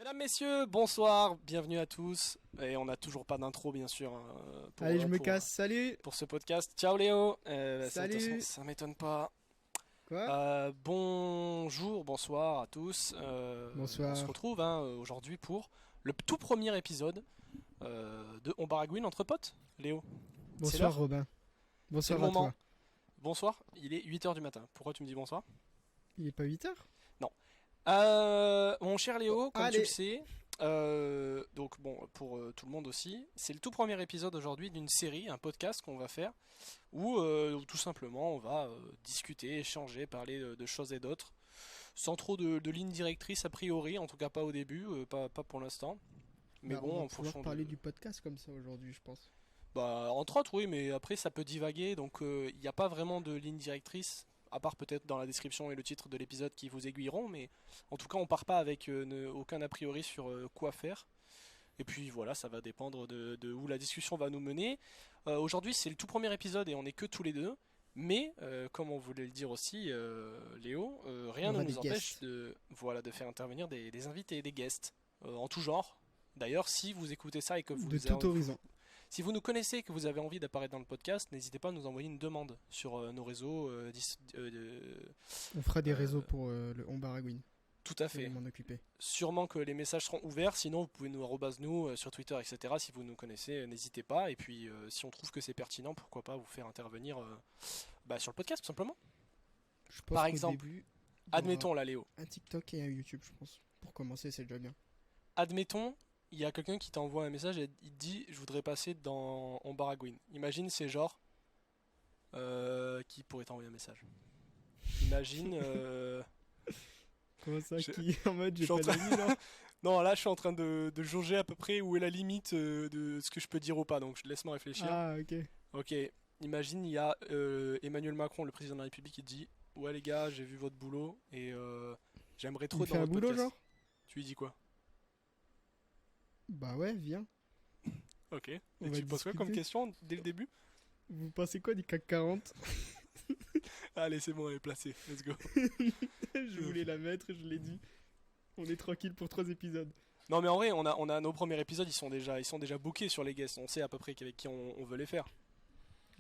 Mesdames, messieurs, bonsoir, bienvenue à tous. Et on n'a toujours pas d'intro, bien sûr. Allez, je me casse, salut. Pour ce podcast. Ciao Léo. Salut. Ça m'étonne pas. Quoi? Bonjour, bonsoir à tous. On se Bonsoir. retrouve aujourd'hui pour le tout premier épisode de On Baragouine entre potes. Léo, c'est Bonsoir l'heure. Robin. C'est Bonsoir le à moment. toi. Bonsoir, il est 8h du matin. Pourquoi tu me dis bonsoir? Il est pas 8h? Non. Mon cher Léo, comme tu Allez. le sais, donc bon, pour tout le monde aussi, c'est le tout premier épisode aujourd'hui d'une série, un podcast qu'on va faire, où tout simplement on va discuter, échanger, parler de choses et d'autres, sans trop de lignes directrices a priori, en tout cas pas au début, pas pour l'instant. Mais Bah, bon, on va en pouvoir fonction parler de... du podcast comme ça aujourd'hui, je pense. Bah, entre autres, oui, mais après ça peut divaguer, donc il n'y a pas vraiment de ligne directrice, à part peut-être dans la description et le titre de l'épisode qui vous aiguilleront, mais en tout cas on part pas avec aucun a priori sur quoi faire. Et puis voilà, ça va dépendre de où la discussion va nous mener. Aujourd'hui c'est le tout premier épisode et on est que tous les deux, mais comme on voulait le dire aussi, Léo, rien On ne aura nous des empêche guests. de faire intervenir des invités, des guests, en tout genre. D'ailleurs, si vous écoutez ça et que De tout horizon. si vous nous connaissez et que vous avez envie d'apparaître dans le podcast, n'hésitez pas à nous envoyer une demande sur nos réseaux. On fera des Euh, réseaux pour le On Baragouine. Tout à Je vais fait. m'en occuper. Sûrement que les messages seront ouverts, sinon vous pouvez nous arrobase nous sur Twitter, etc. Si vous nous connaissez, n'hésitez pas. Et puis si on trouve que c'est pertinent, pourquoi pas vous faire intervenir sur le podcast, tout simplement. Je pense Par qu'au exemple, début, il y Admettons aura là, Léo. un TikTok et un YouTube, je pense. Pour commencer, c'est déjà bien. Admettons, il y a quelqu'un qui t'envoie un message et il te dit je voudrais passer dans On Baragouine. Imagine c'est genre qui pourrait t'envoyer un message. Imagine Comment ça, je- qui en mode je j'ai suis en pas train- d'amis là? Non, là je suis en train de jauger à peu près où est la limite de ce que je peux dire ou pas, donc laisse-moi réfléchir. Ah, ok. Ok, imagine il y a Emmanuel Macron, le président de la République, qui te dit ouais les gars, j'ai vu votre boulot et j'aimerais Il trop me être fait dans un votre boulot, podcast. genre? Tu lui dis quoi? Bah ouais, viens. Ok, et On tu va lui poses quoi comme discuter. question dès le début? Vous pensez quoi du CAC 40? Allez, c'est bon, elle est placée, let's go. Je voulais la mettre, je l'ai dit. On est tranquille pour 3 épisodes. Non mais en vrai, on a nos premiers épisodes, ils sont déjà bookés sur les guests, on sait à peu près avec qui on veut les faire.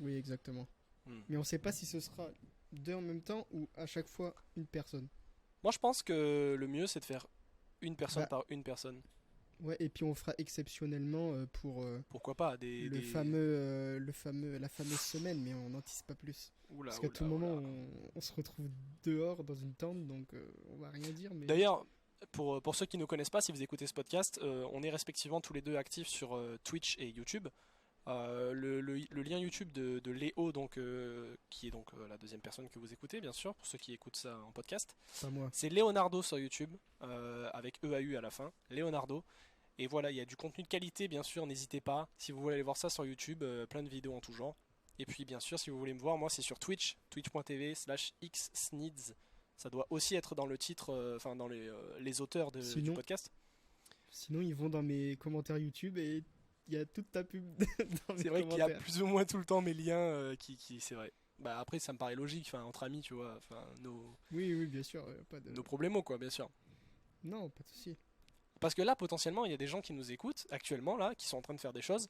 Oui, exactement. Hmm. Mais on sait pas si ce sera deux en même temps ou à chaque fois une personne. Moi je pense que le mieux c'est de faire une personne Bah, par une personne. Ouais, et puis on fera exceptionnellement pour Pourquoi pas la fameuse semaine, mais on n'anticipe pas plus. Oula, Parce qu'à tout oula, moment, oula. on se retrouve dehors dans une tente, donc on va rien dire. Mais D'ailleurs, pour ceux qui ne connaissent pas, si vous écoutez ce podcast, on est respectivement tous les deux actifs sur Twitch et YouTube. Le lien YouTube de Léo, donc, qui est donc la deuxième personne que vous écoutez, bien sûr, pour ceux qui écoutent ça en podcast, pas moi. c'est Leonardo sur YouTube, avec EAU à la fin, Leonardo. Et voilà, il y a du contenu de qualité, bien sûr, n'hésitez pas. Si vous voulez aller voir ça sur YouTube, plein de vidéos en tout genre. Et puis, bien sûr, si vous voulez me voir, moi, c'est sur Twitch, twitch.tv/xsneeds. Ça doit aussi être dans le titre, dans les auteurs du Sinon, podcast. sinon, ils vont dans mes commentaires YouTube et il y a toute ta pub dans mes C'est vrai qu'il y a commentaires. plus ou moins tout le temps mes liens qui c'est vrai. Bah après, ça me paraît logique, entre amis, tu vois, Oui, oui, bien sûr, pas de. nos problèmes, quoi, bien sûr. Non, pas de souci. Parce que là, potentiellement, il y a des gens qui nous écoutent actuellement, là, qui sont en train de faire des choses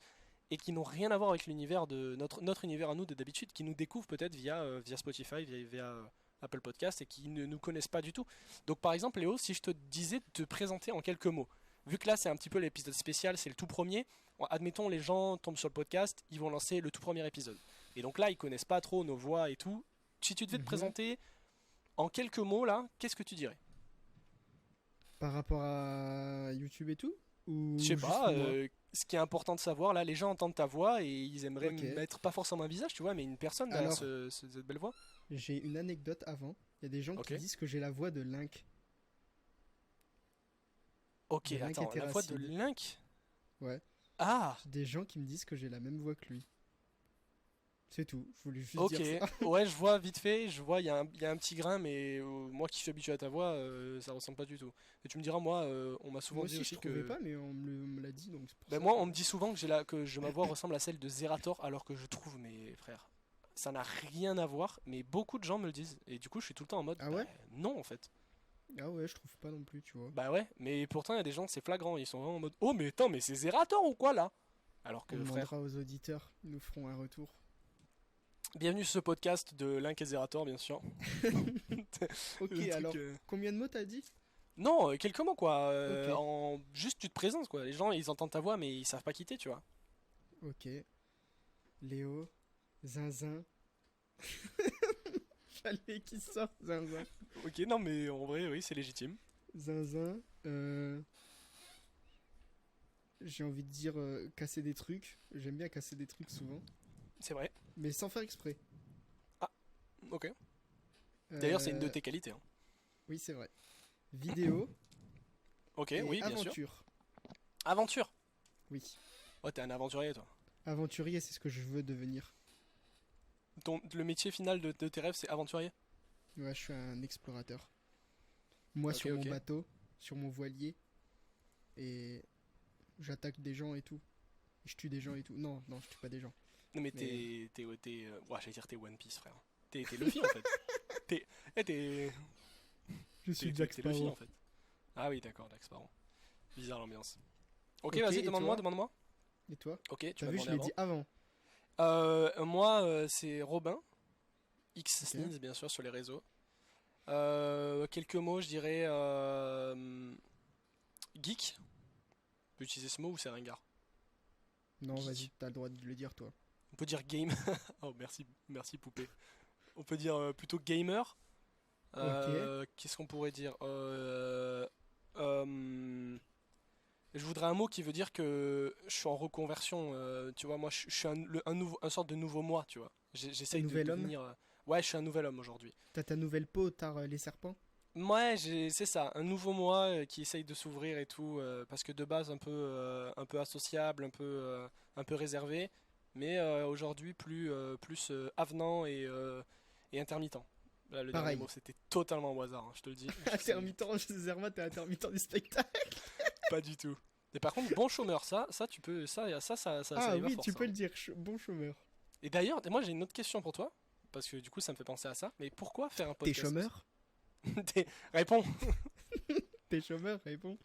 et qui n'ont rien à voir avec l'univers de notre univers à nous de d'habitude, qui nous découvrent peut-être via Spotify, via Apple Podcast et qui ne nous connaissent pas du tout. Donc, par exemple, Léo, si je te disais de te présenter en quelques mots, vu que là, c'est un petit peu l'épisode spécial, c'est le tout premier, admettons, les gens tombent sur le podcast, ils vont lancer le tout premier épisode. Et donc là, ils connaissent pas trop nos voix et tout. Si tu devais te Mhm. présenter en quelques mots, là, qu'est-ce que tu dirais? Par rapport à YouTube et tout? Ou Je sais juste pas, moi? ce qui est important de savoir, là, les gens entendent ta voix et ils aimeraient Ok. mettre pas forcément un visage, tu vois, mais une personne derrière Alors, cette belle voix. j'ai une anecdote avant. Il y a des gens Ok. qui disent que j'ai la voix de Link. Ok, De Link attends, la voix de Terracide. Link. Ouais. Ah, Des gens qui me disent que j'ai la même voix que lui. C'est tout. Je voulais juste ok. dire ça. Ouais, je vois vite fait, je vois, il y a un petit grain, mais moi qui suis habitué à ta voix, ça ressemble pas du tout. Et tu me diras, moi, on m'a souvent Moi dit aussi, je aussi trouvais que. pas, mais on me l'a dit, donc c'est pour Ben ça moi, que... on me dit souvent que ma voix ressemble à celle de Zerator, alors que je trouve, mes frères, ça n'a rien à voir, mais beaucoup de gens me le disent. Et du coup, je suis tout le temps en mode, Ah ouais? non, en fait. Ah ouais, je trouve pas non plus, tu vois. Bah ouais, mais pourtant il y a des gens, c'est flagrant, ils sont vraiment en mode oh mais attends, mais c'est Zerator ou quoi là? Alors On que frère, demandera aux auditeurs, ils nous feront un retour. bienvenue sur ce podcast de Link et Zerator bien sûr. Ok, Le truc, alors, combien de mots t'as dit? Non, quelques mots quoi, Ok, en juste tu te présentes quoi. Les gens ils entendent ta voix mais ils savent pas quitter tu vois. ok. Léo, Zinzin. Fallait qu'il sorte, Zinzin. Ok, non mais en vrai oui c'est légitime. Zinzin, j'ai envie de dire casser des trucs. J'aime bien casser des trucs souvent, C'est vrai. mais sans faire exprès. Ah, ok. D'ailleurs c'est une de Euh, tes qualités, hein. oui, c'est vrai. Vidéo Ok, et oui bien sûr. aventure. Aventure. Oui. Oh t'es un aventurier toi. Aventurier, c'est ce que je veux devenir. Le métier final de tes rêves c'est aventurier. Ouais, je suis un explorateur. Moi, Ok sur mon ok. bateau, sur mon voilier, et j'attaque des gens et tout. Je tue des gens et tout. Non, non, je tue pas des gens. Non mais Mais ouais, j'allais dire t'es One Piece frère. T'es Luffy en fait. T'es, eh, t'es, je suis Jack t'es Luffy Sparrow. en fait. Ah oui d'accord, Jack Sparrow. Bizarre l'ambiance. Ok, Ok, vas-y, et demande-moi, toi? demande-moi. Et toi? Ok, tu T'as m'as vu, je demandé l'ai avant. dit avant. Moi, c'est Robin. X Ok. Sneeze, bien sûr, sur les réseaux. Quelques mots, je dirais geek. On peut utiliser ce mot ou c'est ringard? Non, vas-y, Geek. t'as le droit de le dire, toi. On peut dire game. Oh, merci, merci poupée. On peut dire plutôt gamer. Ok. Qu'est-ce qu'on pourrait dire euh, Je voudrais un mot qui veut dire que je suis en reconversion. Tu vois, moi, je suis un sorte de nouveau moi, tu vois. Un J'essaye de nouvel homme? devenir. Ouais, je suis un nouvel homme aujourd'hui. T'as ta nouvelle peau, tard les serpents? Ouais, c'est ça, un nouveau moi qui essaye de s'ouvrir et tout, parce que de base un peu associable, un peu réservé, mais aujourd'hui avenant et intermittent. Là, le dernier mot, Pareil. c'était totalement au hasard, hein, je te le dis. Intermittent, Zerma, t'es intermittent du spectacle. Pas du tout. Mais par contre, bon chômeur, ça tu peux, ça Ah y va oui, tu force, peux hein. le dire, bon chômeur. Et d'ailleurs, moi j'ai une autre question pour toi, parce que du coup ça me fait penser à ça. Mais pourquoi faire un T'es podcast? chômeur? Réponds. T'es chômeur, réponds.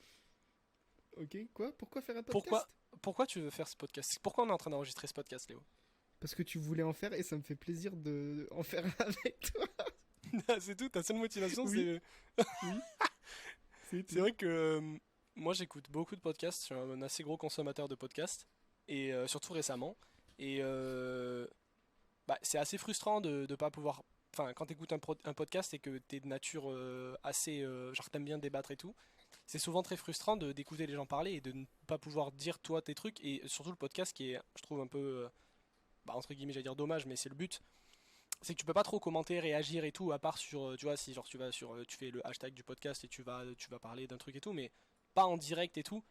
Ok, quoi? Pourquoi faire un Pourquoi, podcast? pourquoi tu veux faire ce podcast? Pourquoi on est en train d'enregistrer ce podcast, Léo? Parce que tu voulais en faire et ça me fait plaisir de en faire un avec toi. C'est tout, ta seule motivation, Oui, c'est. oui, c'est C'est tout. vrai que moi j'écoute beaucoup de podcasts, je suis un assez gros consommateur de podcasts, et surtout récemment. Et bah, c'est assez frustrant de pas pouvoir. Enfin, quand t'écoutes un podcast et que t'es de nature assez. Genre t'aimes bien débattre et tout, c'est souvent très frustrant d'écouter les gens parler et de ne pas pouvoir dire toi tes trucs, et surtout le podcast qui est, je trouve, un peu. Bah, entre guillemets, j'allais dire dommage, mais c'est le but, c'est que tu peux pas trop commenter, réagir et tout, à part sur, tu vois, si genre tu vas sur, tu fais le hashtag du podcast et tu vas parler d'un truc et tout, mais pas en direct et tout.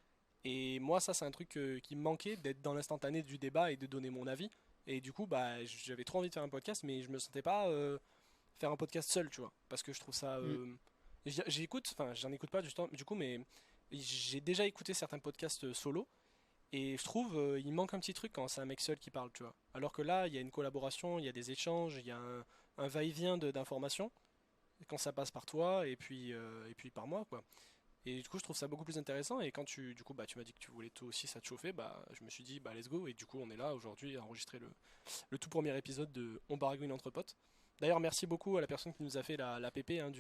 Et moi, ça, c'est un truc qui me manquait, d'être dans l'instantané du débat et de donner mon avis. Et du coup, bah, j'avais trop envie de faire un podcast, mais je me sentais pas faire un podcast seul, tu vois, parce que je trouve ça. Mm. J'écoute, enfin, j'en écoute pas du coup, mais j'ai déjà écouté certains podcasts solo. Et je trouve il manque un petit truc quand c'est un mec seul qui parle, tu vois. Alors que là, il y a une collaboration, il y a des échanges, il y a un va-et-vient d'informations quand ça passe par toi et puis par moi, quoi. Et du coup, je trouve ça beaucoup plus intéressant. Et quand du coup, bah, tu m'as dit que tu voulais toi aussi ça te chauffer, bah, je me suis dit, bah, let's go. Et du coup, on est là aujourd'hui à enregistrer le tout premier épisode de On baragouine entre potes. D'ailleurs, merci beaucoup à la personne qui nous a fait la PP, hein,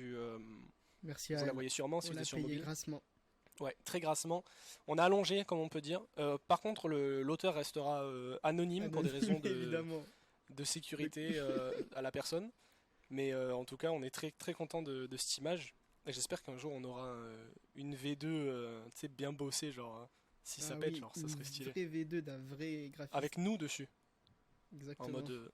Merci à vous la elle. voyez sûrement si On vous l'a êtes sur payé mobile. grassement. Ouais, très grassement. On a allongé, comme on peut dire. Par contre, l'auteur restera anonyme pour des Anonyme, raisons évidemment. de De- sécurité à la personne. Mais en tout cas, on est très très content de cette image. Et j'espère qu'un jour on aura une V2 tu sais, bien bossée, genre si ça Ah pète, oui, genre ça une serait stylé. vraie V2 d'un vrai graphiste. Avec nous dessus, en mode Exactement.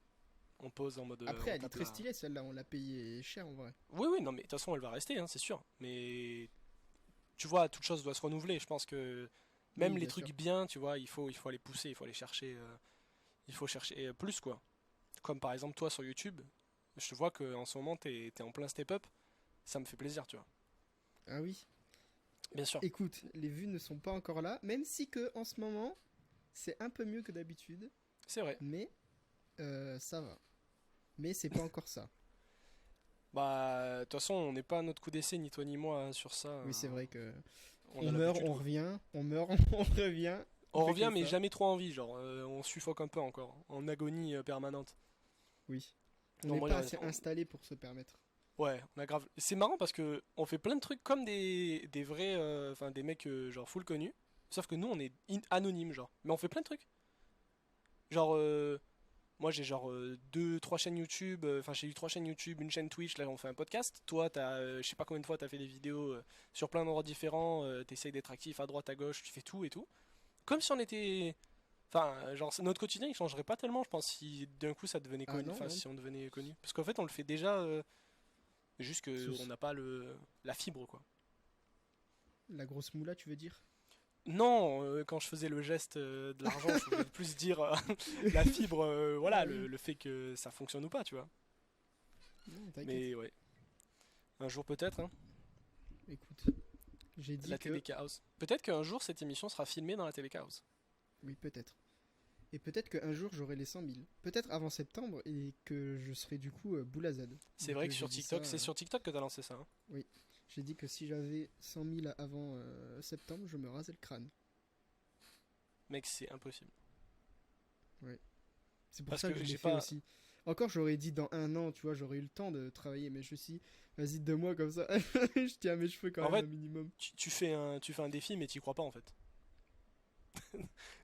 on pose, en mode Après, on elle est tape très là. stylée celle-là, on l'a payée cher en vrai. Oui, oui, non, mais de toute façon elle va rester, hein, c'est sûr. Mais tu vois, toute chose doit se renouveler. Je pense que Oui, même les bien sûr. trucs bien, tu vois, il faut aller pousser, il faut aller chercher, il faut chercher plus quoi. Comme par exemple toi sur YouTube, je vois que en ce moment t'es en plein step up, ça me fait plaisir, tu vois. Ah oui. Bien sûr, Écoute, les vues ne sont pas encore là, même si que en ce moment, c'est un peu mieux que d'habitude, c'est vrai. mais ça va. Mais c'est pas encore ça. Bah, de toute façon, on n'est pas à notre coup d'essai, ni toi ni moi, hein, sur ça. Oui, c'est vrai que On on a meurt, l'habitude, on quoi. revient, on meurt, on revient. On On fait revient, que mais ça. jamais trop en vie, genre, on suffoque un peu encore, en agonie permanente. Oui. On Non, n'est moi, pas assez installé pour se permettre. ouais, on a grave. C'est marrant parce que on fait plein de trucs comme des vrais, enfin des mecs genre full connus. Sauf que nous, on est anonymes, genre. Mais on fait plein de trucs. Genre, moi j'ai genre deux, trois chaînes YouTube. Enfin, j'ai eu trois chaînes YouTube, une chaîne Twitch. Là, on fait un podcast. Toi, je sais pas combien de fois t'as fait des vidéos sur plein d'endroits différents. T'essayes d'être actif à droite, à gauche. Tu fais tout et tout. Comme si on était. Enfin, genre, notre quotidien il changerait pas tellement, je pense, si d'un coup ça devenait Ah connu. non, Enfin, non. si on devenait connu. Parce qu'en fait, on le fait déjà. Juste qu'on Sous- n'a pas la fibre, quoi. La grosse moula, tu veux dire? Non, quand je faisais le geste de l'argent, je voulais plus dire la fibre, Ah voilà, oui. le fait que ça fonctionne ou pas, tu vois. Non, t'inquiète. Mais ouais, un jour peut-être, hein, Écoute, j'ai dit la que télé Chaos. Peut-être qu'un jour cette émission sera filmée dans la télé Chaos. oui, peut-être. Et peut-être qu'un jour j'aurai les 100 000. Peut-être avant septembre et que je serai du coup Boulazad. C'est Donc vrai que j'ai sur dit ça. TikTok, c'est sur TikTok que t'as lancé ça, hein. Oui. J'ai dit que si j'avais 100 000 avant septembre, je me rasais le crâne. Mec, c'est impossible. Oui. C'est pour Parce ça que que je l'ai j'ai fait pas. aussi. Encore, j'aurais dit dans un an, tu vois, j'aurais eu le temps de travailler, mais je me suis dit, vas-y, 2 mois comme ça, je tiens à mes cheveux quand En même un fait, minimum. tu fais un défi, mais t'y crois pas en fait.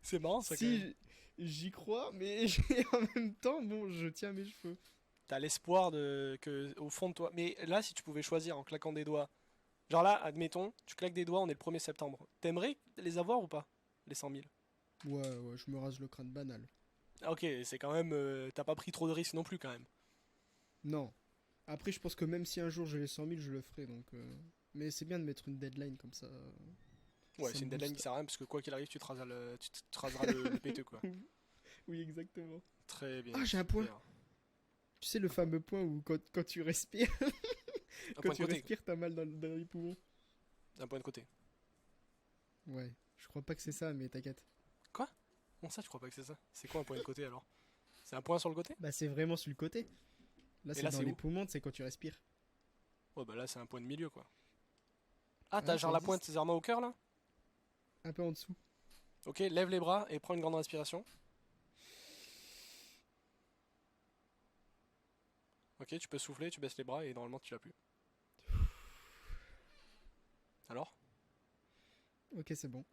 C'est marrant ça quand Si, même. j'y crois, mais en même temps, bon, je tiens à mes cheveux. T'as l'espoir que au fond de toi. Mais là, si tu pouvais choisir en claquant des doigts. Genre là, admettons, tu claques des doigts, on est le 1er septembre. T'aimerais les avoir ou pas? Les 100 000. Ouais, ouais, je me rase le crâne banal. Ah, ok, c'est quand même. T'as pas pris trop de risques non plus quand même. Non. Après, je pense que même si un jour j'ai les 100 000, je le ferai, donc... Mais c'est bien de mettre une deadline comme ça. Ouais, Ça c'est me une deadline booste. qui sert à rien parce que quoi qu'il arrive, tu te raseras tu te raseras le péteux quoi. Oui, exactement. Très bien, Ah, j'ai un point. super. Tu sais le fameux point où quand tu respires, Un quand point de tu côté. respires, t'as mal dans les poumons. Un point de côté. Ouais, je crois pas que c'est ça, mais t'inquiète. Quoi? Bon, ça, tu crois pas que c'est ça? C'est quoi un point de côté alors? C'est un point sur le côté? Bah, c'est vraiment sur le côté. Là, Et c'est là, dans c'est les où? poumons, c'est quand tu respires. Ouais, bah là, c'est un point de milieu quoi. Ah, t'as Ah, ça genre la pointe existe. légèrement au cœur là? Un peu en dessous. Ok, lève les bras et prends une grande respiration. Ok, tu peux souffler, tu baisses les bras et normalement tu l'as plus. Alors? Ok, c'est bon.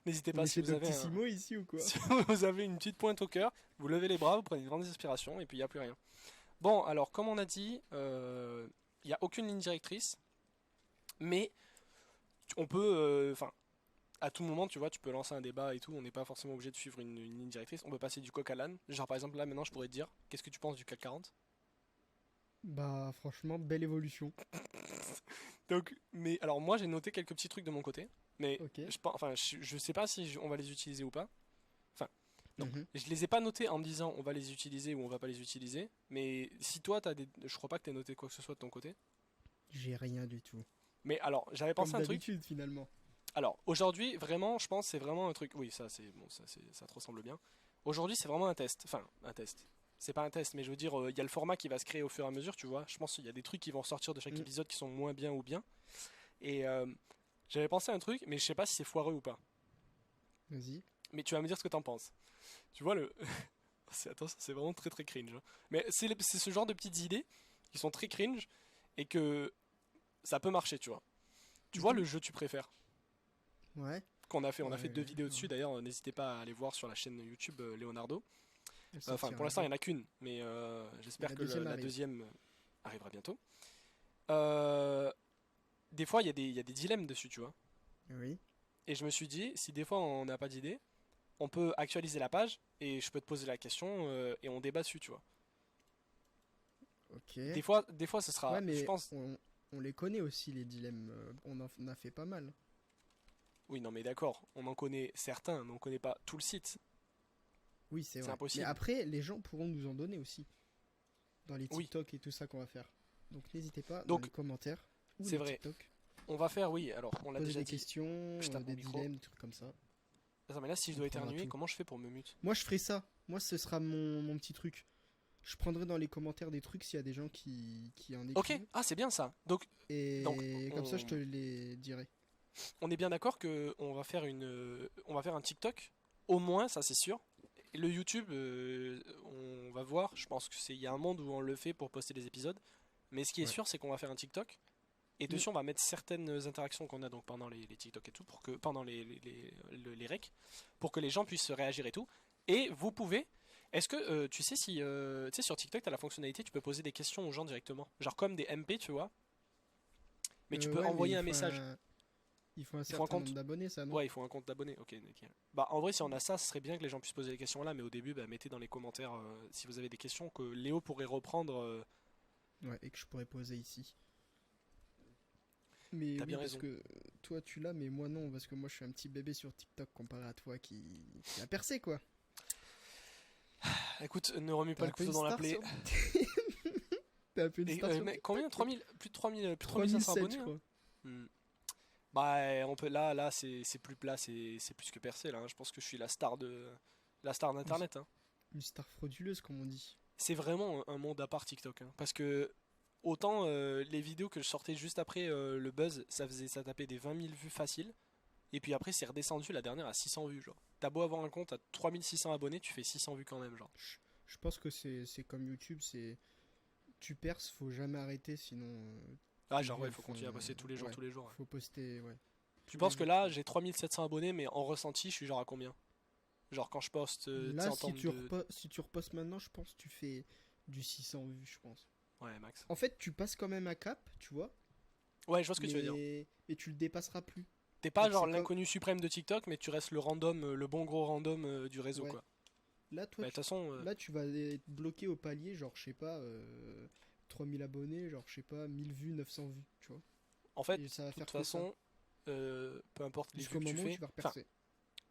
N'hésitez On pas si essaie vous avez un, Doctissimo ici ou quoi? si vous avez une petite pointe au cœur, vous levez les bras, vous prenez une grande respiration et puis il n'y a plus rien. Bon, alors comme on a dit, il n'y a aucune ligne directrice, mais on peut, enfin, à tout moment, tu vois, tu peux lancer un débat et tout, on n'est pas forcément obligé de suivre une ligne directrice, on peut passer du coq à l'âne. Genre par exemple là maintenant je pourrais te dire, qu'est-ce que tu penses du CAC 40? Bah, franchement, belle évolution. Donc, mais alors moi j'ai noté quelques petits trucs de mon côté, mais Ok. enfin, je sais pas si on va les utiliser ou pas. Enfin, non, Mhm. je les ai pas notés en me disant on va les utiliser ou on va pas les utiliser. Mais si toi t'as des, je crois pas que t'aies noté quoi que ce soit de ton côté. J'ai rien du tout. Mais alors j'avais Comme pensé à un truc. d'habitude, finalement. Alors aujourd'hui vraiment, je pense que c'est vraiment un truc. Oui, ça c'est bon, ça te ressemble bien. Aujourd'hui c'est vraiment un test. Enfin, un test. C'est pas un test, mais je veux dire, il y a le format qui va se créer au fur et à mesure, tu vois. Je pense qu'il y a des trucs qui vont sortir de chaque Mm. épisode qui sont moins bien ou bien. Et j'avais pensé à un truc, mais je sais pas si c'est foireux ou pas. Vas-y. Mais tu vas me dire ce que t'en penses. Tu vois le. Attends, c'est vraiment très très cringe, hein. Mais c'est ce genre de petites idées qui sont très cringe et que ça peut marcher, tu vois. Tu vois Mhm. le jeu tu préfères Ouais. qu'on a fait, on a fait Ouais. 2 vidéos dessus Ouais. d'ailleurs, n'hésitez pas à aller voir sur la chaîne YouTube Leonardo. Elle Enfin, pour sortira un l'instant il jour. n'y en a qu'une, mais j'espère La que deuxième la arrive. deuxième arrivera bientôt. Euh, des fois il y a des dilemmes dessus, tu vois. Oui. Et je me suis dit, si des fois on n'a pas d'idée, on peut actualiser la page et je peux te poser la question et on débat dessus, tu vois. Ok. Des fois ce Ouais, sera, je mais pense, on les connaît aussi, les dilemmes. On en a fait pas mal. oui, non mais d'accord, on en connaît certains, mais on connaît pas tout le site. Oui, c'est C'est vrai. Mais impossible. après, les gens pourront nous en donner aussi. Dans les Oui, TikTok et tout ça qu'on va faire. Donc n'hésitez pas, dans les donc commentaires ou c'est les vrai. TikTok, On va faire, oui, alors on l'a poser déjà des dit, questions, je tape mon des micro. dilemmes, des trucs comme ça. Attends, mais là si je On dois prendra éternuer, tout. comment je fais pour me mute? Moi, je ferai ça. Moi, ce sera mon petit truc. Je prendrai dans les commentaires des trucs s'il y a des gens qui en Ok, écrivent. ah c'est bien ça. Donc Et comme ça, je te les dirai. on est bien d'accord que on va faire un TikTok, au moins, ça c'est sûr. Et le YouTube, on va voir. Je pense que il y a un monde où on le fait pour poster des épisodes. Mais ce qui est Ouais. sûr, c'est qu'on va faire un TikTok. Et Mm. dessus, on va mettre certaines interactions qu'on a donc pendant les TikTok et tout, pendant les recs, pour que les gens puissent réagir et tout. Et vous pouvez. Est-ce que tu sais si tu sais sur TikTok, tu as la fonctionnalité, tu peux poser des questions aux gens directement, genre comme des MP, tu vois. Mais tu peux Ouais, mais envoyer un message. il faut un Il faut un certain nombre compte. d'abonnés, ça, non? Ouais, il faut un compte d'abonnés. Ok, nickel. Bah, en vrai, si on a ça, ce serait bien que les gens puissent poser les questions là, mais au début, bah, mettez dans les commentaires si vous avez des questions que Léo pourrait reprendre. Ouais, et que je pourrais poser ici. Mais T'as oui, bien parce raison. que toi tu l'as, mais moi non, parce que moi je suis un petit bébé sur TikTok comparé à toi qui a percé quoi. Écoute, ne remue T'es pas un le peu couteau une dans la star plaie. sur... T'es un peu une Et star sur mais TikTok, combien toi. 3000, plus de 3000, plus de 3500 3007, abonnés, je hein. crois. Hmm. Bah, on peut là, c'est plus plat, c'est plus que percé là, hein. Je pense que je suis la star Une, d'internet, hein. une star frauduleuse, comme on dit. C'est vraiment un monde à part TikTok, hein. Parce que autant les vidéos que je sortais juste après le buzz, ça tapait des 20 000 vues faciles. Et puis après, c'est redescendu la dernière à 600 vues, genre. T'as beau avoir un compte à 3600 abonnés, tu fais 600 vues quand même, genre. Je, je pense que c'est comme YouTube, c'est... Tu perces, faut jamais arrêter, sinon Ah, tes genre, vues ouais, il elles faut font... continuer à bosser Ouais, tous les jours, ouais. faut poster, ouais. Tu Tous les penses que jours, là, tous les j'ai jours. 3700 abonnés, mais en ressenti, je suis genre à combien? Genre quand je poste, tu sais, Là, en termes de. si tu repostes maintenant, je pense que tu fais du 600 vues, je pense. Ouais, max. En fait, tu passes quand même un cap, tu vois, Ouais, je vois ce que tu veux dire. mais tu le dépasseras plus. T'es pas Donc genre c'est comme... l'inconnu suprême de TikTok, mais tu restes le random, le bon gros random du réseau, Ouais. quoi. Là, toi, Bah, de toute façon, là, tu vas être bloqué au palier, genre, je sais pas, 3000 abonnés, genre, je sais pas, 1000 vues, 900 vues, tu vois. en fait, Et de ça va toute faire que ça. façon, peu importe les vues Jusqu'au que tu moment où fais, tu vas enfin, repercer.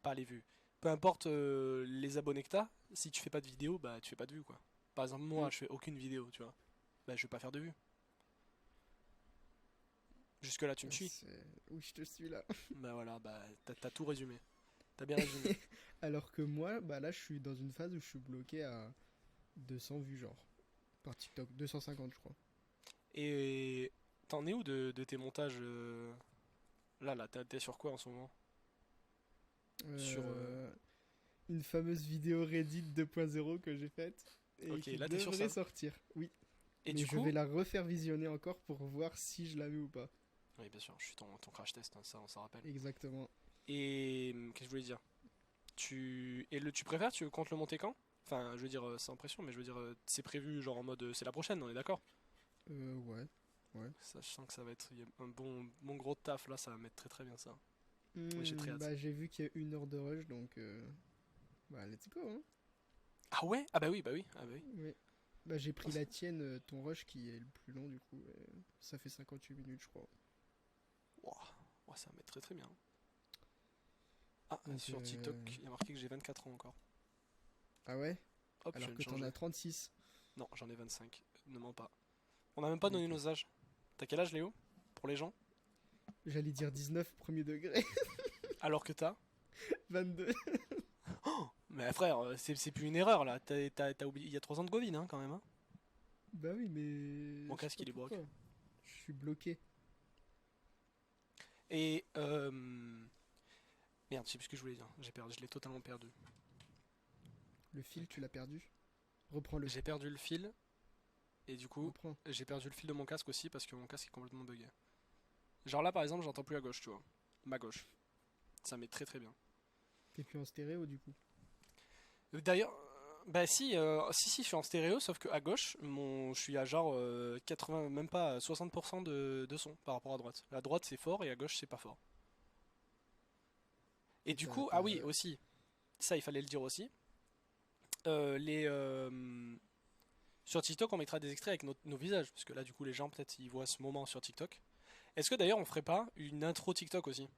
pas les vues, peu importe les abonnés que t'as, si tu fais pas de vidéo, bah tu fais pas de vues, quoi. Par exemple, moi, Mm. je fais aucune vidéo, tu vois. Bah, je vais pas faire de vues. Jusque-là, tu me suis. Oui, je te suis là. Bah voilà, bah t'as tout résumé. T'as bien résumé. Alors que moi, bah là, je suis dans une phase où je suis bloqué à 200 vues, genre, par TikTok. 250, je crois. Et t'en es où de tes montages là, t'es sur quoi en ce moment? Sur. Euh, une fameuse vidéo Reddit 2.0 que j'ai faite et Ok, qui là t'es sur devrait ça. sortir. Oui, Et mais du je vais coup. la refaire visionner encore pour voir si je la mets ou pas. Oui, bien sûr, je suis ton crash test, hein, ça on s'en rappelle. Exactement. Et qu'est-ce que je voulais dire? Tu préfères, tu comptes le monter quand? Enfin, je veux dire, sans pression, mais je veux dire, c'est prévu genre en mode c'est la prochaine, on est d'accord? Ouais. Ouais. Ça, je sens que ça va être il y a un bon gros taf là, ça va mettre très très bien ça. Et j'ai très hâte. Bah, j'ai vu qu'il y a 1 heure de rush, donc bah, let's go, hein. Ah ouais? Ah bah oui, bah oui, ah bah oui. Ouais. Bah, j'ai Ah, pris la tienne, ton rush qui est le plus long, du coup. Ça fait 58 minutes, je crois. Ouah, ouah, ça va mettre très très bien. Ah, Donc, sur TikTok, il y a marqué que j'ai 24 ans encore. ah ouais? Hop, je Alors viens de que t'en changer. as 36. Non, j'en ai 25. Ne mens pas. On a même pas donné Ok. nos âges. T'as quel âge, Léo? Pour les gens? J'allais dire 19, premier degré. Alors que t'as? 22. Mais frère, c'est plus une erreur là. T'as oublié. Il y a 3 ans de Covid, hein, quand même, hein. Bah oui, mais... Mon je sais casque, pas il est broke. pourquoi. Je suis bloqué. Et merde, je sais plus ce que je voulais dire. J'ai perdu, je l'ai totalement perdu. Le fil, tu l'as perdu. Reprends-le. J'ai perdu le fil et du coup, Reprends. j'ai perdu le fil de mon casque aussi parce que mon casque est complètement bugué. Genre là, par exemple, j'entends plus à gauche, tu vois. Ma gauche. Ça met très très bien. T'es plus en stéréo, du coup. D'ailleurs, bah si, je suis en stéréo, sauf que à gauche, je suis à genre 80, même pas 60% de son par rapport à droite. À droite c'est fort et à gauche c'est pas fort. Et Et du coup, ah oui, aussi, ça il fallait le dire aussi. Les Sur TikTok, on mettra des extraits avec nos visages, parce que là, du coup, les gens peut-être ils voient ce moment sur TikTok. Est-ce que d'ailleurs on ferait pas une intro TikTok aussi?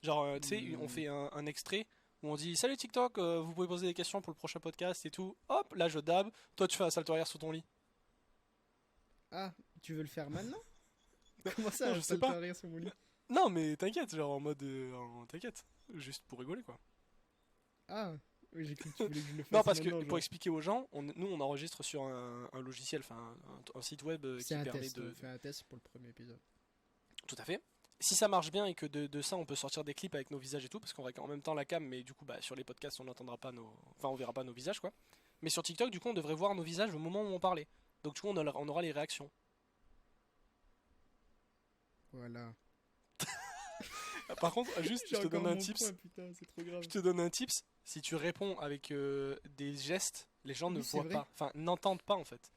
Genre, tu sais, on Hmm. fait un extrait où on dit salut TikTok, vous pouvez poser des questions pour le prochain podcast et tout. Hop, là je dab, toi tu fais un salto arrière sur ton lit. Ah, tu veux le faire maintenant? Non, Comment non, ça, je un sais salto pas. arrière sur mon lit? Non, mais t'inquiète, genre en mode. T'inquiète, juste pour rigoler quoi. Ah, Oui, j'ai cru que tu voulais que je le fasse Non, parce que maintenant, pour genre. expliquer aux gens, nous on enregistre sur un logiciel, enfin un site web C'est qui un permet test, on de. fait un test pour le premier épisode. Tout à fait. Si ça marche bien et que de ça on peut sortir des clips avec nos visages et tout, parce qu'on règle en même temps la cam, mais du coup bah, sur les podcasts on n'entendra pas nos. Enfin on verra pas nos visages quoi. Mais sur TikTok du coup on devrait voir nos visages au moment où on parlait. Donc du coup on aura les réactions. Voilà. Par contre, juste J'ai je te encore donne un mon tips. point, putain, c'est trop grave. Je te donne un tips. Si tu réponds avec des gestes, les gens ne Oui, c'est voient vrai. pas. Enfin, n'entendent pas en fait.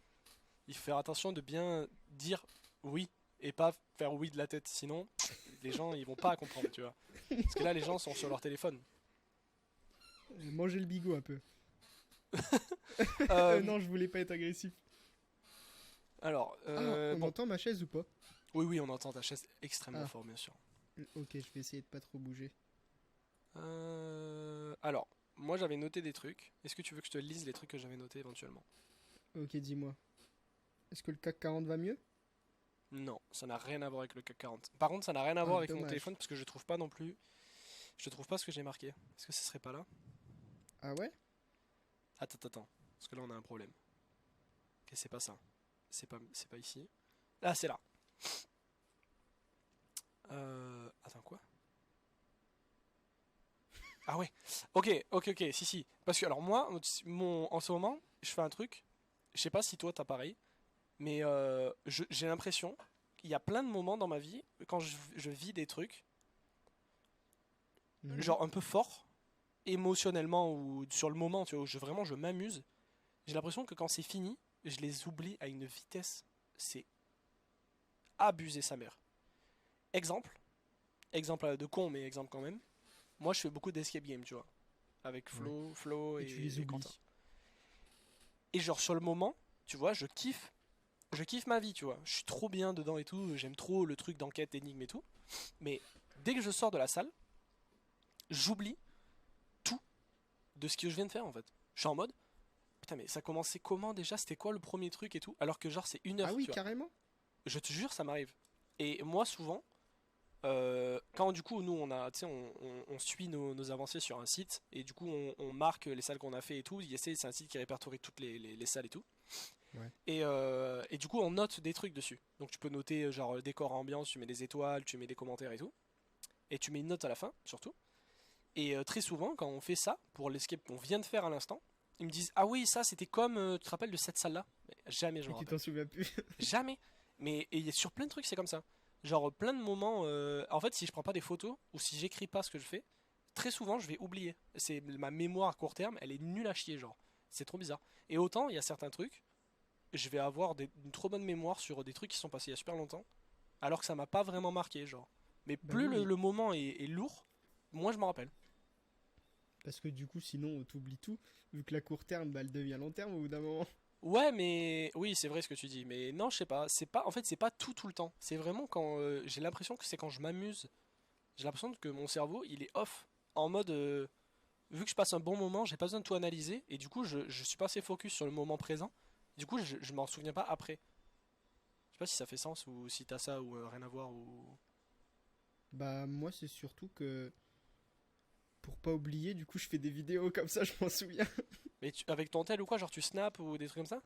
Il faut faire attention de bien dire oui et pas faire oui de la tête. Sinon, les gens ils vont pas comprendre, tu vois. Parce que là, les gens sont sur leur téléphone. Mangez le bigot un peu. Euh, Non, je voulais pas être agressif. alors, Ah, on bon. entend ma chaise ou pas? Oui, oui, on entend ta chaise extrêmement Ah. fort, bien sûr. Ok, je vais essayer de pas trop bouger. Alors, moi j'avais noté des trucs. Est-ce que tu veux que je te lise les trucs que j'avais notés éventuellement? Ok, dis-moi. Est-ce que le CAC 40 va mieux? Non, ça n'a rien à voir avec le CAC 40. Par contre, ça n'a rien à voir Ah, avec mon dommage. téléphone parce que je trouve pas non plus. Je trouve pas ce que j'ai marqué. Est-ce que ce serait pas là? Ah ouais? Attends. Parce que là on a un problème. Ok, c'est pas ça. C'est pas ici. Ah, c'est là. Attends, quoi? Ah ouais. Ok, si. Parce que alors moi, en ce moment, je fais un truc. Je sais pas si toi t'as pareil, mais j'ai l'impression qu'il y a plein de moments dans ma vie quand je vis des trucs, Mhm. genre un peu forts, émotionnellement ou sur le moment, tu vois, où vraiment je m'amuse. J'ai l'impression que quand c'est fini, je les oublie à une vitesse. C'est abusé sa mère. Exemple, exemple de con, mais exemple quand même. Moi, je fais beaucoup d'escape game, tu vois, avec Ouais. Flo Et tu les et Quentin. oublies. Et genre sur le moment, tu vois, je kiffe ma vie, tu vois. Je suis trop bien dedans et tout. J'aime trop le truc d'enquête, énigme et tout. Mais dès que je sors de la salle, j'oublie tout de ce que je viens de faire en fait. Je suis en mode, putain, mais ça commençait comment déjà? C'était quoi le premier truc et tout? Alors que genre c'est une Ah heure, oui, tu vois. carrément? Je te jure, ça m'arrive. Et moi, souvent, quand du coup nous on a, tu sais, on suit nos avancées sur un site et du coup on marque les salles qu'on a fait et tout. C'est un site qui répertorie toutes les salles et tout. Ouais. Et du coup on note des trucs dessus. Donc tu peux noter genre décor ambiance, tu mets des étoiles, tu mets des commentaires et tout. Et tu mets une note à la fin surtout. Et très souvent quand on fait ça pour l'escape qu'on vient de faire à l'instant, ils me disent ah oui ça c'était comme tu te rappelles de cette salle là? Jamais je Et me tu rappelle. t'en souviens plus? Jamais. Mais et sur plein de trucs, c'est comme ça. Genre plein de moments. En fait, si je prends pas des photos ou si j'écris pas ce que je fais, très souvent je vais oublier. C'est ma mémoire à court terme, elle est nulle à chier, genre. C'est trop bizarre. Et autant, il y a certains trucs, je vais avoir une trop bonne mémoire sur des trucs qui sont passés il y a super longtemps, alors que ça m'a pas vraiment marqué, genre. Mais Bah plus oui, le moment est lourd, moins je m'en rappelle. parce que du coup, sinon, t'oublies tout. Vu que la court terme, bah, elle devient long terme au bout d'un moment. Ouais, mais oui, c'est vrai ce que tu dis. Mais non, je sais pas. C'est pas. En fait, c'est pas tout le temps. C'est vraiment quand j'ai l'impression que c'est quand je m'amuse. J'ai l'impression que mon cerveau, il est off. En mode, vu que je passe un bon moment, j'ai pas besoin de tout analyser. Et du coup, je suis pas assez focus sur le moment présent. Du coup, je m'en souviens pas après. Je sais pas si ça fait sens ou si t'as ça ou rien à voir ou. Bah, moi, c'est surtout que pour pas oublier, du coup, je fais des vidéos comme ça, je m'en souviens. Mais avec ton tel ou quoi, genre tu snaps ou des trucs comme ça?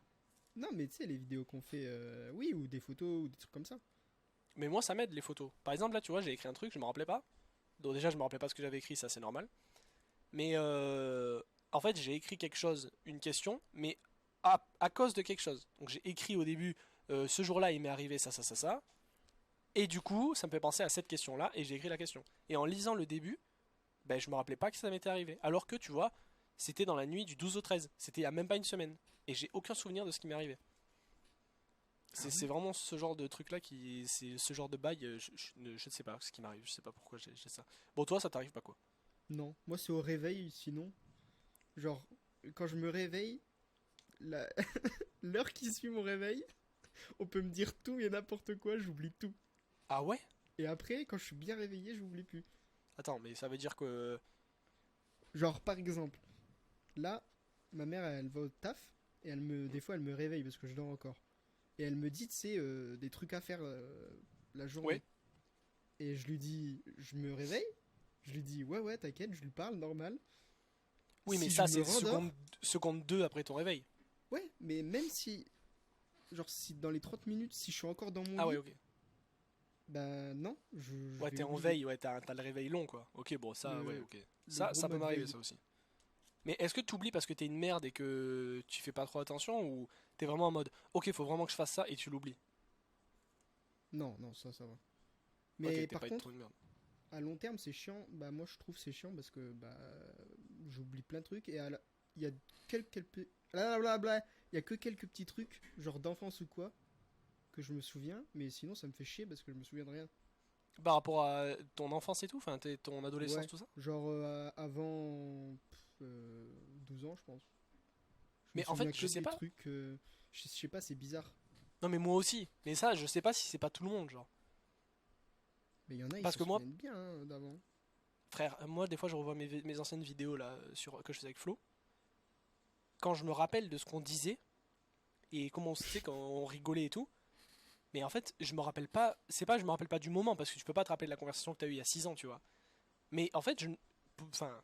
Non, mais tu sais, les vidéos qu'on fait, oui, ou des photos ou des trucs comme ça. Mais moi, ça m'aide les photos. Par exemple, là, tu vois, j'ai écrit un truc, je me rappelais pas. Donc déjà, je me rappelais pas ce que j'avais écrit, ça c'est normal. Mais en fait, j'ai écrit quelque chose, une question, mais à cause de quelque chose. Donc j'ai écrit au début, ce jour-là, il m'est arrivé ça. Et du coup, ça me fait penser à cette question-là, et j'ai écrit la question. Et en lisant le début, ben, je me rappelais pas que ça m'était arrivé. Alors que, tu vois, c'était dans la nuit du 12 au 13. C'était il y a même pas une semaine. Et j'ai aucun souvenir de ce qui m'est arrivé. Ah C'est ouais. vraiment ce genre de truc-là qui. C'est ce genre de bail, je ne sais pas ce qui m'arrive, je sais pas pourquoi j'ai ça. Bon, toi, ça t'arrive pas quoi? Non, moi, c'est au réveil, sinon. Genre, quand je me réveille, la- l'heure qui suit mon réveil, on peut me dire tout et n'importe quoi, j'oublie tout. Ah ouais? Et après, quand je suis bien réveillé, j'oublie plus. Attends, mais ça veut dire que. Genre, par exemple, là, ma mère, elle va au taf, et des fois, elle me réveille parce que je dors encore. Et elle me dit, tu sais, des trucs à faire la Ouais. journée. Et je lui dis, je me réveille, je lui dis, ouais, ouais, t'inquiète, je lui parle normal. Oui, mais Si ça, je me c'est rendors, seconde 2 après ton réveil. ouais, mais même si, genre, si dans les 30 minutes, si je suis encore dans mon Ah ouais, lit, ok. bah non, je Ouais, vais t'es en oublier veille, ouais, t'as le réveil long, quoi. Ok, bon, ça, ouais, le, ok. le gros Ça peut mode m'arriver, veille. ça aussi. Mais est-ce que t'oublies parce que t'es une merde et que tu fais pas trop attention ou t'es vraiment en mode, ok, faut vraiment que je fasse ça et tu l'oublies? Non, non, ça va. Ok, Mais t'es par pas contre, trop une merde. à long terme, c'est chiant. Bah moi, je trouve c'est chiant parce que bah j'oublie plein de trucs et il y a blablabla. Il y a que quelques petits trucs, genre d'enfance ou quoi, que je me souviens, mais sinon ça me fait chier parce que je me souviens de rien. Par rapport à ton enfance et tout, enfin, ton adolescence, Ouais, tout ça? genre avant 12 ans, je pense. Je me Mais en fait, souviens je que sais des pas. trucs, je sais pas, c'est bizarre. Non, mais moi aussi. Mais ça, je sais pas si c'est pas tout le monde, genre. Mais il y en a, ils Parce se que moi, souviennent bien d'avant. frère, moi, des fois, je revois mes anciennes vidéos là, que je faisais avec Flo. Quand je me rappelle de ce qu'on disait et comment on se sait quand on rigolait et tout. Mais en fait, je me rappelle pas. C'est pas, je me rappelle pas du moment parce que tu peux pas te rappeler de la conversation que t'as eue il y a 6 ans, tu vois. Mais en fait, enfin,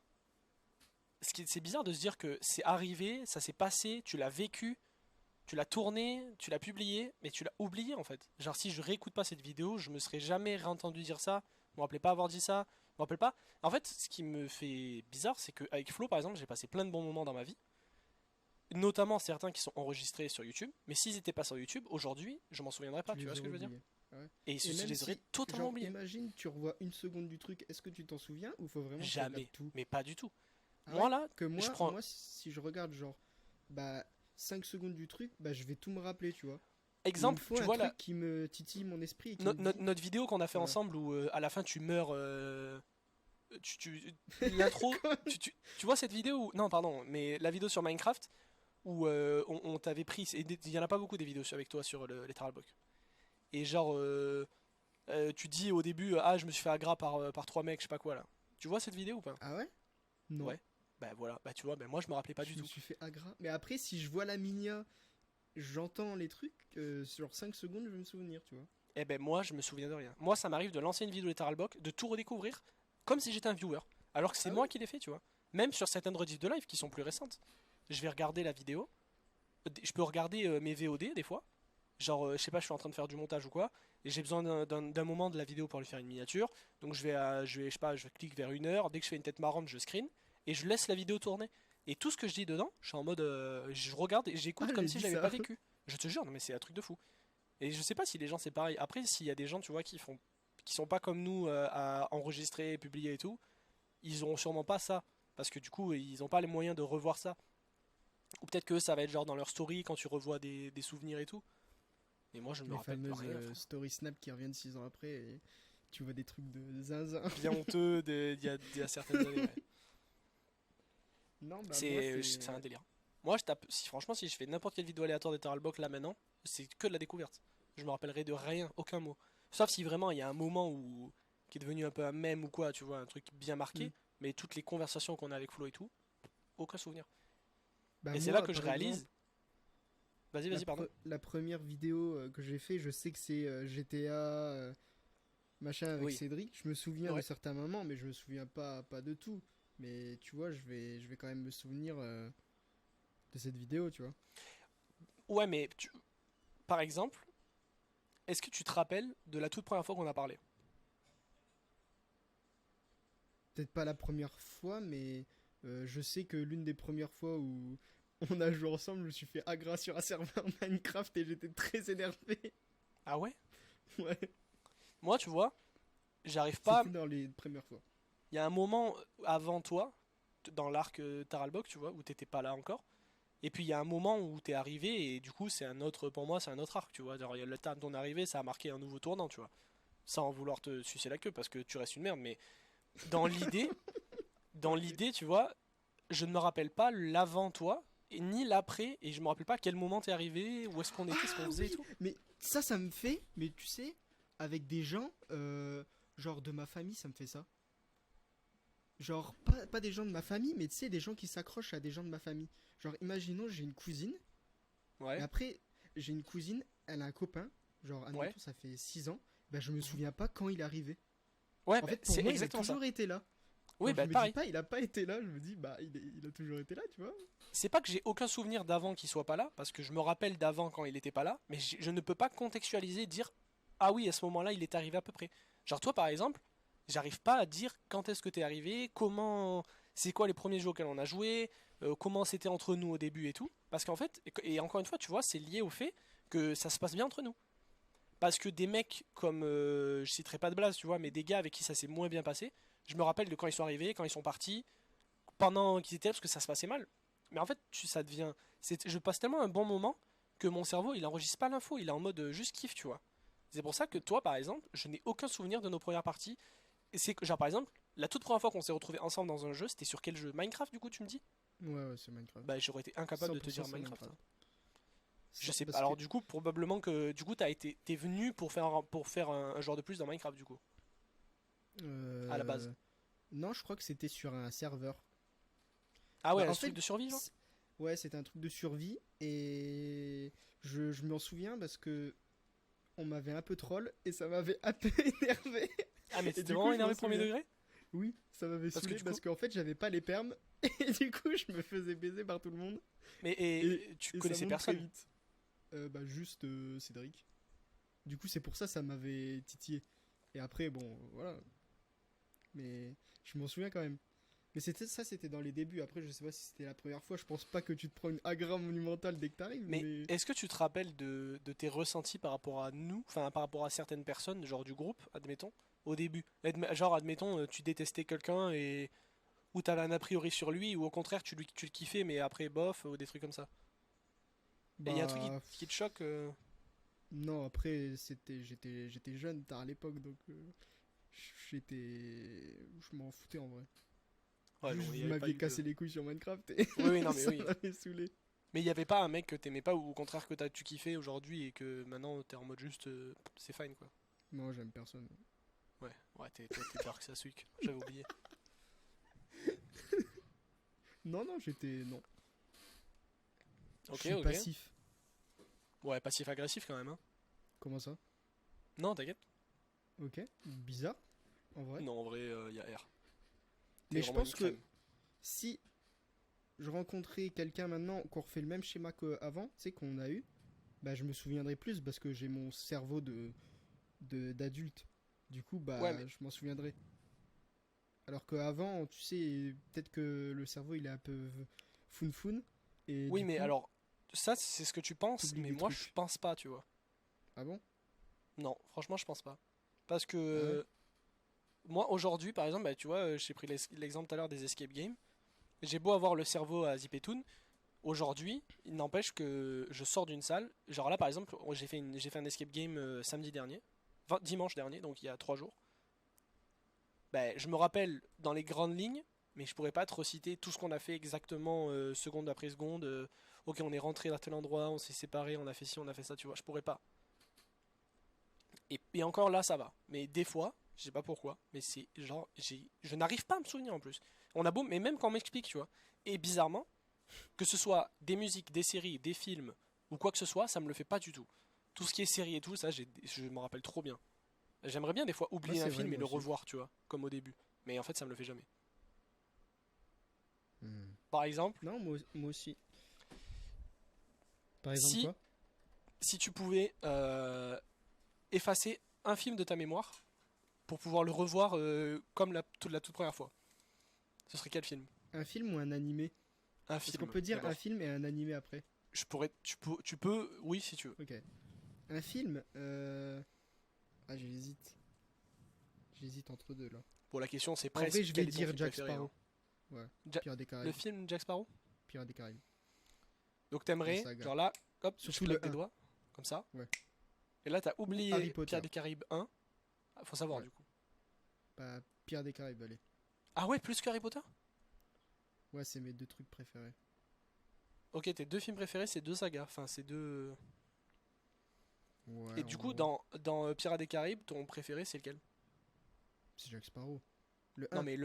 c'est bizarre de se dire que c'est arrivé, ça s'est passé, tu l'as vécu, tu l'as tourné, tu l'as publié, mais tu l'as oublié en fait. Genre si je réécoute pas cette vidéo, je me serais jamais réentendu dire ça, je me rappelais pas avoir dit ça, je me rappelle pas. En fait, ce qui me fait bizarre, c'est qu'avec Flo par exemple, j'ai passé plein de bons moments dans ma vie, notamment certains qui sont enregistrés sur YouTube, mais s'ils étaient pas sur YouTube, aujourd'hui, je m'en souviendrais pas, Tu tu vois les ce que aurais je veux dire? oubliés. Ah ouais. Et Et je même les aurais si, totalement genre, oubliés. imagine, tu revois une seconde du truc, est-ce que tu t'en souviens ou faut vraiment que tu regardes Jamais, tout? mais pas du tout. Ah Moi ouais? là, Que je moi, prends. moi, si je regarde genre, bah, 5 secondes du truc, bah, je vais tout me rappeler, tu vois. Mais il me Exemple, faut tu un vois là, truc qui me titille mon esprit et qui me dit, notre vidéo qu'on a fait voilà. ensemble où à la fin tu meurs. L'intro, Quoi? tu vois cette vidéo où... Non, pardon, mais la vidéo sur Minecraft où on t'avait pris. Il y en a pas beaucoup des vidéos avec toi sur les Terralbox. Et genre, tu dis au début, ah, je me suis fait aggrat par trois mecs, je sais pas quoi là. Tu vois cette vidéo ou pas? Ah ouais? Non. Ouais. Bah voilà, bah tu vois, bah, moi je me rappelais pas du Je me tout. suis fait agra. Mais après, si je vois la minia, j'entends les trucs, sur 5 secondes, je vais me souvenir, tu vois. Eh ben moi je me souviens de rien. Moi ça m'arrive de lancer une vidéo des Terralbox, de tout redécouvrir comme si j'étais un viewer. Alors que c'est Ah moi ouais? qui l'ai fait, tu vois. Même sur certaines rediffs de live qui sont plus récentes. Je vais regarder la vidéo. Je peux regarder mes VOD des fois. Genre, je sais pas, je suis en train de faire du montage ou quoi. Et j'ai besoin d'un moment de la vidéo pour lui faire une miniature. Donc je sais pas, je clique vers 1 heure. Dès que je fais une tête marrante, je screen. Et je laisse la vidéo tourner. Et tout ce que je dis dedans, je suis en mode. Je regarde et Ah, j'écoute comme j'ai si dit je l'avais pas ça. vécu. Je te jure, non mais c'est un truc de fou. Et je sais pas si les gens c'est pareil. Après, s'il y a des gens, tu vois, qui sont pas comme nous à enregistrer, publier et tout, ils auront sûrement pas ça. Parce que du coup, ils ont pas les moyens de revoir ça. Ou peut-être que ça va être genre dans leur story quand tu revois des souvenirs et tout. Mais moi, je ne me Les rappelle de fameuses rien, frère. story snap qui reviennent 6 ans après et tu vois des trucs de zinzin. Bien honteux d'il y a certaines années. Ouais. Non, bah moi C'est un délire. Moi, je tape. Si, franchement, si je fais n'importe quelle vidéo aléatoire d'Etheralbox là maintenant, c'est que de la découverte. Je me rappellerai de rien, aucun mot. Sauf si vraiment il y a un moment où qui est devenu un peu un mème ou quoi, tu vois, un truc bien Hmm. marqué. Mais toutes les conversations qu'on a avec Flo et tout, aucun souvenir. Bah Et c'est là moi, que je par réalise. exemple, Vas-y, pardon. la première vidéo que j'ai fait, je sais que c'est GTA machin avec Oui, Cédric. Je me souviens de ouais. certains moments, mais je me souviens pas de tout. Mais tu vois, je vais quand même me souvenir de cette vidéo, tu vois. Ouais, mais par exemple, est-ce que tu te rappelles de la toute première fois qu'on a parlé? Peut-être pas la première fois, mais je sais que l'une des premières fois où on a joué ensemble, je me suis fait aggrat sur un serveur Minecraft et j'étais très énervé. Ah ouais? Ouais, Moi, tu vois, j'arrive pas. c'était dans les premières fois. Il y a un moment avant toi, dans l'arc Taralbok, tu vois, où t'étais pas là encore. Et puis il y a un moment où t'es arrivé et du coup c'est un autre, pour moi c'est un autre arc, tu vois. Genre, le temps de ton arrivée, ça a marqué un nouveau tournant, tu vois. Sans vouloir te sucer la queue parce que tu restes une merde, mais dans l'idée, dans Ok. l'idée, tu vois, je ne me rappelle pas l'avant toi et ni l'après et je me rappelle pas à quel moment t'es arrivé, où est-ce qu'on était, ce qu'on Ah faisait et oui, tout. mais ça me fait, mais tu sais, avec des gens, genre de ma famille, ça me fait ça. Genre, pas des gens de ma famille, mais tu sais, des gens qui s'accrochent à des gens de ma famille. Genre, imaginons, j'ai une cousine, et Ouais, après, j'ai une cousine, elle a un copain, genre, ouais. admettons, ça fait 6 ans, bah je me Mhm. souviens pas quand il est arrivé. Ouais, En bah, fait, pour c'est moi, il a exactement ça. toujours été là. Quand Oui, je bah me dis pareil. pas, il a pas été là, je me dis, bah, il a toujours été là, tu vois. C'est pas que j'ai aucun souvenir d'avant qu'il soit pas là, parce que je me rappelle d'avant quand il était pas là, mais je ne peux pas contextualiser et dire ah oui, à ce moment-là, il est arrivé à peu près. Genre toi par exemple, j'arrive pas à dire quand est-ce que t'es arrivé, comment, c'est quoi les premiers jeux auxquels on a joué, comment c'était entre nous au début et tout, parce qu'en fait, et encore une fois, tu vois, c'est lié au fait que ça se passe bien entre nous. Parce que des mecs comme, je citerai pas de blase, tu vois, mais des gars avec qui ça s'est moins bien passé, je me rappelle de quand ils sont arrivés, quand ils sont partis, pendant qu'ils étaient là, parce que ça se passait mal. Mais en fait, ça devient. Je passe tellement un bon moment que mon cerveau, il enregistre pas l'info, il est en mode juste kiff, tu vois. C'est pour ça que toi, par exemple, je n'ai aucun souvenir de nos premières parties. Et c'est que, genre, par exemple, la toute première fois qu'on s'est retrouvés ensemble dans un jeu, c'était sur quel jeu? Minecraft, du coup, tu me dis? Ouais, c'est Minecraft. Bah, j'aurais été incapable de te 100% dire c'est Minecraft, Minecraft. hein. Je sais pas. Parce que, Alors, du coup, probablement que. Du coup, t'es venu pour faire un joueur de plus dans Minecraft, du coup, à la base. euh, non, je crois que c'était sur un serveur. Ah Bah, ouais, en ce truc fait, de survie, genre? ouais, c'était un truc de survie et je m'en souviens parce que on m'avait un peu troll et ça m'avait un peu énervé. Ah, mais Et t'étais du vraiment coup, je m'en énervé premier souviens. degré? Oui, ça m'avait Parce que saoulé du coup. parce qu'en fait, j'avais pas les perms et du coup, je me faisais baiser par tout le monde Mais et, et tu et ça connaissais monte très personne. vite. Bah, juste Cédric. Du coup, c'est pour ça m'avait titillé. Et après, bon, voilà. Mais je m'en souviens quand même. Mais c'était dans les débuts. Après, je sais pas si c'était la première fois. Je pense pas que tu te prends une agra monumentale dès que t'arrives. Mais Mais est-ce que tu te rappelles de tes ressentis par rapport à nous, enfin par rapport à certaines personnes, genre du groupe, admettons, au début? Genre, admettons, tu détestais quelqu'un et ou t'avais un a priori sur lui, ou au contraire tu le kiffais, mais après bof, ou des trucs comme ça. Et il y a un truc bah qui te choque non. Après, j'étais jeune tard à l'époque, donc je m'en foutais en vrai. Ouais, Juste non, il y vous avait pas m'aviez eu de. cassé les couilles sur Minecraft et Oui, oui, non, mais ça oui. m'avait saoulé. Mais il y avait pas un mec que t'aimais pas, ou au contraire que tu kiffais aujourd'hui et que maintenant t'es en mode juste c'est fine quoi. Non, j'aime personne. Ouais, ouais, t'es dark ça suik, j'avais oublié. Non, non, non. Je Ok, suis ok. passif. Ouais, passif-agressif quand même, hein. Comment ça? Non, t'inquiète. Ok, bizarre, en vrai. Non, en vrai, il y a R. T'es Mais je vraiment une pense que crème. si je rencontrais quelqu'un maintenant qu'on refait le même schéma qu'avant, tu sais, qu'on a eu, bah je me souviendrai plus parce que j'ai mon cerveau d'adulte. Du coup, Ouais, bah mais je m'en souviendrai. Alors qu'avant, tu sais, peut-être que le cerveau il est un peu foun et oui, du mais coup, alors, ça, c'est ce que tu penses, t'oublies mais des moi, je trucs. pense pas, tu vois. Ah bon? Non, franchement, je pense pas. Parce que Ah ouais? moi, aujourd'hui, par exemple, bah, tu vois, j'ai pris l'exemple tout à l'heure des escape games. J'ai beau avoir le cerveau à Zipetoon, aujourd'hui, il n'empêche que je sors d'une salle. Genre là, par exemple, j'ai fait un escape game samedi dernier, enfin dimanche dernier, donc il y a 3 jours. Bah, je me rappelle dans les grandes lignes, mais je pourrais pas te reciter tout ce qu'on a fait exactement seconde après seconde. Ok, on est rentré à tel endroit, on s'est séparés, on a fait ci, on a fait ça, tu vois. Je pourrais pas. Et encore là, ça va. Mais des fois, je sais pas pourquoi, mais c'est genre, je n'arrive pas à me souvenir en plus. On a beau, mais même quand on m'explique, tu vois. Et bizarrement, que ce soit des musiques, des séries, des films ou quoi que ce soit, ça me le fait pas du tout. Tout ce qui est série et tout, ça, je me rappelle trop bien. J'aimerais bien des fois Ouais, oublier un c'est vrai, film et moi le aussi. revoir, tu vois, comme au début. Mais en fait, ça me le fait jamais. Hmm. Par exemple, Non, moi aussi. Par exemple, si, quoi? si tu pouvais effacer un film de ta mémoire pour pouvoir le revoir comme la toute première fois, ce serait quel film? Un film ou un animé? Un Est-ce qu'on film, peut dire un d'abord. film et un animé après? Oui, si tu veux. Ok. Un film, ah, j'hésite. J'hésite entre deux là. Bon, la question, c'est En vrai, presque je vais quel est ton dire film Jack préféré, hein. Sparrow. Ouais. Ja- Pirates des le Caraïbes. film Jack Sparrow? Pirates des Caraïbes. Donc La t'aimerais, saga. genre là, hop, tu Surtout claques le des 1. doigts, comme ça. Ouais. Et là, t'as Ou Harry oublié Potter. Pierre des Caraïbes 1. Ah, faut savoir Ouais. du coup. Pas Pirates des Caraïbes, allez. Ah ouais, plus que Harry Potter? Ouais, c'est mes deux trucs préférés. Ok, tes deux films préférés, c'est deux sagas. Enfin, c'est deux. Ouais, Et en du coup, gros. dans Pirates des Caraïbes, ton préféré, c'est lequel? C'est Jack Sparrow. Le Non, 1. mais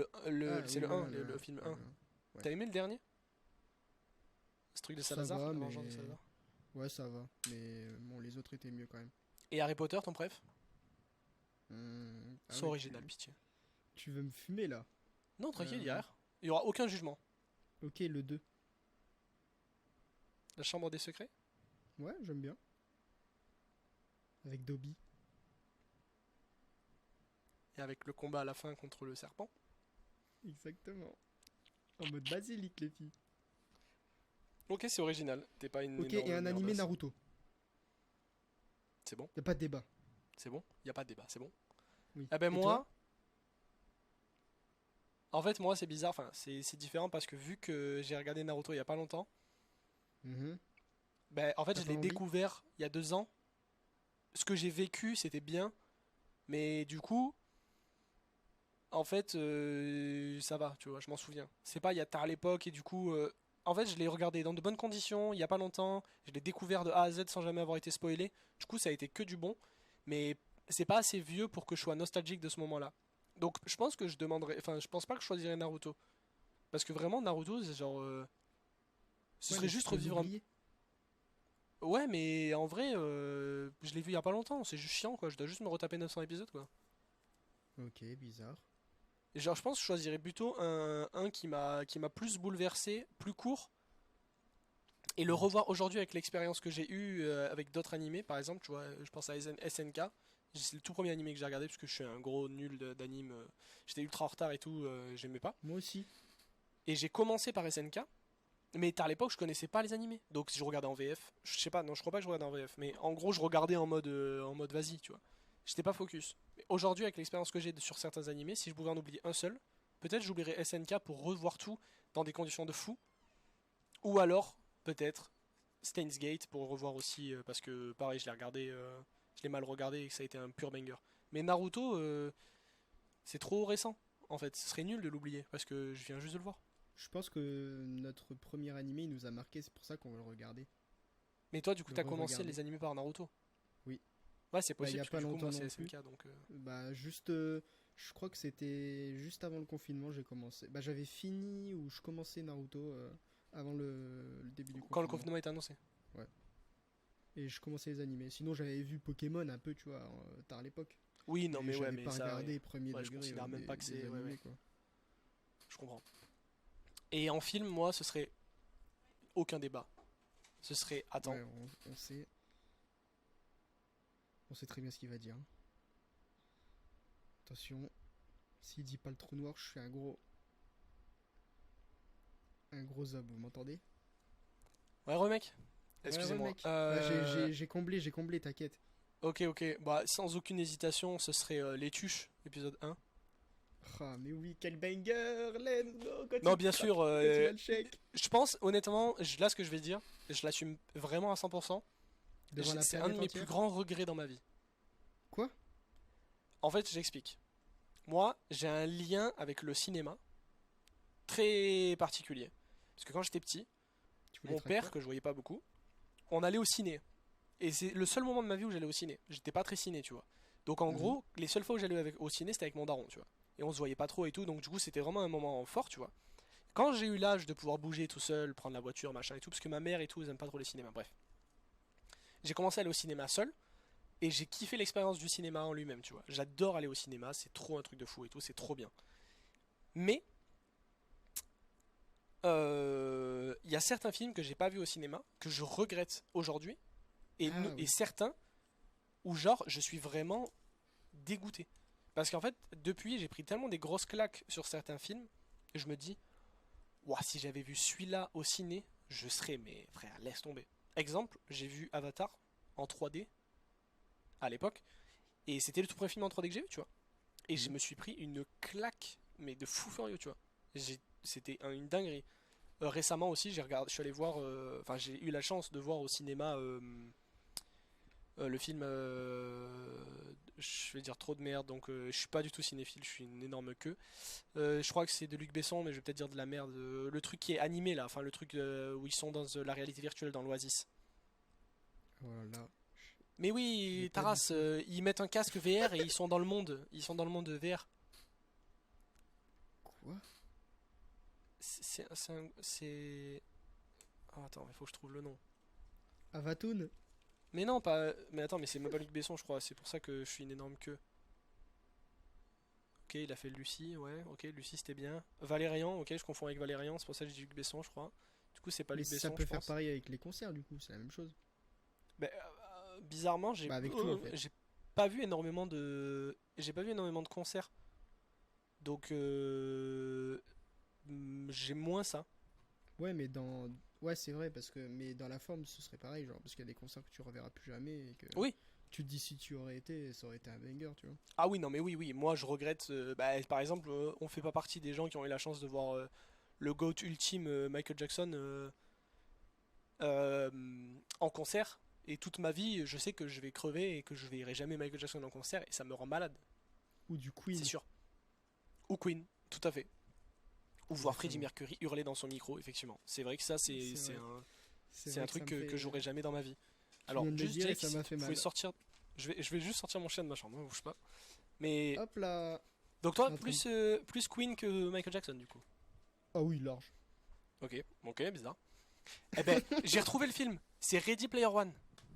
Ah c'est oui, le le 1, 1, le 1. film Ouais, 1. le 1. Ouais. T'as aimé le dernier? Ce truc de Ça Salazar, va, la vengeance de mais. Salazar. Ouais, ça va. Mais bon, les autres étaient mieux quand même. Et Harry Potter, ton préf? Ah Sois ouais, original, pitié. tu veux me fumer là? Non, tranquille, il y a Euh, rien. Il y aura aucun jugement. ok, le 2. La chambre des secrets. Ouais, j'aime bien. Avec Dobby. Et avec le combat à la fin contre le serpent. Exactement. En mode basilic, les filles. Ok, c'est original. T'es pas une Ok, et énorme un animé merdasse. Naruto. C'est bon, Y a pas de débat. c'est bon. Y a pas de débat, c'est bon. Oui. Ah ben Et toi? moi, en fait moi c'est bizarre. Enfin c'est différent parce que vu que j'ai regardé Naruto il y a pas longtemps, Mhm. ben en fait T'as je pas l'ai envie? découvert il y a 2 ans. Ce que j'ai vécu c'était bien, mais du coup en fait ça va, tu vois, je m'en souviens. C'est pas il y a tard à l'époque et du coup en fait je l'ai regardé dans de bonnes conditions il y a pas longtemps. Je l'ai découvert de A à Z sans jamais avoir été spoilé. Du coup ça a été que du bon, mais c'est pas assez vieux pour que je sois nostalgique de ce moment-là. Donc je pense que je demanderais, enfin je pense pas que je choisirais Naruto. Parce que vraiment, Naruto, c'est genre. Ce Ouais, serait mais tu juste peux les revivre un. oublier. Ouais, mais en vrai, je l'ai vu il y a pas longtemps, c'est juste chiant quoi. Je dois juste me retaper 900 épisodes quoi. Ok, bizarre. Et genre, je pense que je choisirais plutôt un qui m'a plus bouleversé, plus court, et le revoir aujourd'hui avec l'expérience que j'ai eue avec d'autres animés, par exemple, tu vois, je pense à SNK. C'est le tout premier animé que j'ai regardé parce que je suis un gros nul d'anime. J'étais ultra en retard et tout, j'aimais pas. Moi aussi. Et j'ai commencé par SNK. Mais à l'époque, je connaissais pas les animés. Donc, si je regardais en VF, je sais pas, non, je crois pas que je regardais en VF. Mais en gros, je regardais en mode vas-y, tu vois. J'étais pas focus. Mais aujourd'hui, avec l'expérience que j'ai sur certains animés, si je pouvais en oublier un seul, peut-être j'oublierais SNK pour revoir tout dans des conditions de fou. Ou alors, peut-être, Steins Gate pour revoir aussi, parce que pareil, je l'ai regardé, je l'ai mal regardé et que ça a été un pur banger. Mais Naruto, c'est trop récent, en fait. Ce serait nul de l'oublier, parce que je viens juste de le voir. Je pense que notre premier animé il nous a marqué, c'est pour ça qu'on va le regarder. Mais toi, du coup, Le t'as commencé re-regarder. les animés par Naruto. Oui. Ouais, c'est Bah, il y possible, a parce que pas du coup, moi, longtemps c'est non plus. SNK, donc... Bah, juste. Je crois que c'était juste avant le confinement, j'ai commencé. Bah, j'avais fini ou je commençais Naruto avant le début du Quand le confinement. confinement est annoncé. Ouais. Et je commençais les animés. Sinon, j'avais vu Pokémon un peu, tu vois, tard à l'époque. Oui, non, Mais mais ouais, j'avais mais pas ça, ouais. regardé premier Ouais, je degré considère même pas que des c'est... Ouais, ouais, animés, quoi. je comprends. Et en film, moi, ce serait aucun débat. Ce serait... Attends. Ouais, on sait très bien ce qu'il va dire. Attention, s'il dit pas le trou noir, je suis un gros zob, vous m'entendez? Ouais, remec. Ouais, ouais, Excusez-moi. mec. Bah, j'ai comblé, t'inquiète. Ok, ok. Bah, sans aucune hésitation, ce serait Les Tuches, épisode 1. Ah, mais oui, quel banger! Let's go! Non, bien sûr, Quand il a le chèque je pense, honnêtement, là, ce que je vais dire, je l'assume vraiment à 100%. devant la C'est un de planète mes plus entière. grands regrets dans ma vie. Quoi? En fait, j'explique. Moi, j'ai un lien avec le cinéma très particulier. Parce que quand j'étais petit, Tu voulais mon être père, acteur? que je voyais pas beaucoup, on allait au ciné. Et c'est le seul moment de ma vie où j'allais au ciné. J'étais pas très ciné, tu vois. Donc en Mhm. gros, les seules fois où j'allais au ciné, c'était avec mon daron, tu vois. Et on se voyait pas trop et tout, donc du coup, c'était vraiment un moment fort, tu vois. Quand j'ai eu l'âge de pouvoir bouger tout seul, prendre la voiture, machin et tout, parce que ma mère et tout, ils aiment pas trop les cinémas, bref. J'ai commencé à aller au cinéma seul, et j'ai kiffé l'expérience du cinéma en lui-même, tu vois. J'adore aller au cinéma, c'est trop un truc de fou et tout, c'est trop bien. Mais, il y a certains films que j'ai pas vus au cinéma, que je regrette aujourd'hui, Ah et oui. certains où genre je suis vraiment dégoûté. Parce qu'en fait, depuis, j'ai pris tellement des grosses claques sur certains films que je me dis, ouah, si j'avais vu celui-là au ciné, je serais, mais frère, laisse tomber. Exemple, j'ai vu Avatar en 3D à l'époque, et c'était le tout premier film en 3D que j'ai vu, tu vois. Et je Mhm. me suis pris une claque, mais de fou furieux, tu vois. C'était une dinguerie. Récemment aussi, je suis allé voir, enfin, j'ai eu la chance de voir au cinéma le film, je vais dire trop de merde, donc je suis pas du tout cinéphile, je suis une énorme queue. Je crois que c'est de Luc Besson, mais je vais peut-être dire de la merde. Le truc qui est animé là, enfin le truc où ils sont dans la réalité virtuelle dans l'Oasis. Voilà. Mais J'ai oui, pas du Taras, tout. ils mettent un casque VR et ils sont dans le monde VR. Quoi? Oh, attends, il faut que je trouve le nom. Avatoon? Mais non, pas. Mais attends, mais c'est même pas Luc Besson, je crois. C'est pour ça que je suis une énorme queue. Ok, il a fait Lucie, ouais, ok, Lucie c'était bien. Valérian, ok, je confonds avec Valérian, c'est pour ça que je dis Luc Besson, je crois. Du coup, c'est pas Mais Luc ça Besson, peut je faire pense. pareil avec les concerts, du coup, c'est la même chose. Ben, bizarrement, Bah, avec tout, en fait. j'ai pas vu énormément de. J'ai pas vu énormément de concerts. Donc, j'ai moins ça. Ouais, mais dans. Ouais, c'est vrai, parce que. Mais dans la forme, ce serait pareil, genre, parce qu'il y a des concerts que tu reverras plus jamais et que. Oui. Tu te dis si tu aurais été, ça aurait été un banger, tu vois. Ah oui, non, mais oui, oui. Moi, je regrette. Bah, par exemple, on fait pas partie des gens qui ont eu la chance de voir le GOAT ultime Michael Jackson euh, en concert. Et toute ma vie, je sais que je vais crever et que je verrai jamais Michael Jackson en concert et ça me rend malade, Ou du c'est Queen. sûr. Ou Queen, tout à fait. Ou voir Freddie Exactement. Mercury hurler dans son micro, effectivement. C'est vrai que ça, C'est vrai. C'est c'est un vrai que ça truc me que fait. j'aurai jamais dans ma vie. Tu Alors, viens de le juste dire et Jake, ça si m'a tu fait pouvais mal. sortir. Je vais juste sortir mon chien de ma chambre, ne bouge pas. Mais. Hop là. Donc, toi, En train de- plus Queen que Michael Jackson, du coup. Ah oui, large. Ok, ok, bizarre. Eh ben, j'ai retrouvé le film. C'est Ready Player One.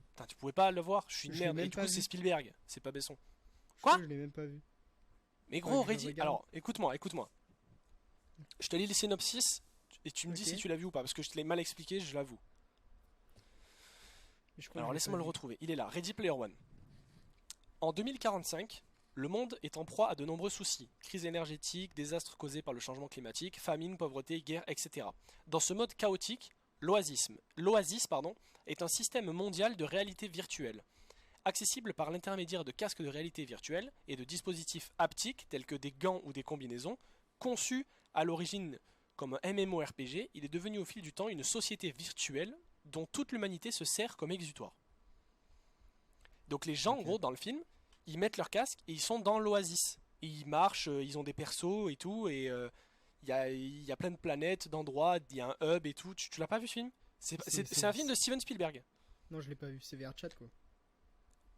Putain, tu pouvais pas le voir, je suis une Je l'ai merde. Et même du pas coup, c'est vu. Spielberg, c'est pas Besson. Je crois Quoi? que je l'ai même pas vu. Mais Faudrait gros, que je le Ready. regarde. Alors, écoute-moi, écoute-moi. Je te lis le synopsis et tu me dis si Ok. tu l'as vu ou pas, parce que je te l'ai mal expliqué, je l'avoue. Mais je crois que Alors, je l'ai pas laisse-moi le vu. retrouver. Il est là, Ready Player One. En 2045, le monde est en proie à de nombreux soucis. Crise énergétique, désastres causés par le changement climatique, famine, pauvreté, guerre, etc. Dans ce mode chaotique, l'Oasis pardon, est un système mondial de réalité virtuelle, accessible par l'intermédiaire de casques de réalité virtuelle et de dispositifs haptiques tels que des gants ou des combinaisons. Conçu à l'origine comme un MMORPG, il est devenu au fil du temps une société virtuelle dont toute l'humanité se sert comme exutoire. Donc les gens, en Ok. gros, dans le film, ils mettent leur casque et ils sont dans l'oasis. Et ils marchent, ils ont des persos et tout, et il y a plein de planètes, d'endroits, il y a un hub et tout. Tu l'as pas vu ce film? C'est un film de Steven Spielberg. Non, je l'ai pas vu. C'est VRChat, quoi.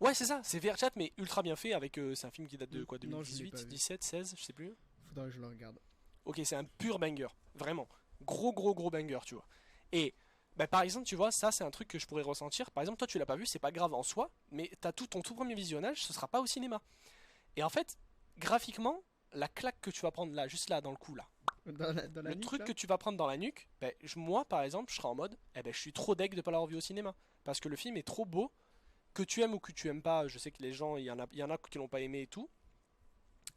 Ouais, c'est ça, c'est VRChat, mais ultra bien fait, avec c'est un film qui date de quoi, Non, je l'ai pas 2018, vu. 17, 16, je sais plus. Faudra que je le regarde. Ok, c'est un pur banger, vraiment. Gros, gros, gros banger, tu vois. Et bah, par exemple, tu vois, ça c'est un truc que je pourrais ressentir. Par exemple, toi tu l'as pas vu, c'est pas grave en soi, mais t'as tout ton tout premier visionnage, ce sera pas au cinéma. Et en fait, graphiquement, la claque que tu vas prendre là, juste là, dans le cou là, Dans la le nuque, truc là? que tu vas prendre dans la nuque, ben, moi par exemple, je serai en mode, eh ben, je suis trop deg de pas l'avoir vu au cinéma. Parce que le film est trop beau, que tu aimes ou que tu aimes pas, je sais que les gens, il y en a qui l'ont pas aimé et tout.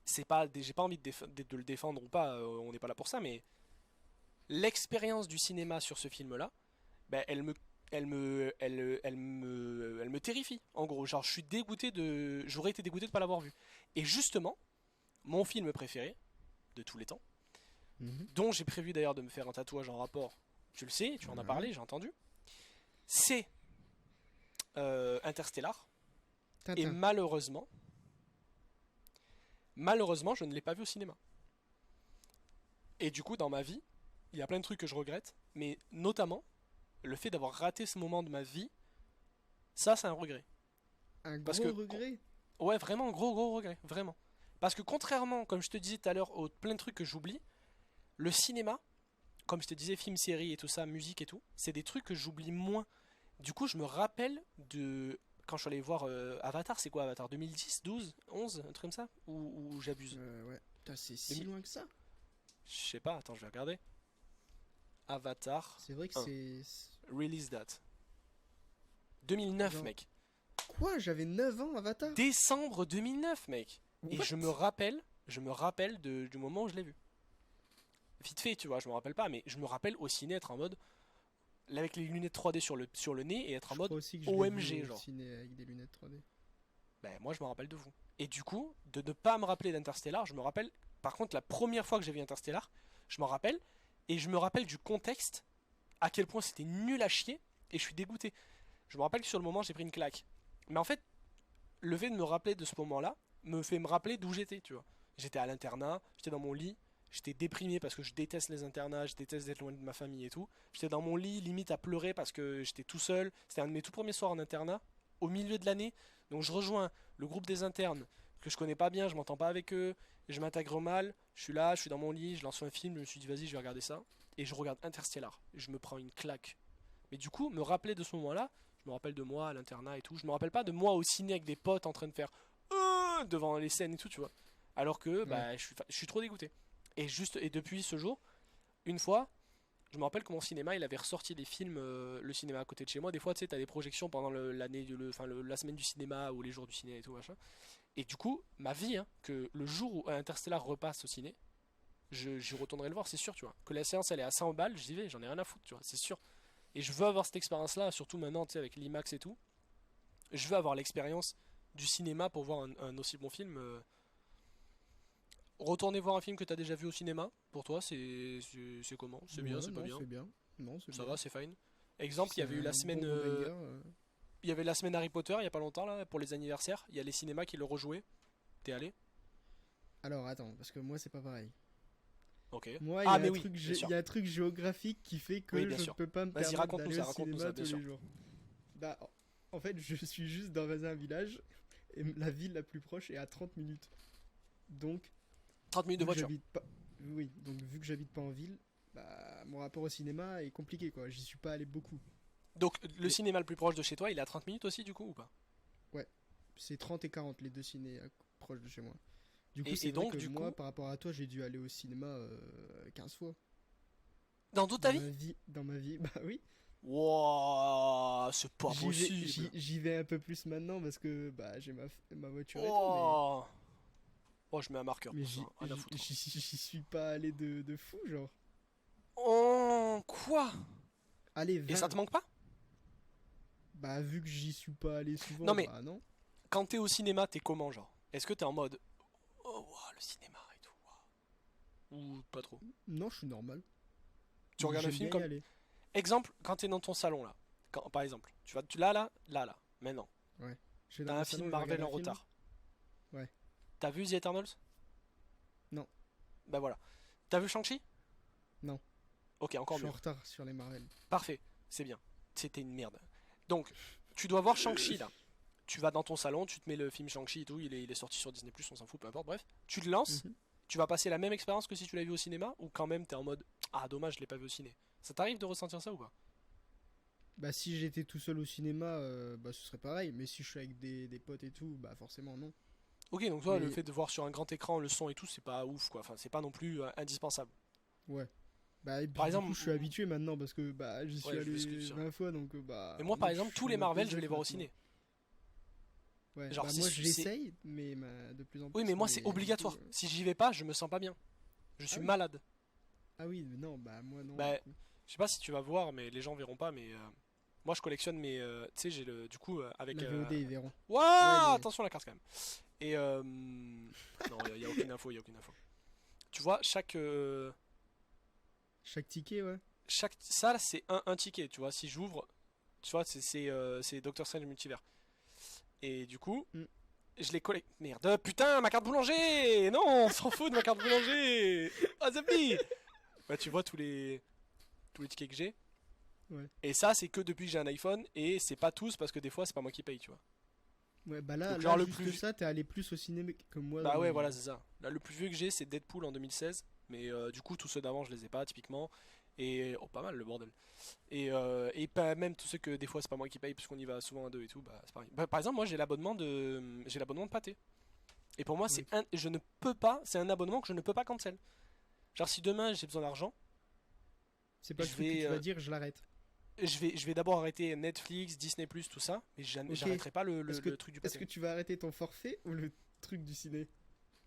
C'est pas, j'ai pas envie de le défendre ou pas, on n'est pas là pour ça, mais l'expérience du cinéma sur ce film-là, ben, elle me terrifie. En gros, genre, je suis dégoûté de, j'aurais été dégoûté de pas l'avoir vu. Et justement, mon film préféré de tous les temps, Mhm. dont j'ai prévu d'ailleurs de me faire un tatouage en rapport, tu le sais, tu en as Ouais. parlé, j'ai entendu, c'est Interstellar. Et Tintin. malheureusement, je ne l'ai pas vu au cinéma. Et du coup, dans ma vie, il y a plein de trucs que je regrette, mais notamment le fait d'avoir raté ce moment de ma vie, ça, c'est un regret. Un Parce gros que, regret. ouais, vraiment, gros, gros regret, vraiment. Parce que contrairement, comme je te disais tout à l'heure, aux plein de trucs que j'oublie, le cinéma, comme je te disais, film, série et tout ça, musique et tout, c'est des trucs que j'oublie moins. Du coup, je me rappelle de. Quand je suis allé voir Avatar, c'est quoi Avatar 2010, 12, 11, un truc comme ça ou j'abuse. Ouais. Putain, c'est si 2000 loin que ça. Je sais pas, attends, je vais regarder. Avatar C'est vrai que 1, c'est. release date. 2009, Genre. mec. Quoi? J'avais 9 ans, Avatar? Décembre 2009, mec. Et What? je me rappelle du moment où je l'ai vu. Vite fait, tu vois, je me rappelle pas, mais je me rappelle au ciné être en mode. Avec les lunettes 3D sur le nez et être en Je mode crois aussi que je l'ai vu OMG, au genre. ciné avec des lunettes 3D. Ben, moi, je me rappelle de vous. Et du coup, de ne pas me rappeler d'Interstellar, je me rappelle. Par contre, la première fois que j'ai vu Interstellar, je m'en rappelle. Et je me rappelle du contexte, à quel point c'était nul à chier, et je suis dégoûté. Je me rappelle que sur le moment, j'ai pris une claque. Mais en fait, le fait de me rappeler de ce moment-là me fait me rappeler d'où j'étais, tu vois. J'étais à l'internat, j'étais dans mon lit, j'étais déprimé parce que je déteste les internats, je déteste d'être loin de ma famille et tout. J'étais dans mon lit, limite à pleurer parce que j'étais tout seul. C'était un de mes tout premiers soirs en internat, au milieu de l'année. Donc je rejoins le groupe des internes que je connais pas bien, je m'entends pas avec eux, je m'intègre mal, je suis là, je suis dans mon lit, je lance un film, je me suis dit vas-y, je vais regarder ça. Et je regarde Interstellar, et je me prends une claque. Mais du coup, me rappeler de ce moment-là, je me rappelle de moi à l'internat et tout. Je me rappelle pas de moi au ciné avec des potes en train de faire devant les scènes et tout, tu vois. Alors que Ouais. bah, je suis trop dégoûté. Et depuis ce jour, une fois, je me rappelle que mon cinéma, il avait ressorti des films, le cinéma à côté de chez moi. Des fois, tu sais, t'as des projections pendant l'année, la semaine du cinéma ou les jours du ciné et tout machin. Et du coup, ma vie, hein, que le jour où Interstellar repasse au ciné, j'y retournerai le voir, c'est sûr, tu vois. Que la séance elle est à 100 balles, j'y vais, j'en ai rien à foutre, tu vois, c'est sûr. Et je veux avoir cette expérience-là, surtout maintenant, tu sais, avec l'IMAX et tout. Je veux avoir l'expérience du cinéma pour voir un aussi bon film. Retourner voir un film que t'as déjà vu au cinéma, pour toi, c'est comment? C'est bien, Ouais, c'est pas non, bien? c'est bien. Non, c'est Ça bien. va, c'est fine. Exemple, il y C'est avait eu la un semaine, bon banger. il y avait la semaine Harry Potter il y a pas longtemps là pour les anniversaires. Il y a les cinémas qui le rejouaient. T'es allé? Alors attends, parce que moi c'est pas pareil. Ok. Moi, Ah mais oui, bien il sûr. y a un truc géographique qui fait Oui, que bien je ne sûr. peux pas me Vas-y, permettre raconte-nous d'aller au ça, raconte-nous cinéma ça, bien tous sûr. les jours. Bah, en fait, je suis juste dans un village et la ville la plus proche est à 30 minutes. Donc, 30 minutes de vu que voiture. j'habite pas, oui, donc vu que j'habite pas en ville, bah, mon rapport au cinéma est compliqué quoi. J'y suis pas allé beaucoup. Donc le Mais cinéma le plus proche de chez toi, il est à 30 minutes aussi du coup ou pas? ouais, c'est 30 et 40 les deux ciné proches de chez moi. Du coup, c'est Et vrai donc que du moi, coup, par rapport à toi, j'ai dû aller au cinéma 15 fois. dans toute ta vie? Dans ma vie, bah oui. Wouah, c'est pas possible. J'y vais un peu plus maintenant parce que bah, j'ai ma voiture et tout, Oh, oh, je mets un marqueur mais pour ça, rien à foutre. j'y suis pas allé de fou, genre. Oh, quoi? Allez, Et ça te 20. manque pas? Bah, vu que j'y suis pas allé Non souvent, mais bah non. quand t'es au cinéma, t'es comment genre? Est-ce que t'es en mode oh ouah, le cinéma et tout ou pas trop? Non, je suis normal. Tu regardes un J'aime film bien y comme aller. exemple quand t'es dans ton salon là, par exemple, là, maintenant, Ouais. Je suis dans t'as mon un film salon, je regarde Marvel un en film. retard. Ouais. T'as vu The Eternals? Non, Bah voilà. T'as vu Shang-Chi? non. Ok, Je encore suis en mieux. retard sur les Marvel. Parfait, c'est bien. C'était une merde. Donc, tu dois voir Shang-Chi là. Tu vas dans ton salon, tu te mets le film Shang-Chi et tout, il est sorti sur Disney+, on s'en fout, peu importe, bref. Tu te lances, Mhm. tu vas passer la même expérience que si tu l'avais vu au cinéma, ou quand même t'es en mode ah dommage, je l'ai pas vu au ciné. Ça t'arrive de ressentir ça ou pas? Bah, si j'étais tout seul au cinéma, bah, ce serait pareil. Mais si je suis avec des potes et tout, bah, forcément, non. Ok, donc toi, le Mais fait de voir sur un grand écran le son et tout, c'est pas ouf quoi, enfin c'est pas non plus indispensable. ouais. Bah, et Par puis du exemple, coup, je suis habitué maintenant parce que bah, j'y suis ouais, je vais ce que tu allé dis. 20 fois donc Mais bah, moi par maintenant exemple, je tous suis les en mode Marvel, je vais PDF les voir au maintenant. ciné. Ouais, Genre bah, moi j'essaye, mais de plus en oui, plus. mais moi c'est Mais du coup, obligatoire. Si j'y vais pas, je me sens pas bien. Je ah suis oui. malade. Ah oui, mais non, bah, moi non, du Bah, coup. je sais pas si tu vas voir, mais les gens verront pas, mais moi je collectionne mes. Tu sais, j'ai le. Du coup, avec. La VOD, ils verront. Ouais, Waouh, attention la carte quand même. Et. Non, y a aucune info, y a aucune info. Tu vois, chaque ticket, ouais. chaque salle c'est un ticket, tu vois. Si j'ouvre, tu vois, c'est Doctor Strange Multivers. Et du coup, Mm. je les collecte. Merde, putain, ma carte boulanger! Non, on s'en fout de ma carte boulanger! Ah, Zapi! Bah, tu vois tous les tickets que j'ai. Ouais. Et ça, c'est que depuis que j'ai un iPhone, et c'est pas tous parce que des fois, c'est pas moi qui paye, tu vois. Ouais, bah Donc, là, genre, le juste plus. ça, t'es allé plus au cinéma que moi dans Bah, ma ouais, vie, voilà, genre. c'est ça. Là, le plus vieux que j'ai, c'est Deadpool en 2016. Mais du coup, tous ceux d'avant, je les ai pas, typiquement. Et. Oh, pas mal le bordel. Et pas même tous ceux que des fois, c'est pas moi qui paye, puisqu'on y va souvent à deux et tout, bah, c'est pareil. Bah, par exemple, moi, j'ai l'abonnement de Pathé. Et pour moi, Ouais. je ne peux pas. C'est un abonnement que je ne peux pas cancel. Genre, si demain j'ai besoin d'argent, C'est pas le je truc que vais. tu vas dire, je l'arrête. Je vais d'abord arrêter Netflix, Disney+, tout ça, mais Ok. j'arrêterai pas Est-ce que, le truc du est-ce pâté. que tu vas arrêter ton forfait ou le truc du ciné?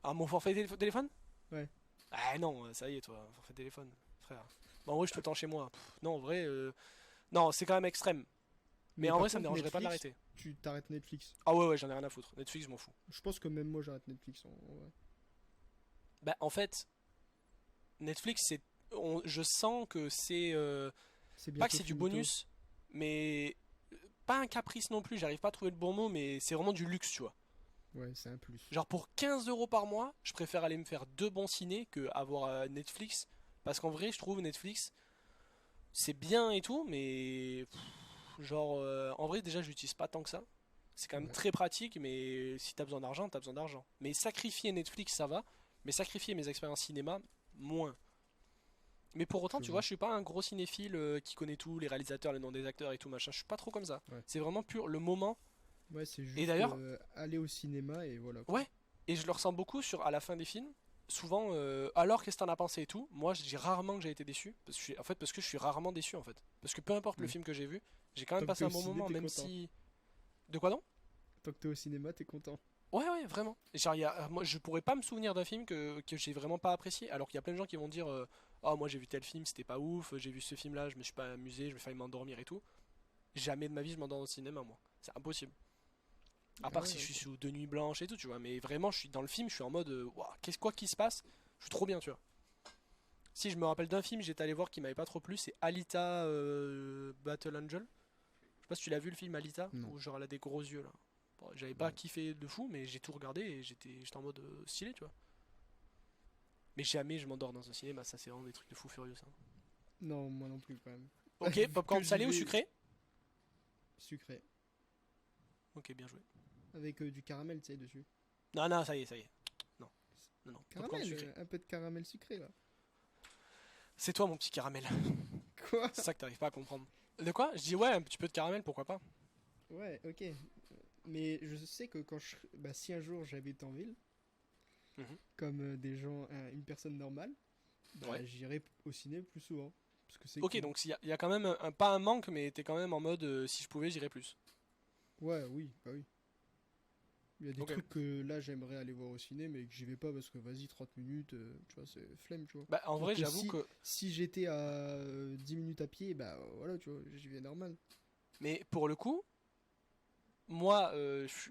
Ah, mon forfait téléphone? Ouais. Ah non, ça y est, toi, forfait téléphone, frère. Bah, en vrai, je suis tout le temps chez moi. Non, en vrai, non, c'est quand même extrême. Mais Mais en par vrai, ça me contre, dérangerait pas de Netflix, l'arrêter. tu t'arrêtes Netflix. Ah ouais, ouais, j'en ai rien à foutre. Netflix, je m'en fous. Je pense que même moi, j'arrête Netflix en vrai. Bah, en fait, Netflix, je sens que c'est. C'est Pas que bientôt c'est du finito. bonus, mais. Pas un caprice non plus, j'arrive pas à trouver le bon mot, mais c'est vraiment du luxe, tu vois. Ouais, c'est un plus. Genre pour 15 euros par mois, je préfère aller me faire deux bons ciné que avoir Netflix. Parce qu'en vrai, je trouve Netflix, c'est bien et tout, mais genre en vrai déjà, je l'utilise pas tant que ça. C'est quand même Ouais, très pratique, mais si t'as besoin d'argent, t'as besoin d'argent. Mais sacrifier Netflix, ça va, mais sacrifier mes expériences cinéma, moins. Mais pour autant, je tu vois, vois. je suis pas un gros cinéphile qui connaît tout, les réalisateurs, les noms des acteurs et tout machin. Je suis pas trop comme ça. Ouais. C'est vraiment pur le moment. Ouais, c'est Et juste d'ailleurs, aller au cinéma et voilà quoi. ouais. Et je le ressens beaucoup à la fin des films. Souvent, alors qu'est-ce que t'en as pensé et tout, moi je dis rarement que j'ai été déçu. Parce que je suis rarement déçu en fait. Parce que peu importe le Mm. film que j'ai vu, j'ai quand même Tant que t'es passé au un bon ciné, moment, t'es même content. si. De quoi non? Tant que t'es au cinéma, t'es content. Ouais, ouais, vraiment. Genre, moi, je pourrais pas me souvenir d'un film que j'ai vraiment pas apprécié. Alors qu'il y a plein de gens qui vont dire oh, moi j'ai vu tel film, c'était pas ouf, j'ai vu ce film là, je me suis pas amusé, je vais failli m'endormir et tout. Jamais de ma vie je m'endors au cinéma, moi. C'est impossible. À Ah part si ouais, je suis ok. sous deux nuits blanches et tout, tu vois. Mais vraiment, je suis dans le film, je suis en mode Ouah, qu'est-ce quoi qui se passe? Je suis trop bien, tu vois. Si je me rappelle d'un film, j'étais allé voir qui m'avait pas trop plu, c'est Alita Battle Angel. Je sais pas si tu l'as vu le film Alita, Non, où genre elle a des gros yeux là. Bon, j'avais pas non. kiffé de fou, mais j'ai tout regardé et j'étais en mode stylé, tu vois. Mais jamais je m'endors dans un cinéma, ça c'est vraiment des trucs de fou furieux ça. Non, moi non plus quand même. Ok, Vu que popcorn j'y salé ou vais sucré? sucré. Ok, bien joué. Avec du caramel, tu sais, dessus. Non, non, ça y est, ça y est. Non, non, non, popcorn Caramel, sucré. un peu de caramel sucré là. C'est toi mon petit caramel. Quoi? C'est ça que t'arrives pas à comprendre. De quoi? Je dis ouais, un petit peu de caramel, pourquoi pas? Ouais, ok. Mais je sais que bah, si un jour j'habite en ville, Mhm. comme des gens, une personne normale, Ouais. bah j'irai au ciné plus souvent. Parce que c'est Ok, cool. donc il y a quand même pas un manque, mais t'es quand même en mode si je pouvais, j'irais plus. Ouais, oui, bah oui. Il y a des Ok. trucs que là j'aimerais aller voir au ciné, mais que j'y vais pas parce que vas-y, 30 minutes, tu vois, c'est flemme, tu vois. Bah en Alors vrai, que j'avoue que. si j'étais à 10 minutes à pied, bah voilà, tu vois, j'y vais normal. Mais pour le coup, moi,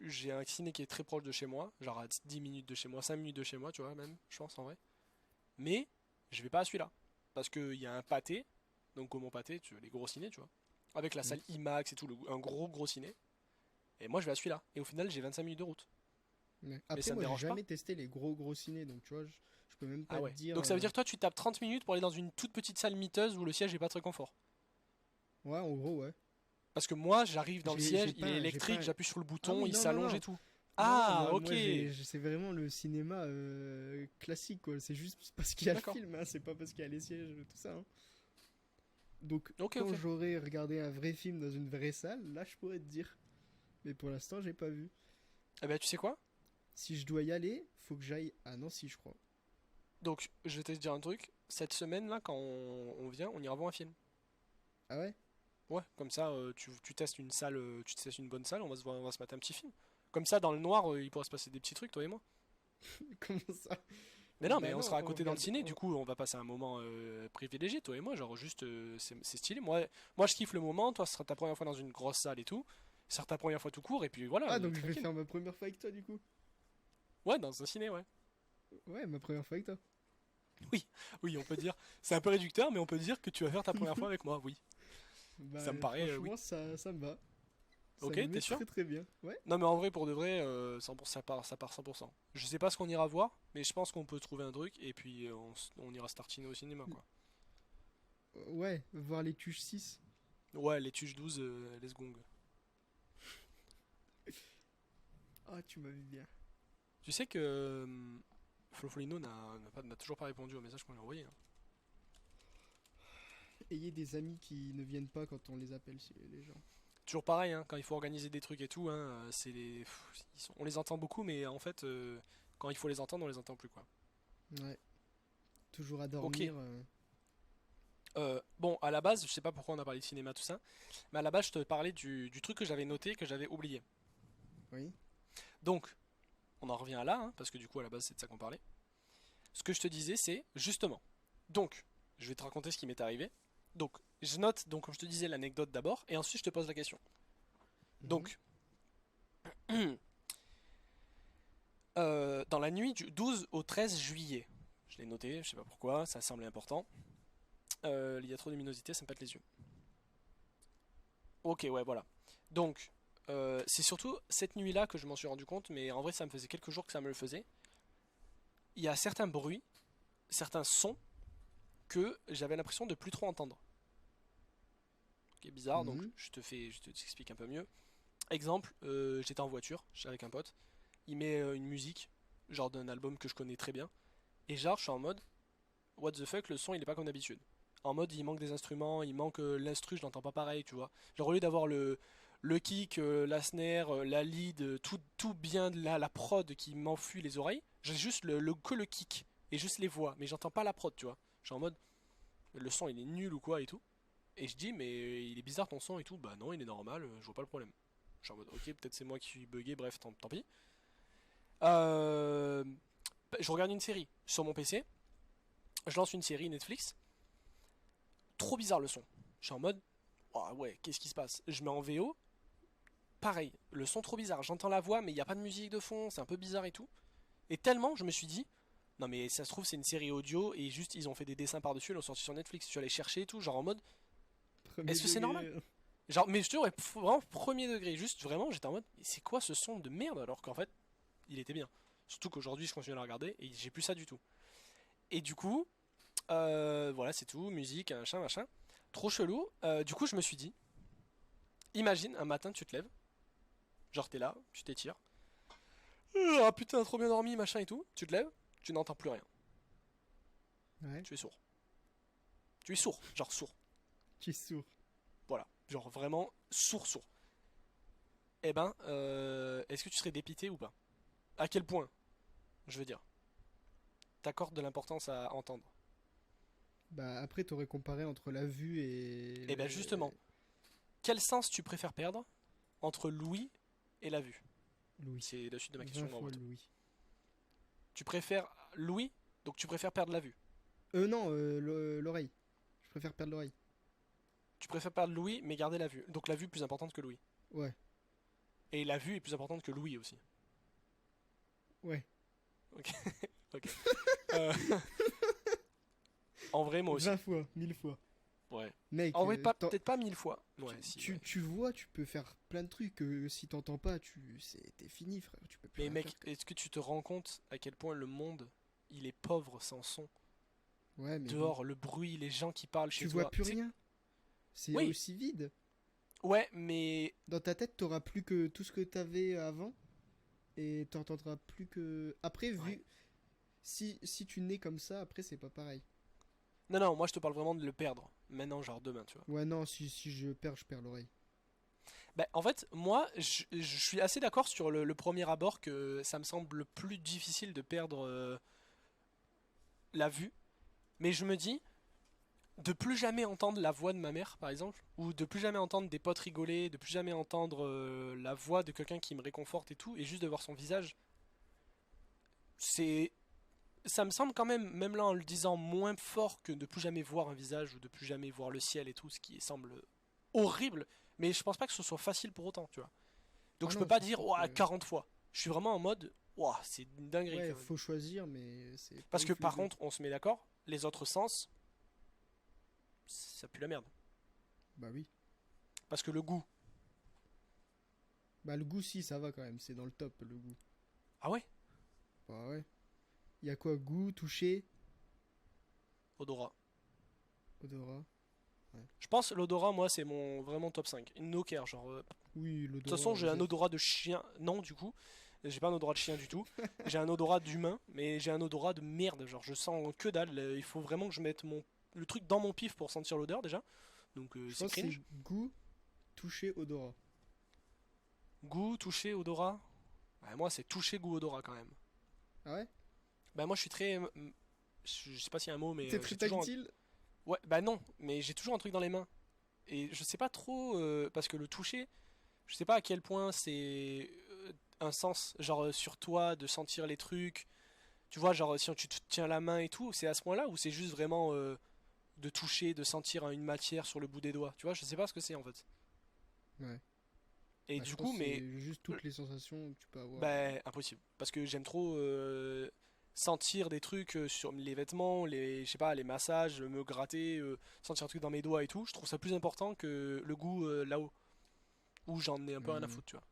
j'ai un ciné qui est très proche de chez moi, genre à 10 minutes de chez moi, 5 minutes de chez moi, tu vois, même, je pense en vrai. Mais je vais pas à celui-là. Parce qu'il y a un pâté, donc Gaumont Pâté, les gros ciné, tu vois. Avec la Mm. salle IMAX et tout, un gros ciné. Et moi je vais à celui-là. Et au final j'ai 25 minutes de route. Ouais. Mais Après, ça me moi j'ai dérange pas. jamais testé les gros ciné, donc tu vois, je peux même Ah pas te ouais. dire. Donc ça veut dire que toi tu tapes 30 minutes pour aller dans une toute petite salle miteuse où le siège est pas très confort. Ouais, en gros, ouais. Parce que moi j'arrive dans le siège, il est J'ai pas. électrique, j'appuie sur le Ah bouton, oui, il non, non, s'allonge et non. tout. Non, non, Ah ok. c'est vraiment le cinéma classique, quoi. C'est juste parce qu'il y a le D'accord. film, hein, c'est pas parce qu'il y a les sièges, tout ça, hein. Donc, Ok quand ok. j'aurai regardé un vrai film dans une vraie salle, là, je pourrais te dire. Mais pour l'instant, j'ai pas vu. Eh ben tu sais quoi? Si je dois y aller, faut que j'aille à Nancy, je crois. Donc je vais te dire un truc. Cette semaine là quand on vient, on ira voir un film. Ah ouais? Ouais, comme ça, tu testes une salle, tu testes une bonne salle, on va se mettre un petit film. Comme ça, dans le noir, il pourra se passer des petits trucs, toi et moi. Comment ça? Mais non, mais Bah on non, sera à on côté dans le regarde. ciné, du coup, on va passer un moment privilégié, toi et moi, genre juste, c'est stylé. Moi, je kiffe le moment, toi, ce sera ta première fois dans une grosse salle et tout. Ce sera ta première fois tout court, et puis voilà, Ah, donc je vais tranquille. faire ma première fois avec toi, du coup. Ouais, dans un ciné, ouais. Ouais, ma première fois avec toi. Oui, oui, on peut dire. C'est un peu réducteur, mais on peut dire que tu vas faire ta première fois avec moi, oui. Bah, Ça me paraît, oui. franchement, ça me va. Ça me Ok, t'es met sûr? très très bien. Ouais. Non, mais en vrai, pour de vrai, 100%, ça part 100%. Je sais pas ce qu'on ira voir, mais je pense qu'on peut trouver un truc, et puis on ira se tartiner au cinéma, quoi. Ouais, voir les tuches 6. Ouais, les Tuches 12, les Gong. Ah, tu m'as vu bien. Tu sais que Flofolino n'a toujours pas répondu au message qu'on lui a envoyé, hein. Ayez des amis qui ne viennent pas quand on les appelle, les gens. Toujours pareil, hein, quand il faut organiser des trucs et tout, hein, on les entend beaucoup, mais en fait, quand il faut les entendre, on les entend plus, quoi. Ouais. Toujours à Ok. dormir. Bon, à la base, je sais pas pourquoi on a parlé de cinéma, tout ça, mais à la base, je te parlais du truc que j'avais noté, que j'avais oublié. Oui. Donc, on en revient à là, hein, parce que du coup, à la base, c'est de ça qu'on parlait. Ce que je te disais, c'est justement. Donc, je vais te raconter ce qui m'est arrivé. Donc, je note, donc, comme je te disais, l'anecdote d'abord, et ensuite, je te pose la question. Mhm. Donc, dans la nuit du 12 au 13 juillet, je l'ai noté, je sais pas pourquoi, ça semblait important. Il y a trop de luminosité, ça me pète les yeux. Ok, ouais, voilà. Donc, c'est surtout cette nuit-là que je m'en suis rendu compte, mais en vrai, ça me faisait quelques jours que ça me le faisait. Il y a certains bruits, certains sons que j'avais l'impression de plus trop entendre. Qui est bizarre, donc Mhm. je te explique un peu mieux. Exemple, j'étais en voiture, j'étais avec un pote, il met une musique, genre d'un album que je connais très bien, et genre je suis en mode, what the fuck, le son il est pas comme d'habitude. En mode il manque des instruments, il manque l'instru, je l'entends pas pareil, tu vois. Genre au lieu d'avoir le kick, la snare, la lead, tout bien, la prod qui m'enfuit les oreilles. J'ai juste que le kick et juste les voix, mais j'entends pas la prod, tu vois. Je suis en mode, le son il est nul ou quoi et tout. Et je dis, mais il est bizarre ton son et tout. Bah non, il est normal, je vois pas le problème. Je suis en mode, ok, peut-être c'est moi qui suis bugué, bref, tant pis. Euh, je regarde une série sur mon PC. Je lance une série Netflix. Trop bizarre le son. Je suis en mode, oh ouais, qu'est-ce qui se passe? Je mets en VO. Pareil, le son trop bizarre. J'entends la voix, mais il n'y a pas de musique de fond, c'est un peu bizarre et tout. Et tellement, je me suis dit, non mais ça se trouve, c'est une série audio et juste ils ont fait des dessins par-dessus, ils l'ont sorti sur Netflix. Je suis allé chercher et tout, genre en mode, Premier est-ce que c'est normal? degré. Genre, mais je te jure, vraiment premier degré, juste vraiment, j'étais en mode, c'est quoi ce son de merde alors qu'en fait, il était bien. Surtout qu'aujourd'hui, je continue à la regarder et j'ai plus ça du tout. Et du coup, voilà, c'est tout, musique, machin, machin. Trop chelou. Du coup, je me suis dit, imagine un matin, tu te lèves, genre t'es là, tu t'étires. Ah putain, trop bien dormi, machin et tout. Tu te lèves, tu n'entends plus rien. Ouais, Tu es sourd. Tu es sourd, genre sourd. tu es sourd. Voilà, genre vraiment sourd, sourd. Eh ben, est-ce que tu serais dépité ou pas? À quel point, je veux dire, t'accordes de l'importance à entendre? Bah après, t'aurais comparé entre la vue et Eh ben justement, quel sens tu préfères perdre entre l'ouïe et la vue? Louis. C'est la suite de ma 20 question, fois bravo. Louis. Tu préfères l'ouïe, donc tu préfères perdre la vue. Non, l'oreille. Je préfère perdre l'oreille. Tu préfères perdre l'ouïe, mais garder la vue. Donc la vue plus importante que l'ouïe. Ouais, Et la vue est plus importante que l'ouïe aussi. ouais. Ok, ok. Euh, en vrai, moi aussi. 20 fois, 1000 fois. Ouais. Mec, En vrai, peut-être pas 1000 fois. Ouais, si, ouais. tu vois, tu peux faire plein de trucs. Si t'entends pas, t'es fini, frère. Tu peux plus Mais rien mec, faire. est-ce que tu te rends compte à quel point le monde, il est pauvre sans son? Ouais, mais bon. Dehors, le bruit, les gens qui parlent Tu chez vois toi. plus rien. C'est Oui, aussi vide. ouais, mais... Dans ta tête, t'auras plus que tout ce que t'avais avant. Et t'entendras plus que. Après, Ouais. vu. Si tu nais comme ça, après, c'est pas pareil. Non, non, moi je te parle vraiment de le perdre. Maintenant, genre demain, tu vois. Ouais, non, si je perds l'oreille. Bah, en fait, moi, je suis assez d'accord sur le premier abord que ça me semble le plus difficile de perdre la vue. Mais je me dis, de plus jamais entendre la voix de ma mère, par exemple, ou de plus jamais entendre des potes rigoler, de plus jamais entendre la voix de quelqu'un qui me réconforte et tout, et juste de voir son visage, c'est, ça me semble quand même là en le disant, moins fort que de plus jamais voir un visage ou de plus jamais voir le ciel et tout, ce qui semble horrible. Mais je pense pas que ce soit facile pour autant, tu vois. Donc Ah je peux non, pas c'est dire, sûr ouah, que. 40 fois. Je suis vraiment en mode, ouah, c'est une dinguerie Ouais, quand même. faut choisir, mais c'est pas Parce que ouf les par deux. contre, on se met d'accord, les autres sens, ça pue la merde. Bah oui. Parce que le goût, Bah le goût, si, ça va quand même. C'est dans le top, le goût. ah ouais, Bah ouais. Il y a quoi? Goût, toucher, odorat. odorat. Ouais. Je pense l'odorat, moi, c'est mon vraiment top 5. No care, genre. De Oui, toute façon, l'odorat, j'ai un zéro. odorat de chien. Non, du coup. J'ai pas un odorat de chien du tout. J'ai un odorat d'humain, mais j'ai un odorat de merde. Genre, je sens que dalle. Il faut vraiment que je mette le truc dans mon pif pour sentir l'odeur déjà. Donc, Je c'est pense que c'est cringe. goût, toucher, odorat. Goût, toucher, odorat. Ouais, moi, c'est toucher, goût, odorat quand même. Ah ouais? Bah, moi, je suis très. Je sais pas s'il y a un mot, mais T'es très j'ai toujours. tactile? Ouais, bah non, mais j'ai toujours un truc dans les mains. Et je sais pas trop, parce que le toucher, je sais pas à quel point c'est un sens, genre sur toi, de sentir les trucs. Tu vois, genre si tu te tiens la main et tout, c'est à ce point-là ou c'est juste vraiment de toucher, de sentir une matière sur le bout des doigts. Tu vois, je sais pas ce que c'est en fait. Ouais. Et Bah je du pense coup, que mais c'est juste toutes les sensations que tu peux avoir. bah impossible, parce que j'aime trop sentir des trucs sur les vêtements, les, je sais pas, les massages, me gratter, sentir un truc dans mes doigts et tout. Je trouve ça plus important que le goût là-haut, où j'en ai un peu rien à Hmm. foutre, tu vois.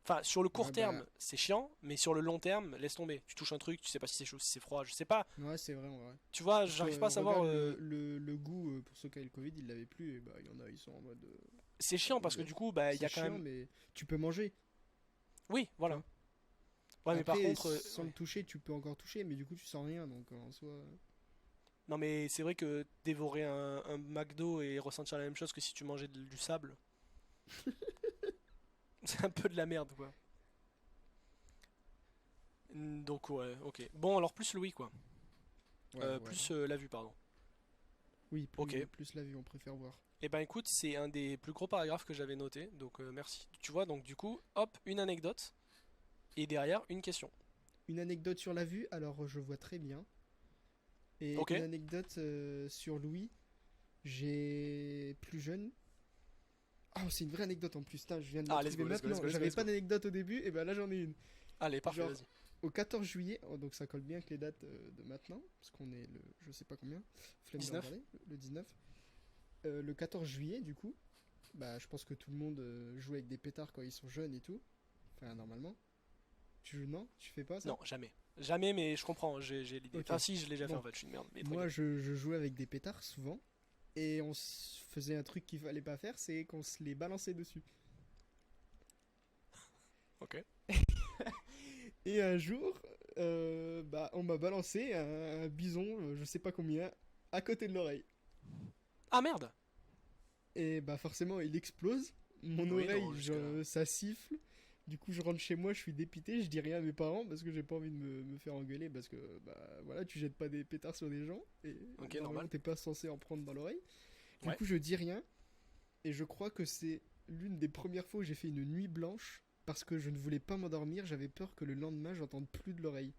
Enfin, sur le court Ouais, bah. terme, c'est chiant, mais sur le long terme, laisse tomber. Tu touches un truc, tu sais pas si c'est chaud, si c'est froid, je sais pas. Ouais, c'est vrai, en vrai. Tu vois, Parce que j'arrive pas à savoir. regarde le goût, pour ceux qui avaient le Covid, ils l'avaient plus. Et bah, il y en a, ils sont en mode. C'est chiant parce que du coup, bah, il y C'est a quand chiant, même. mais tu peux manger. Oui, Tu voilà. vois. Ouais, mais par Après, contre, sans le ouais. toucher, tu peux encore toucher, mais du coup, tu sens rien. Donc, en soi. Non, mais c'est vrai que dévorer un McDo et ressentir la même chose que si tu mangeais du sable, C'est un peu de la merde, quoi. Donc, ouais, ok. Bon, alors plus Louis, quoi. Ouais, ouais. Plus la vue, pardon. Oui, Ok. plus la vue, on préfère voir. Eh ben écoute, c'est un des plus gros paragraphes que j'avais noté, donc merci. Tu vois, donc du coup, hop, une anecdote, et derrière, une question. Une anecdote sur la vue, alors je vois très bien. Et Ok? une anecdote sur Louis, j'ai plus jeune. Oh, c'est une vraie anecdote en plus, putain, je viens de la Ah, let's trouver go, let's go, let's maintenant. go, let's go, J'avais let's pas go. d'anecdote au début, et ben là j'en ai une. Allez, parfait, Genre, vas-y. au 14 juillet, oh, donc ça colle bien avec les dates de maintenant, parce qu'on est le je sais pas combien, flemme de 19? regarder, le 19. Le 14 juillet, du coup, bah je pense que tout le monde joue avec des pétards quand ils sont jeunes et tout. Enfin, normalement. Tu joues, non? Tu fais pas ça? Non, jamais. Jamais, mais je comprends, j'ai l'idée. Ok. Enfin, si, je l'ai déjà fait Bon, en fait, je suis une merde, mais très moi bien. je jouais avec des pétards souvent, et on faisait un truc qu'il fallait pas faire, c'est qu'on se les balançait dessus. Ok. Et un jour, bah, on m'a balancé un bison, je sais pas combien, à côté de l'oreille. Ah merde! Et bah forcément, il explose. Mon Oui, non, oreille, jusque-là. ça siffle. Du coup, je rentre chez moi, je suis dépité, je dis rien à mes parents parce que j'ai pas envie de me faire engueuler parce que bah voilà, tu jettes pas des pétards sur des gens et Ok, normalement normal. t'es pas censé en prendre dans l'oreille. Du Ouais. coup, je dis rien et je crois que c'est l'une des premières fois où j'ai fait une nuit blanche parce que je ne voulais pas m'endormir, j'avais peur que le lendemain j'entende plus de l'oreille.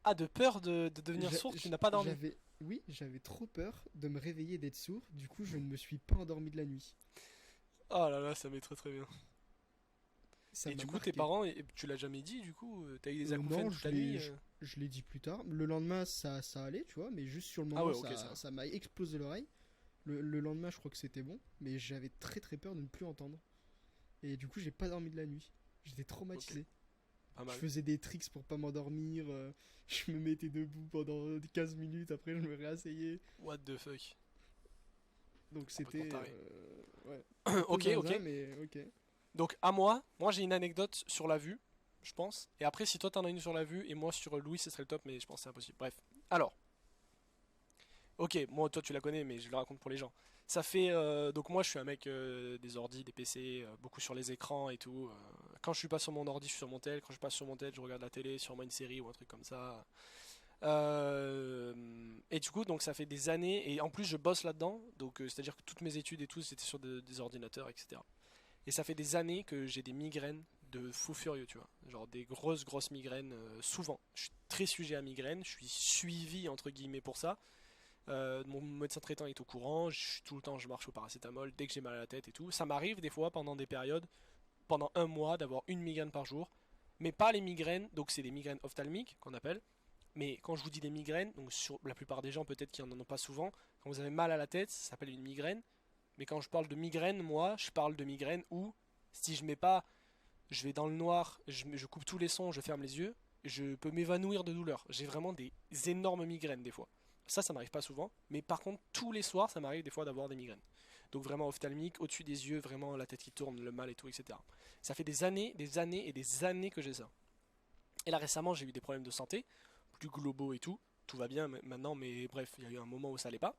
Ah, de peur de devenir sourd, tu n'as pas dormi. Oui, j'avais trop peur de me réveiller d'être sourd, du coup je ne me suis pas endormi de la nuit. Oh là là, ça m'est très très bien. Ça Et m'a du coup, tes marqué. parents, tu l'as jamais dit, du coup, t'as eu des Non, acouphènes toute la nuit? je l'ai dit plus tard. Le lendemain, ça allait, tu vois, mais juste sur le Ah moment, ouais, ok, ça va. ça m'a explosé l'oreille. Le lendemain, je crois que c'était bon, mais j'avais très très peur de ne plus entendre. Et du coup, j'ai pas dormi de la nuit. J'étais Ok, traumatisé. pas Je mal. faisais des tricks pour pas m'endormir. Je me mettais debout pendant 15 minutes, après je me réasseyais. What the fuck? Donc Complètement c'était taré. ouais, un peu Ok, zinzin, ok. mais ok. Donc à moi j'ai une anecdote sur la vue, je pense. Et après, si toi t'en as une sur la vue et moi sur Louis, ce serait le top, mais je pense que c'est impossible. Bref. Alors, ok, moi toi tu la connais, mais je le raconte pour les gens. Ça fait donc moi je suis un mec des ordi, des PC, beaucoup sur les écrans et tout. Quand je suis pas sur mon ordi, je suis sur mon tel. Quand je passe sur mon tel, je regarde la télé, sûrement une série ou un truc comme ça. Euh, et du coup, donc ça fait des années, et en plus je bosse là-dedans, donc c'est-à-dire que toutes mes études et tout, c'était sur des ordinateurs, etc. Et ça fait des années que j'ai des migraines de fou furieux, tu vois. Genre des grosses migraines, souvent. Je suis très sujet à migraines, je suis suivi entre guillemets pour ça. Mon médecin traitant est au courant, je suis tout le temps, je marche au paracétamol dès que j'ai mal à la tête et tout. Ça m'arrive des fois pendant des périodes, pendant un mois, d'avoir une migraine par jour. Mais pas les migraines, donc c'est des migraines ophtalmiques qu'on appelle. Mais quand je vous dis des migraines, donc sur la plupart des gens peut-être qui n'en ont pas souvent, quand vous avez mal à la tête, ça s'appelle une migraine. Mais quand je parle de migraine, moi, je parle de migraine où si je mets pas, je vais dans le noir, je coupe tous les sons, je ferme les yeux, je peux m'évanouir de douleur. J'ai vraiment des énormes migraines des fois. Ça m'arrive pas souvent, mais par contre tous les soirs, ça m'arrive des fois d'avoir des migraines. Donc vraiment ophtalmique, au-dessus des yeux, vraiment la tête qui tourne, le mal et tout, etc. Ça fait des années et des années que j'ai ça. Et là récemment, j'ai eu des problèmes de santé, plus globaux et tout. Tout va bien maintenant, mais bref, il y a eu un moment où ça allait pas.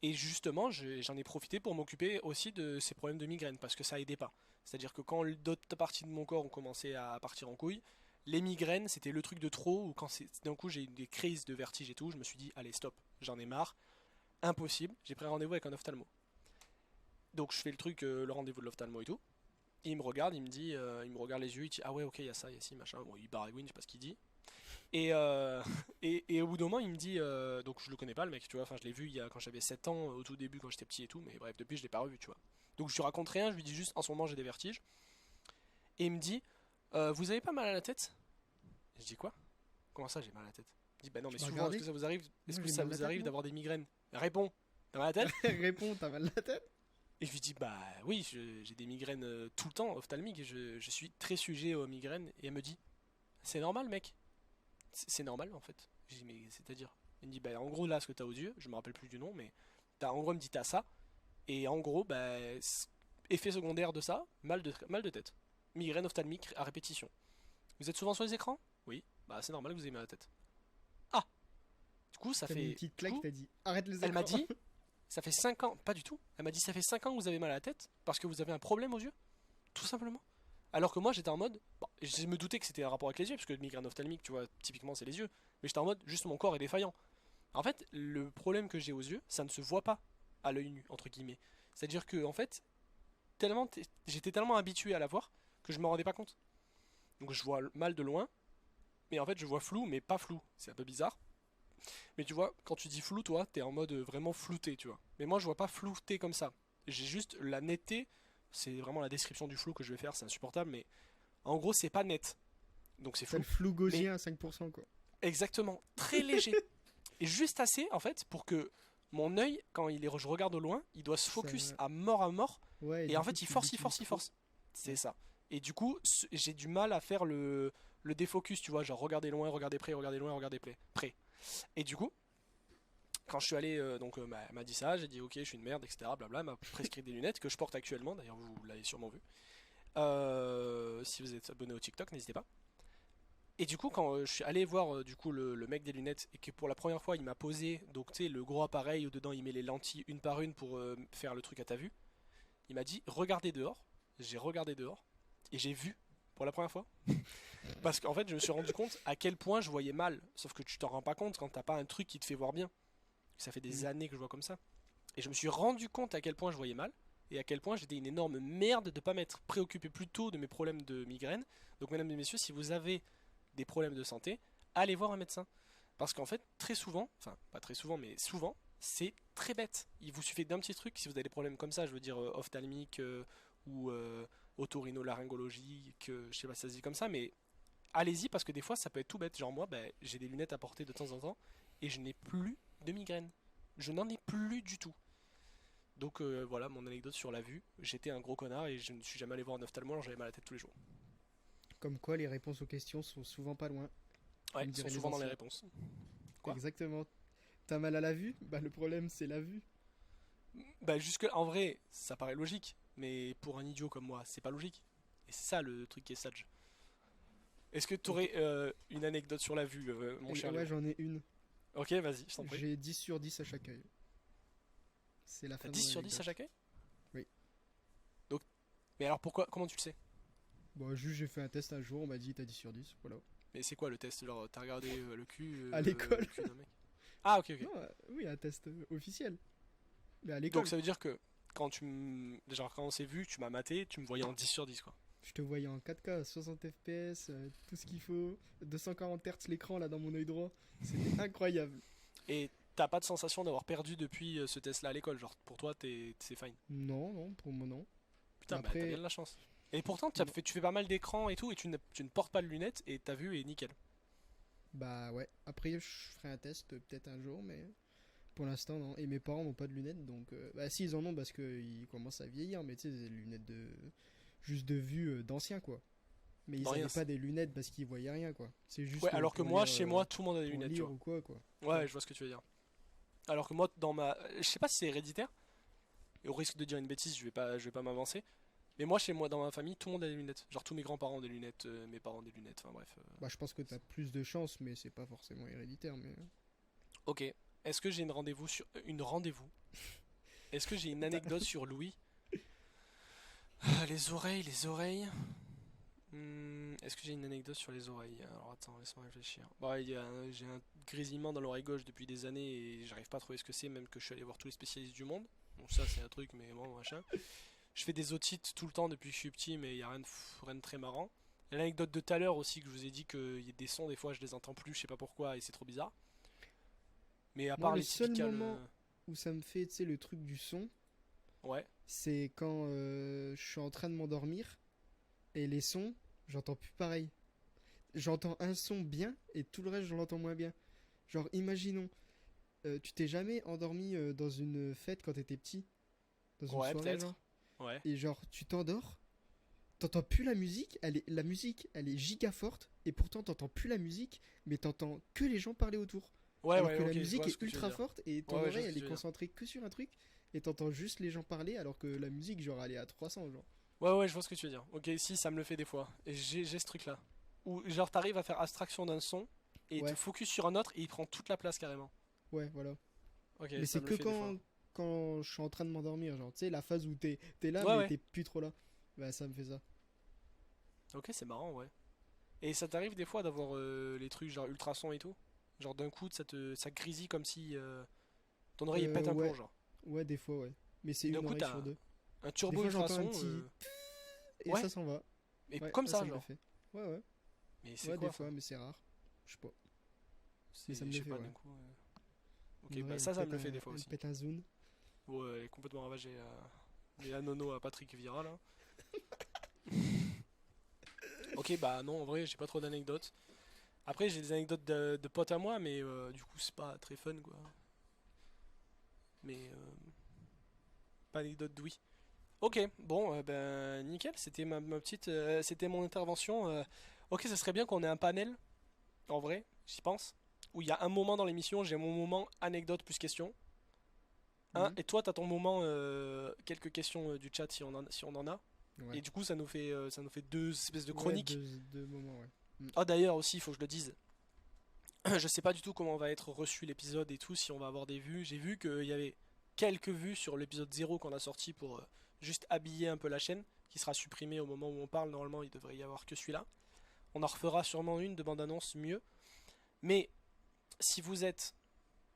Et justement, j'en ai profité pour m'occuper aussi de ces problèmes de migraine, parce que ça aidait pas. C'est-à-dire que quand d'autres parties de mon corps ont commencé à partir en couille, les migraines, c'était le truc de trop, ou quand d'un coup j'ai eu des crises de vertige et tout, je me suis dit, allez, stop, j'en ai marre, impossible, j'ai pris un rendez-vous avec un ophtalmo. Donc je fais le truc, le rendez-vous de l'ophtalmo et tout, et il me regarde, il me regarde les yeux, il dit, ah ouais, ok, il y a ça, il y a ci, machin, bon, il baragouine, je sais pas ce qu'il dit. Et, et au bout d'un moment, il me dit, donc je le connais pas le mec, tu vois, enfin je l'ai vu quand j'avais 7 ans, au tout début quand j'étais petit et tout, mais bref, depuis je l'ai pas revu, tu vois. Donc je lui raconte rien, je lui dis juste, en ce moment j'ai des vertiges. Et il me dit, vous avez pas mal à la tête? Et je dis quoi? Comment ça j'ai mal à la tête? Il dit, bah non mais Tu m'as souvent, regardé? est-ce Moi que j'ai ça mal à la vous tête, arrive moi. d'avoir des migraines? Réponds, t'as mal à la tête? Réponds, t'as mal à la tête? Et je lui dis, bah oui, j'ai des migraines tout le temps, ophtalmiques, et je suis très sujet aux migraines. Et elle me dit, c'est normal mec, c'est normal en fait. Je dis mais c'est-à-dire? Il me dit bah en gros là ce que t'as aux yeux, je me rappelle plus du nom mais en gros il me dit t'as ça et en gros bah effet secondaire de ça, mal de tête. Migraine ophtalmique à répétition. Vous êtes souvent sur les écrans? Oui, bah c'est normal que vous ayez mal à la tête. Ah, du coup ça T'as mis une fait petite du claque, coup t'as dit arrête les elle m'a écrans. dit ça fait 5 ans, pas du tout. Elle m'a dit ça fait 5 ans que vous avez mal à la tête parce que vous avez un problème aux yeux, tout simplement. Alors que moi j'étais en mode, bon, je me doutais que c'était un rapport avec les yeux, parce que le migraine ophtalmique, tu vois, typiquement c'est les yeux. Mais j'étais en mode, juste mon corps est défaillant. En fait, le problème que j'ai aux yeux, ça ne se voit pas à l'œil nu, entre guillemets. C'est-à-dire que, en fait, j'étais tellement habitué à la voir que je me rendais pas compte. Donc je vois mal de loin, mais en fait je vois flou, mais pas flou. C'est un peu bizarre. Mais tu vois, quand tu dis flou, toi, t'es en mode vraiment flouté, tu vois. Mais moi, je vois pas flouté comme ça. J'ai juste la netteté. C'est vraiment la description du flou que je vais faire, c'est insupportable, mais en gros, c'est pas net. Donc c'est T'as flou. le flou Mais gaussien à 5%, quoi. exactement, très léger. Et juste assez, en fait, pour que mon œil, quand je regarde au loin, il doit se Ça... focus à mort à mort. Ouais, et Et du en coup, fait, il tu force, il l'utilises force, il trop. force. C'est Ouais. ça. Et du coup, j'ai du mal à faire le défocus, tu vois, genre regarder loin, regarder près, regarder loin, regarder près. Et du coup, quand je suis allé, elle m'a dit ça, j'ai dit ok, je suis une merde, etc. Blabla, elle m'a prescrit des lunettes que je porte actuellement, d'ailleurs vous l'avez sûrement vu. Si vous êtes abonné au TikTok, n'hésitez pas. Et du coup, quand je suis allé voir du coup le mec des lunettes et que pour la première fois il m'a posé, donc tu sais, le gros appareil où dedans il met les lentilles une par une pour faire le truc à ta vue, il m'a dit regardez dehors. J'ai regardé dehors et j'ai vu pour la première fois. Parce qu'en fait, je me suis rendu compte à quel point je voyais mal. Sauf que tu t'en rends pas compte quand t'as pas un truc qui te fait voir bien. Ça fait des Mm. années que je vois comme ça. Et je me suis rendu compte à quel point je voyais mal et à quel point j'étais une énorme merde de pas m'être préoccupé plus tôt de mes problèmes de migraine. Donc, mesdames et messieurs, si vous avez des problèmes de santé, allez voir un médecin. Parce qu'en fait, très souvent, enfin, pas très souvent, mais souvent, c'est très bête. Il vous suffit d'un petit truc, si vous avez des problèmes comme ça, je veux dire ophtalmique ou otorhinolaryngologique, je sais pas si ça se dit comme ça, mais allez-y parce que des fois ça peut être tout bête. Genre moi, ben, j'ai des lunettes à porter de temps en temps et je n'ai plus de migraine. Je n'en ai plus du tout. Donc voilà mon anecdote sur la vue. J'étais un gros connard et je ne suis jamais allé voir un ophtalmo alors j'avais mal à la tête tous les jours. Comme quoi, les réponses aux questions sont souvent pas loin, Ouais, comme ils sont diraient les souvent dans les anciens. réponses. Quoi? Exactement. T'as mal à la vue? Bah, le problème, c'est la vue. Bah jusque en vrai, ça paraît logique, mais pour un idiot comme moi, c'est pas logique. Et c'est ça le truc qui est sage. Est-ce que tu Ok. aurais une anecdote sur la vue, mon cher Ouais, Léo? j'en ai une. Ok, vas-y, je t'en prie. J'ai 10 sur 10 à chaque œil. C'est la T'as fin de 10 mon sur 10 à anecdote. chaque œil? Oui. Donc, mais alors pourquoi, comment tu le sais? Bon, juste, j'ai fait un test un jour, on m'a dit t'as 10 sur 10. Voilà. Mais c'est quoi le test? Genre, t'as regardé À le l'école. cul d'un mec? Ah, ok, ok. Non, oui, un test officiel. Mais à Donc l'école. ça veut dire que genre, quand on s'est vu, tu m'as maté, tu me voyais en 10 sur 10 quoi. Je te voyais en 4K, 60 FPS, tout ce qu'il faut. 240 Hz l'écran là dans mon œil droit. C'était incroyable. Et t'as pas de sensation d'avoir perdu depuis ce test-là à l'école? Genre, pour toi, c'est fine. Non, non, pour moi non. Putain, bah t'as bien Après, de la chance. Et pourtant, bon, tu fais pas mal d'écran et tout, et tu ne portes pas de lunettes, et ta vue est nickel. bah ouais. Après, je ferai un test peut-être un jour, mais pour l'instant non. Et mes parents n'ont pas de lunettes, donc bah si ils en ont parce qu'ils commencent à vieillir, mais tu sais, des lunettes de juste de vue d'anciens quoi. Mais ils Dans rien. avaient pas des lunettes parce qu'ils voyaient rien quoi. C'est Ouais, juste alors que pour moi, lire, chez moi, tout le monde a des lunettes, tu vois. ou quoi quoi. Ouais, Ouais. je vois ce que tu veux dire. Alors que moi, je sais pas si c'est héréditaire, et au risque de dire une bêtise, je vais pas m'avancer. Mais moi, chez moi, dans ma famille, tout le monde a des lunettes. Genre, tous mes grands-parents ont des lunettes, mes parents ont des lunettes, enfin bref. Bah je pense que t'as plus de chance, mais c'est pas forcément héréditaire. Mais Ok. Est-ce que j'ai une rendez-vous? Est-ce que j'ai une anecdote sur Louis? Ah, les oreilles, les oreilles. Est-ce que j'ai une anecdote sur les oreilles? Alors attends, laisse-moi réfléchir. Bah, j'ai un grésillement dans l'oreille gauche depuis des années et j'arrive pas à trouver ce que c'est, même que je suis allé voir tous les spécialistes du monde. Donc ça c'est un truc, mais bon, machin. Je fais des otites tout le temps depuis que je suis petit, mais il y a rien de très marrant. Et l'anecdote de tout à l'heure aussi, que je vous ai dit qu'il y a des sons, des fois je les entends plus, je sais pas pourquoi, et c'est trop bizarre. Mais à moi part le les seul typicales... moment où ça me fait tu sais le truc du son, Ouais, c'est quand je suis en train de m'endormir et les sons, j'entends plus pareil. J'entends un son bien et tout le reste je l'entends moins bien. Genre imaginons, tu t'es jamais endormi dans une fête quand t'étais petit, dans une ouais, soirée genre, peut-être. Ouais. et genre tu t'endors, t'entends plus la musique, la musique elle est giga forte et pourtant t'entends plus la musique, mais t'entends que les gens parler autour. Ouais, Alors ouais, que la ok, je musique vois ce est que tu veux ultra dire. forte et ton Ouais, ouais, je vois oreille ce que elle tu est veux dire. concentrée que sur un truc et t'entends juste les gens parler alors que la musique genre elle est à 300 genre. Ouais, ouais, je vois ce que tu veux dire. Ok, si, ça me le fait des fois. Et j'ai ce truc-là. Où, genre, t'arrives à faire abstraction d'un son et te Ouais, focus sur un autre et il prend toute la place carrément. ouais, voilà. Ok, Mais ça c'est me le que fait des fois. quand quand je suis en train de m'endormir, genre, tu sais, la phase où t'es là, Ouais, mais ouais. t'es plus trop là. Bah, ça me fait ça. Ok, c'est marrant, ouais. Et ça t'arrive des fois d'avoir les trucs genre ultrasons et tout? Genre d'un coup, ça grésille comme si ton oreille elle pète un plomb, Ouais, genre. ouais, des fois, ouais. Mais c'est Et d'un une coup, oreille sur t'as deux. un Des turbo fois, j'entends un ultrason. petit et Ouais, ça s'en va. mais Ouais, comme ouais, ça, ça me le genre. fait. Ouais, ouais. Mais c'est Ouais, des quoi ça? fois, mais c'est rare. Je sais pas. Mais ça C'est, me je le sais fait, pas, ouais. d'un coup. Ok, Une bah oreille, ça me le fait des fois elle aussi. pète un zoom. Ouais, elle est complètement ravagée. Et la nono à Patrick Vieira, là. Ok, bah non, en vrai, j'ai pas trop d'anecdotes. Après, j'ai des anecdotes de potes à moi, mais du coup, c'est pas très fun, quoi. Mais pas anecdote d'Ouï. Ok, bon, ben nickel, c'était ma petite, c'était mon intervention. Ok, ça serait bien qu'on ait un panel, en vrai, j'y pense, où il y a un moment dans l'émission, j'ai mon moment anecdote plus question. Mhm. Et toi, t'as ton moment quelques questions du chat si on en a. Ouais. Et du coup, ça nous fait deux espèces de Ouais, chroniques. deux moments, ouais. Mm. Ah d'ailleurs aussi, il faut que je le dise. Je sais pas du tout comment va être reçu l'épisode et tout, si on va avoir des vues. J'ai vu qu'il y avait quelques vues sur l'épisode 0 qu'on a sorti pour juste habiller un peu la chaîne, qui sera supprimée au moment où on parle. Normalement, il devrait y avoir que celui-là. On en refera sûrement une de bande-annonce mieux. Mais si vous êtes,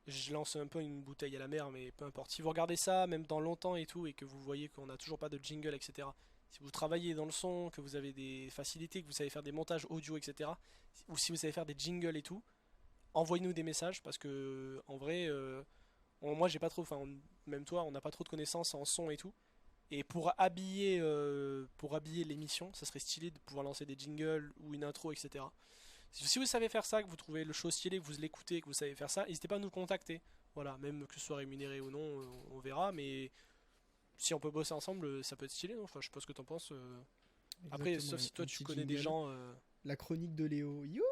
je lance un peu une bouteille à la mer, mais peu importe. Si vous regardez ça, même dans longtemps et tout, et que vous voyez qu'on n'a toujours pas de jingle, etc. Si vous travaillez dans le son, que vous avez des facilités, que vous savez faire des montages audio, etc. Ou si vous savez faire des jingles et tout, envoyez-nous des messages parce que en vrai, moi j'ai pas trop, enfin même toi, on n'a pas trop de connaissances en son et tout. Et pour habiller l'émission, ça serait stylé de pouvoir lancer des jingles ou une intro, etc. Si vous savez faire ça, que vous trouvez le show stylé, que vous l'écoutez, que vous savez faire ça, n'hésitez pas à nous contacter. Voilà, même que ce soit rémunéré ou non, on verra. Mais si on peut bosser ensemble, ça peut être stylé, non? Enfin, je sais pas ce que t'en penses. Après, Exactement, sauf si toi un tu petit connais des jingle. gens. La chronique de Léo. You.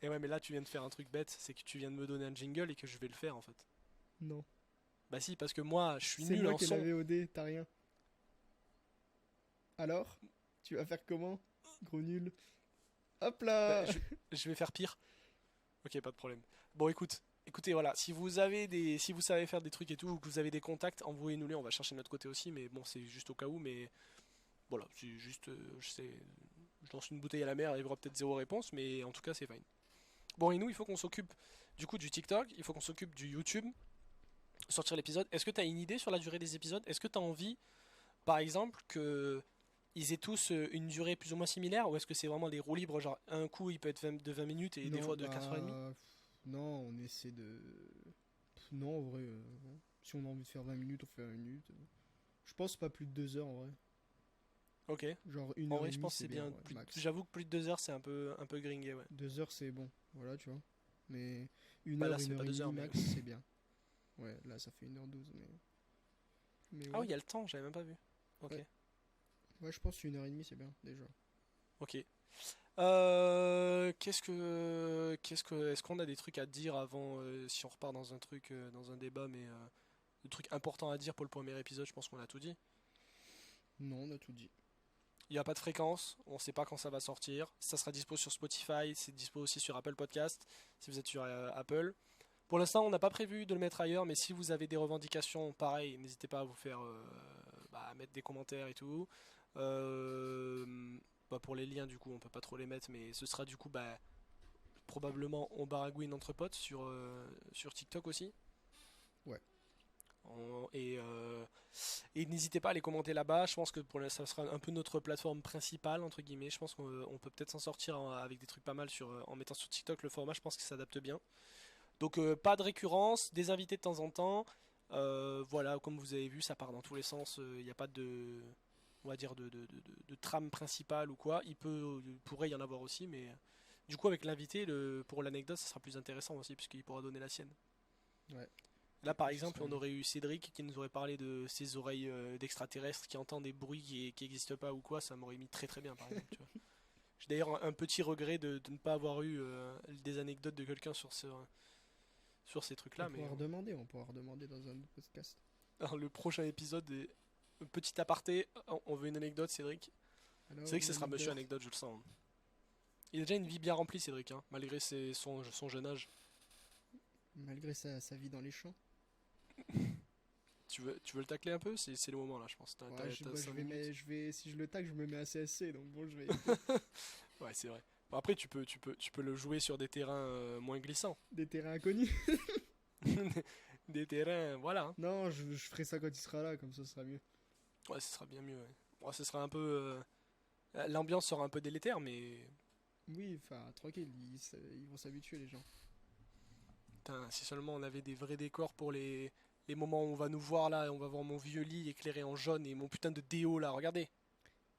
Et ouais, mais là tu viens de faire un truc bête, c'est que tu viens de me donner un jingle et que je vais le faire en fait. Non. Bah si, parce que moi, je suis C'est nul moi en qui ai la son. VOD, t'as rien. Alors? Tu vas faire comment? Gros nul. Hop Bah, là! je vais faire pire. Ok, pas de problème. Bon, écoutez, voilà, si vous savez faire des trucs et tout, ou que vous avez des contacts, envoyez-nous-les, on va chercher de notre côté aussi, mais bon, c'est juste au cas où, mais voilà, c'est juste, je lance une bouteille à la mer, il y aura peut-être zéro réponse, mais en tout cas, c'est fine. Bon, et nous, il faut qu'on s'occupe du coup du TikTok, il faut qu'on s'occupe du YouTube, sortir l'épisode. Est-ce que tu as une idée sur la durée des épisodes? Est-ce que tu as envie, par exemple, que ils aient tous une durée plus ou moins similaire, ou est-ce que c'est vraiment des roues libres, genre un coup il peut être de 20 minutes et des Non, fois de 4h30? bah. Non, on essaie de. Non, en vrai. Non. Si on a envie de faire 20 minutes, on fait 20 minutes. Je pense pas plus de 2 heures en vrai. Ok. Genre une En heure vrai, et je demie, pense que c'est c'est bien, bien. ouais, max. J'avoue que plus de 2 heures, c'est un peu gringué, ouais. 2 heures, c'est bon. Voilà, tu vois. Mais Bah là, ça une fait heure pas et deux demie heures, mais. max, c'est bien. Ouais, là, ça fait 1h12, mais. Mais Ah oui, ouais. il y a le temps, j'avais même pas vu. Ok. Ouais. Ouais, je pense une heure et demie, c'est bien, déjà. Ok. Est-ce qu'on a des trucs à dire avant, si on repart dans un truc, dans un débat, mais des trucs importants à dire pour le premier épisode, je pense qu'on a tout dit. Non, on a tout dit. Il n'y a pas de fréquence, on sait pas quand ça va sortir. Ça sera dispo sur Spotify, c'est dispo aussi sur Apple Podcast, si vous êtes sur Apple. Pour l'instant, on n'a pas prévu de le mettre ailleurs, mais si vous avez des revendications, pareil, n'hésitez pas à vous faire à mettre des commentaires et tout. Euh, pour les liens, du coup, on peut pas trop les mettre, mais ce sera du coup probablement on baragouine entre potes sur TikTok aussi. Ouais. On- et euh, et n'hésitez pas à les commenter là-bas. Je pense que ça sera un peu notre plateforme principale, entre guillemets. Je pense qu'on peut peut-être s'en sortir avec des trucs pas mal en mettant sur TikTok le format. Je pense que ça s'adapte bien. Donc pas de récurrence, des invités de temps en temps. Voilà, comme vous avez vu, ça part dans tous les sens. Il n'y a pas de, on va dire de trame principale ou quoi. Il pourrait y en avoir aussi, mais du coup avec l'invité, pour l'anecdote, ça sera plus intéressant aussi puisqu'il pourra donner la sienne. Ouais, Là, par ce exemple, serait on bien. aurait eu Cédric qui nous aurait parlé de ses oreilles d'extraterrestres qui entend des bruits qui n'existent pas ou quoi. Ça m'aurait mis très très bien, par exemple. Tu vois. J'ai d'ailleurs un petit regret de ne pas avoir eu des anecdotes de quelqu'un sur ces trucs-là, mais On pourra redemander dans un autre podcast. alors, le prochain épisode est un petit aparté. On veut une anecdote, Cédric. C'est Alors, vrai que ce sera Monique Monsieur d'or. Anecdote, je le sens, hein. Il a déjà une vie bien remplie, Cédric, hein, malgré son jeune âge. Malgré sa vie dans les champs. Tu veux le tacler un peu? C'est le moment là, je pense. Ouais, T'as 5 minutes. si je le tag, je me mets à CSC, donc bon, je vais. Ouais, c'est vrai. Bon, après, tu peux le jouer sur des terrains moins glissants. Des terrains inconnus. Des terrains, voilà, hein. Non, je ferai ça quand il sera là, comme ça sera mieux. Ouais, ce sera bien mieux. Ouais. Bon, ce sera un peu. L'ambiance sera un peu délétère, mais. Oui, enfin, tranquille, ils vont s'habituer, les gens. Putain, si seulement on avait des vrais décors pour les moments où on va nous voir là, et on va voir mon vieux lit éclairé en jaune et mon putain de déo là, regardez.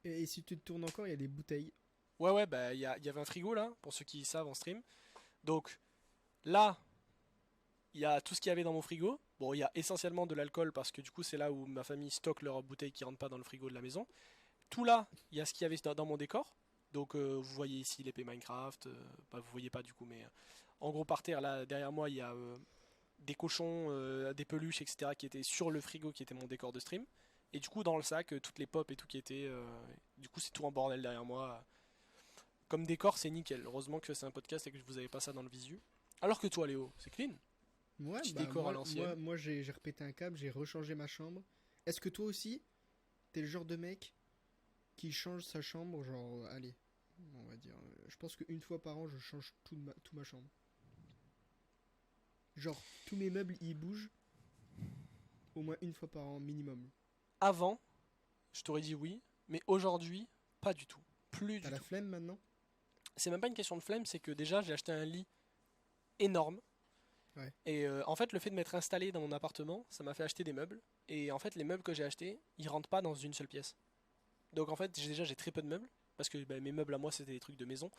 Et si tu te tournes encore, il y a des bouteilles. Ouais, ouais, bah il y avait un frigo là, pour ceux qui savent en stream. Donc là, il y a tout ce qu'il y avait dans mon frigo. Bon, il y a essentiellement de l'alcool parce que du coup, c'est là où ma famille stocke leurs bouteilles qui rentrent pas dans le frigo de la maison. Tout là, il y a ce qu'il y avait dans mon décor. Donc, vous voyez ici l'épée Minecraft. Bah, vous voyez pas du coup, mais en gros, par terre, là, derrière moi, il y a des cochons, des peluches, etc. qui étaient sur le frigo, qui était mon décor de stream. Et du coup, dans le sac, toutes les pop et tout qui était. Du coup, c'est tout en bordel derrière moi. Comme décor, c'est nickel. Heureusement que c'est un podcast et que vous avez pas ça dans le visu. Alors que toi, Léo, c'est clean. Ouais, Petit bah décor à l'ancienne. moi j'ai repété un câble, j'ai rechangé ma chambre. Est-ce que toi aussi, t'es le genre de mec qui change sa chambre, genre, allez, on va dire, je pense qu'une fois par an, je change tout ma chambre. Genre, tous mes meubles, ils bougent au moins une fois par an minimum. Avant, je t'aurais dit oui, mais aujourd'hui, pas du tout. Plus T'as du la tout. flemme maintenant? C'est même pas une question de flemme, c'est que déjà j'ai acheté un lit énorme. Ouais. Et en fait, le fait de m'être installé dans mon appartement, ça m'a fait acheter des meubles. Et en fait, les meubles que j'ai achetés, ils rentrent pas dans une seule pièce. Donc en fait, déjà j'ai très peu de meubles. Parce que bah, mes meubles à moi, c'était des trucs de maison.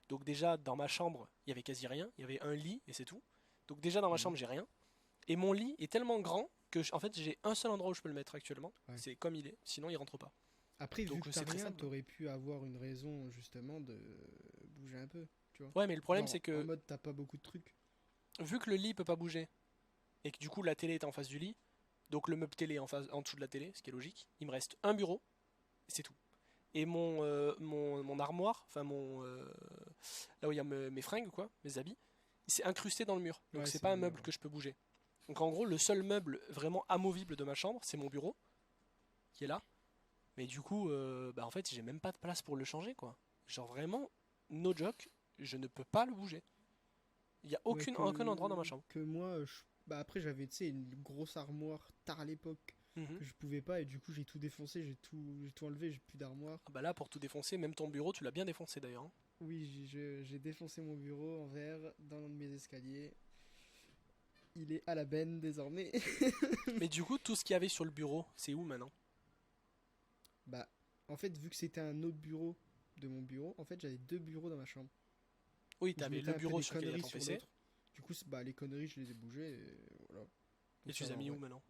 Donc déjà, dans ma chambre, il y avait quasi rien. Il y avait un lit et c'est tout. Donc déjà, dans ma Mhm. chambre, j'ai rien. Et mon lit est tellement grand que en fait, j'ai un seul endroit où je peux le mettre actuellement. Ouais. C'est comme il est. Sinon, il rentre pas. Après, vu Donc que t'as c'est très rien, simple. t'aurais pu avoir une raison justement de bouger un peu, tu vois. Ouais, mais le problème, c'est Genre, en que mode, t'as pas beaucoup de trucs. vu que le lit peut pas bouger et que du coup la télé est en face du lit, donc le meuble télé est en dessous de la télé, ce qui est logique, il me reste un bureau, et c'est tout. Et mon armoire, enfin là où il y a mes fringues, quoi, mes habits, c'est incrusté dans le mur. Donc Ouais, c'est c'est pas le un mur, meuble ouais. que je peux bouger. Donc en gros, le seul meuble vraiment amovible de ma chambre, c'est mon bureau, qui est là. Mais du coup, bah en fait, j'ai même pas de place pour le changer, quoi. Genre vraiment, no joke, je ne peux pas le bouger. Il y a Ouais, aucun endroit dans ma chambre. que moi, bah après, j'avais, tu sais, une grosse armoire tard à l'époque Mhm. que je pouvais pas, et du coup, j'ai tout défoncé, j'ai tout enlevé, j'ai plus d'armoire. Ah bah là, pour tout défoncer, même ton bureau, tu l'as bien défoncé d'ailleurs, hein. Oui, j'ai défoncé mon bureau en verre dans l'un de mes escaliers. Il est à la benne désormais. Mais du coup, tout ce qu'il y avait sur le bureau, c'est où maintenant? Bah, en fait, vu que c'était un autre bureau de mon bureau, en fait, j'avais deux bureaux dans ma chambre. Oui, Où je t'avais mettais le un peu bureau des sur lequel il y a conneries ton sur PC, l'autre. Du coup, bah, les conneries, je les ai bougées, et voilà. et Donc tu ça les va as en mis où vrai. maintenant?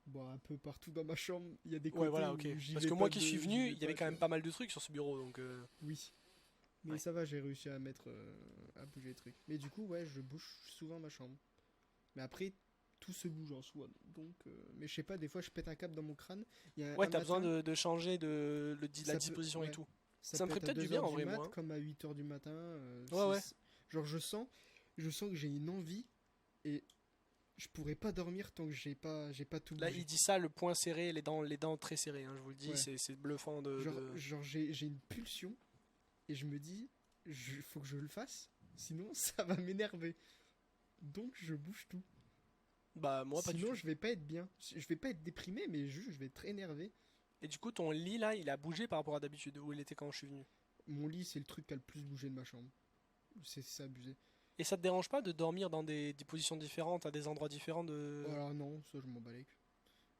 Bon, un peu partout dans ma chambre, il y a des Ouais, côtés voilà, ok. où Parce que moi qui suis j'y venu, vais il y avait pas, quand tu même vois. pas mal de trucs sur ce bureau, donc Oui. Mais ouais. ça va, j'ai réussi à mettre, à bouger les trucs. Mais du coup, ouais, je bouge souvent ma chambre. Mais après, tout se bouge en soi. Donc, mais je sais pas, des fois, je pète un câble dans mon crâne. Il y a Ouais, un t'as besoin matin, de changer la ça peut, disposition et ouais, tout. ça Ça me peut ferait être à peut-être du deux bien heures en du vrai, moi, mat hein. comme à 8 heures du matin. Ouais, ouais. Genre, je sens que j'ai une envie et je pourrais pas dormir tant que j'ai pas tout Là, il bougé. dit ça, le poing serré, les dents très serrées, hein, je vous le dis, Ouais. c'est bluffant Genre j'ai une pulsion et je me dis, faut que je le fasse, sinon ça va m'énerver. Donc je bouge tout. Bah, moi, pas du Sinon tout. je vais pas être bien. Je vais pas être déprimé, mais juste je vais être énervé. Et du coup, ton lit, là, il a bougé par rapport à d'habitude, où il était quand je suis venu. Mon lit, c'est le truc qui a le plus bougé de ma chambre. C'est abusé. Et ça te dérange pas de dormir dans des positions différentes, à des endroits différents Oh de... alors non, ça je m'en bats les couilles.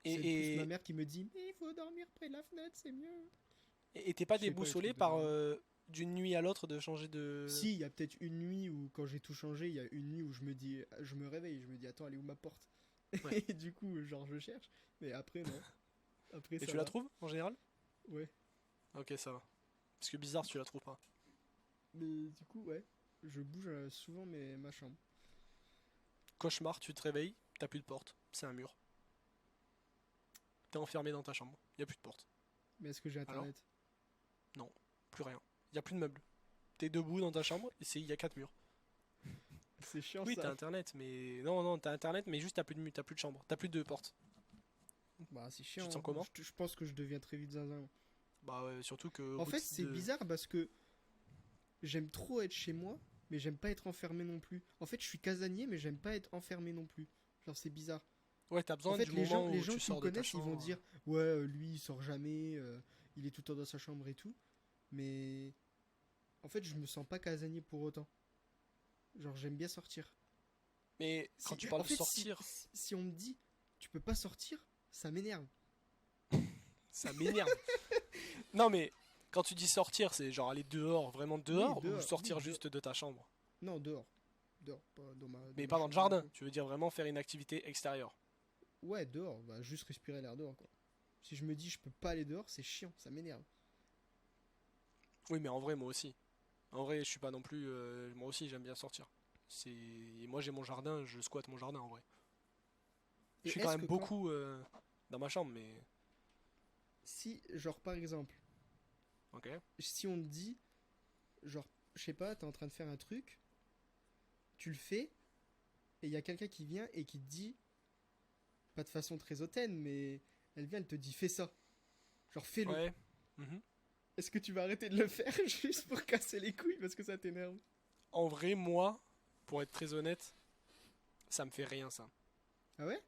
C'est plus ma Et mère qui me dit, mais il faut dormir près de la fenêtre, c'est mieux. et t'es pas Je sais pas les déboussolé trucs de par daron. d'une nuit à l'autre de changer de... Si, il y a peut-être une nuit où, quand j'ai tout changé, il y a une nuit où je me dis, je me réveille, je me dis, attends, elle est où ma porte? Ouais. Et du coup, genre, je cherche. Mais après, non. Après, Et ça tu la va. trouves en général? Ouais. Ok, ça va. Parce que bizarre, tu la trouves pas. Mais du coup, ouais. Je bouge souvent ma chambre. Cauchemar, tu te réveilles, t'as plus de porte, c'est un mur. T'es enfermé dans ta chambre, y a plus de porte. Mais est-ce que j'ai Alors? internet? Non, plus rien. Y a plus de meubles. T'es debout dans ta chambre et y a quatre murs. C'est chiant Oui, t'as ça. internet, mais. Non, non, t'as internet, mais juste t'as plus de chambre, t'as plus de porte. Bah, c'est Tu te chiant, sens hein. comment? Je pense que je deviens très vite zinzin. Bah, ouais, surtout que En fait, routine c'est de. bizarre parce que j'aime trop être chez moi, mais j'aime pas être enfermé non plus. En fait, je suis casanier, mais j'aime pas être enfermé non plus. Genre, c'est bizarre. Ouais, t'as En besoin fait, du moment les où gens tu qui me sors de ta connaissent, ils vont chambre. dire, ouais, lui, il sort jamais, il est tout le temps dans sa chambre et tout. Mais en fait, je me sens pas casanier pour autant. Genre, j'aime bien sortir. Mais quand Si, tu parles en de fait, sortir, si on me dit, tu peux pas sortir, ça m'énerve. ça m'énerve. Non, mais quand tu dis sortir, c'est genre aller dehors, vraiment Oui, dehors, ou dehors, oui, sortir dehors. juste de ta chambre? Non, dehors. Dehors, pas dans Mais ma pas dans le chambre non jardin, plus. tu veux dire vraiment faire une activité extérieure. Ouais, dehors, bah, juste respirer l'air dehors, quoi. Si je me dis, je peux pas aller dehors, c'est chiant, ça m'énerve. Oui, mais en vrai, moi aussi. En vrai, je suis pas non plus. Moi aussi, j'aime bien sortir. C'est. Et moi, j'ai mon jardin, je squatte mon jardin en vrai. Je Et suis quand est-ce même que quand, beaucoup dans ma chambre, mais. si, genre, par exemple, Ok. si on te dit, genre, je sais pas, t'es en train de faire un truc, tu le fais, et il y a quelqu'un qui vient et qui te dit, pas de façon très hautaine, mais elle vient, elle te dit, fais ça. Genre, fais-le. Ouais. Mhm. Est-ce que tu vas arrêter de le faire juste pour casser les couilles parce que ça t'énerve? En vrai, moi, pour être très honnête, ça me fait rien ça. Ah ouais?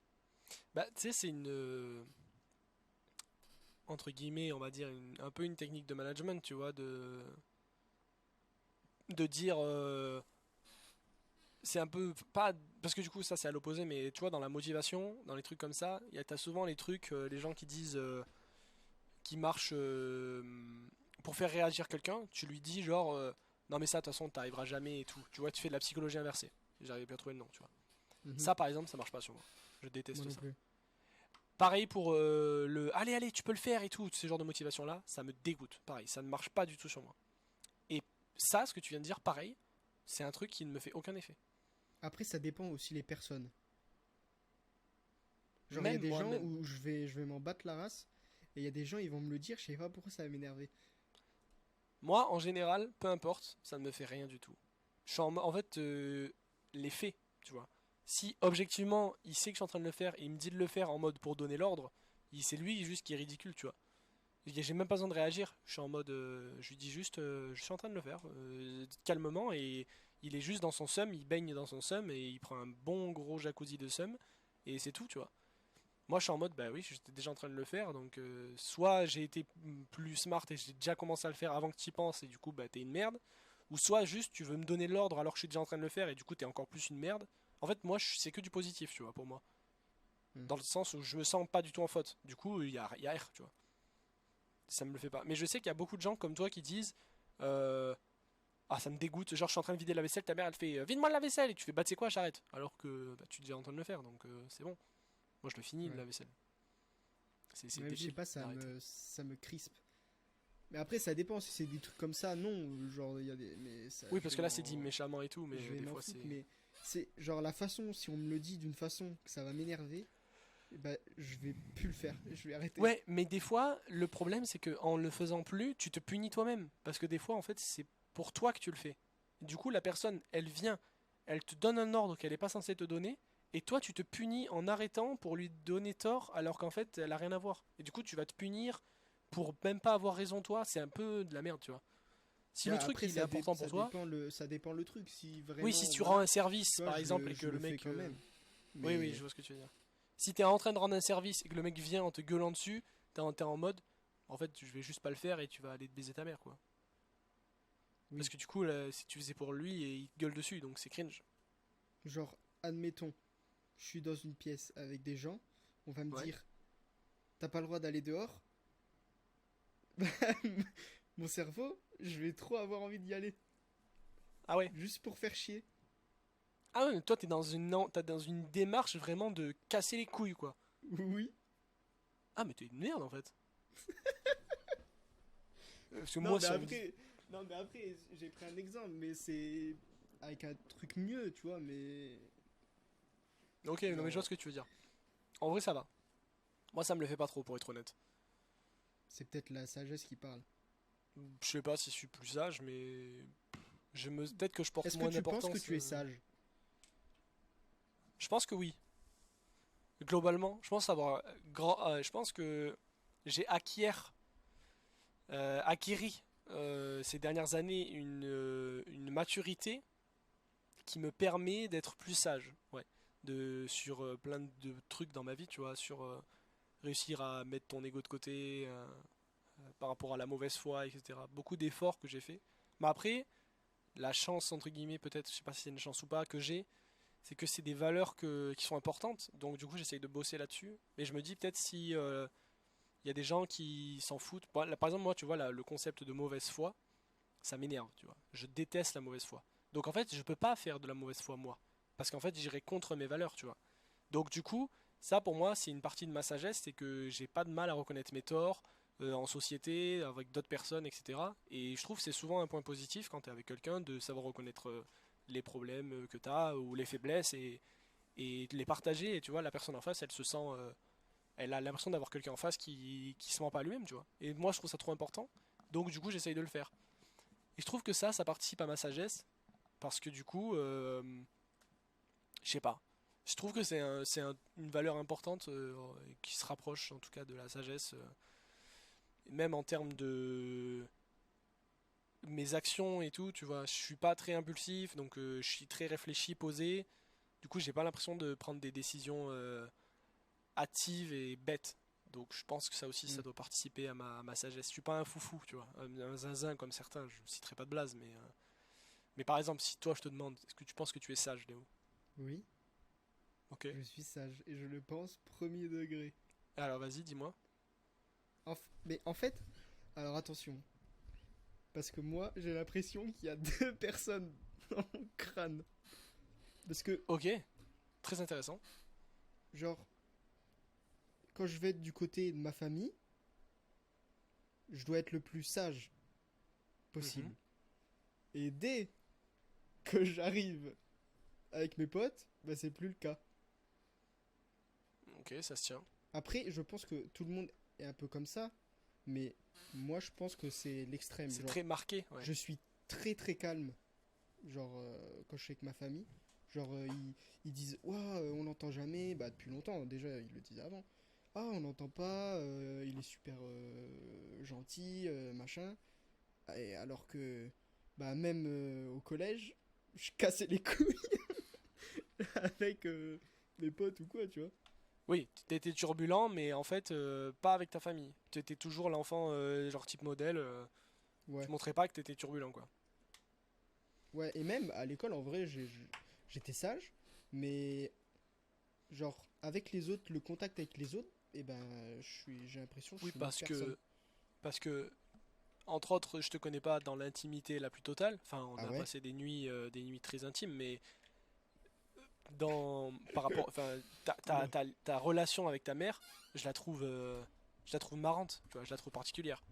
Bah, tu sais, c'est une. Entre guillemets, on va dire, un peu une technique de management, tu vois, de dire. C'est un peu. Pas. Parce que du coup, ça, c'est à l'opposé, mais tu vois, dans la motivation, dans les trucs comme ça, t'as souvent les trucs, les gens qui disent. Qui marchent pour faire réagir quelqu'un, tu lui dis genre. Non, mais ça, de toute façon, t'arriveras jamais et tout. Tu vois, tu fais de la psychologie inversée. J'arrive pas à trouver le nom, tu vois. Mhm. Ça, par exemple, ça marche pas sur moi. Je Moi déteste non ça. plus. Pareil pour le allez, allez, tu peux le faire et tout, ce genre de motivation là, ça me dégoûte. Pareil, ça ne marche pas du tout sur moi. Et ça, ce que tu viens de dire, pareil, c'est un truc qui ne me fait aucun effet. Après, ça dépend aussi les personnes. Genre, il y a Même des moi, gens même. où je vais m'en battre la race, et il y a des gens, ils vont me le dire, je sais pas pourquoi ça va m'énerver. Moi, en général, peu importe, ça ne me fait rien du tout. Je suis en fait, les faits, tu vois. Si objectivement, il sait que je suis en train de le faire et il me dit de le faire en mode pour donner l'ordre, c'est lui juste qui est ridicule, tu vois. J'ai même pas besoin de réagir. Je suis en mode, je lui dis juste, je suis en train de le faire, calmement, et il est juste dans son seum, il baigne dans son seum et il prend un bon gros jacuzzi de seum et c'est tout, tu vois. Moi, je suis en mode, bah oui, j'étais déjà en train de le faire, donc soit j'ai été plus smart et j'ai déjà commencé à le faire avant que tu y penses et du coup, bah t'es une merde, ou soit juste tu veux me donner l'ordre alors que je suis déjà en train de le faire et du coup t'es encore plus une merde. En fait, moi, c'est que du positif, tu vois, pour moi, Hmm. dans le sens où je me sens pas du tout en faute. Du coup, il y a R, tu vois. Ça me le fait pas. Mais je sais qu'il y a beaucoup de gens comme toi qui disent euh, ah, ça me dégoûte, genre je suis en train de vider la vaisselle, ta mère elle fait vide-moi la vaisselle et tu fais bah tu sais quoi, j'arrête. Alors que bah, tu es déjà en train de le faire donc c'est bon. Moi je le finis le Ouais. lavaisselle. C'est Même, je sais débile pas, d'arrêter. ça me crispe. Mais après, ça dépend si c'est des trucs comme ça, non. Genre, il y a des. Mais ça, Oui, parce que là c'est dit méchamment et tout, je mais vais des m'en fois foutre, c'est. mais c'est genre la façon, si on me le dit d'une façon que ça va m'énerver, eh bah, je vais plus le faire, je vais arrêter. Ouais, mais des fois le problème c'est que en le faisant plus, tu te punis toi-même. Parce que des fois en fait c'est pour toi que tu le fais. Du coup la personne elle vient, elle te donne un ordre qu'elle est pas censée te donner. Et toi, tu te punis en arrêtant pour lui donner tort alors qu'en fait, elle a rien à voir. Et du coup, tu vas te punir pour même pas avoir raison toi. C'est un peu de la merde, tu vois. Si Ouais, le truc après, il est important pour toi, ça dépend le truc. Si oui, si vraiment, tu rends voilà, un service tu vois, par exemple et que je le le fais mec. quand même. Oui, oui, je Mais vois ce que tu veux dire. Si t'es en train de rendre un service et que le mec vient en te gueulant dessus, t'es en mode, en fait, je vais juste pas le faire et tu vas aller te baiser ta mère, quoi. Parce oui, que du coup, là, si tu faisais pour lui et il te gueule dessus, donc c'est cringe. genre, admettons, je suis dans une pièce avec des gens, on va me Ouais. dire, t'as pas le droit d'aller dehors. Mon cerveau, je vais trop avoir envie d'y aller, Ah ouais. juste pour faire chier. Ah ouais, mais toi, t'es dans une démarche vraiment de casser les couilles, quoi. Oui. Ah, mais t'es une merde, en fait. Parce que Non, moi, mais si on me dit. après, non, mais après, j'ai pris un exemple, mais c'est avec un truc mieux, tu vois, mais Ok, non, mais je vois genre, ce que tu veux dire. En vrai, ça va. Moi, ça me le fait pas trop, pour être honnête. c'est peut-être la sagesse qui parle. Je sais pas si je suis plus sage, mais. Peut-être que je porte Est-ce que moins tu penses que d'importance. tu es sage? Je pense que oui. Globalement, je pense avoir je pense que j'ai acquéri ces dernières années une maturité qui me permet d'être plus sage, ouais, sur plein de trucs dans ma vie, tu vois, sur réussir à mettre ton ego de côté par rapport à la mauvaise foi, etc. Beaucoup d'efforts que j'ai fait. Mais après, la chance entre guillemets, peut-être, je sais pas si c'est une chance ou pas, que j'ai, c'est que c'est des valeurs qui sont importantes. Donc du coup, j'essaye de bosser là-dessus. Mais je me dis peut-être si il y a des gens qui s'en foutent. Bon, là, par exemple, moi, tu vois, le concept de mauvaise foi, ça m'énerve, tu vois. Je déteste la mauvaise foi. Donc en fait, je peux pas faire de la mauvaise foi moi, parce qu'en fait, j'irai contre mes valeurs, tu vois. Donc du coup, ça pour moi, c'est une partie de ma sagesse, c'est que j'ai pas de mal à reconnaître mes torts en société, avec d'autres personnes, etc. Et je trouve que c'est souvent un point positif quand tu es avec quelqu'un de savoir reconnaître les problèmes que tu as ou les faiblesses et de les partager. Et tu vois, la personne en face, elle se sent, elle a l'impression d'avoir quelqu'un en face qui se ment pas à lui-même, tu vois. Et moi, je trouve ça trop important. Donc du coup, j'essaye de le faire. Et je trouve que ça participe à ma sagesse parce que du coup, je sais pas. Je trouve que une valeur importante qui se rapproche en tout cas de la sagesse, même en termes de mes actions et tout, tu vois. Je suis pas très impulsif, donc je suis très réfléchi, posé. Du coup, j'ai pas l'impression de prendre des décisions hâtives et bêtes. Donc je pense que ça aussi, ça Mm. doit participer à ma sagesse. Je suis pas un foufou, tu vois, un zinzin comme certains, je citerai pas de blase, mais par exemple, si toi je te demande, est-ce que tu penses que tu es sage, Léo? Oui, Ok. je suis sage et je le pense premier degré. Alors vas-y, dis-moi. Mais en fait, alors attention, parce que moi j'ai l'impression qu'il y a deux personnes dans mon crâne. Parce que, Ok, très intéressant. genre, quand je vais être du côté de ma famille, je dois être le plus sage Mhm. possible. Et dès que j'arrive avec mes potes, bah c'est plus le cas. Ok, ça se tient. Après, je pense que tout le monde est un peu comme ça, mais moi je pense que c'est l'extrême. C'est Genre, très marqué, ouais. je suis très très calme, genre quand je suis avec ma famille. Genre, ils disent, ouah, on l'entend jamais, bah depuis longtemps, déjà ils le disaient avant. Ah, on n'entend pas, il est super gentil, machin. Et alors que, bah même au collège, je cassais les couilles avec mes potes ou quoi, tu vois. Oui, t'étais turbulent, mais en fait, pas avec ta famille. T'étais toujours l'enfant, genre type modèle. Tu Ouais. montrais pas que t'étais turbulent, quoi. Ouais, et même à l'école, en vrai, j'étais sage, mais genre, avec les autres, le contact avec les autres, et ben, j'ai l'impression que je Oui, suis une autre personne. parce que, entre autres, je te connais pas dans l'intimité la plus totale. Enfin, on Ah a ouais? passé des nuits très intimes, mais par rapport, enfin, Oula. ta relation avec ta mère, je la trouve marrante, tu vois, je la trouve particulière.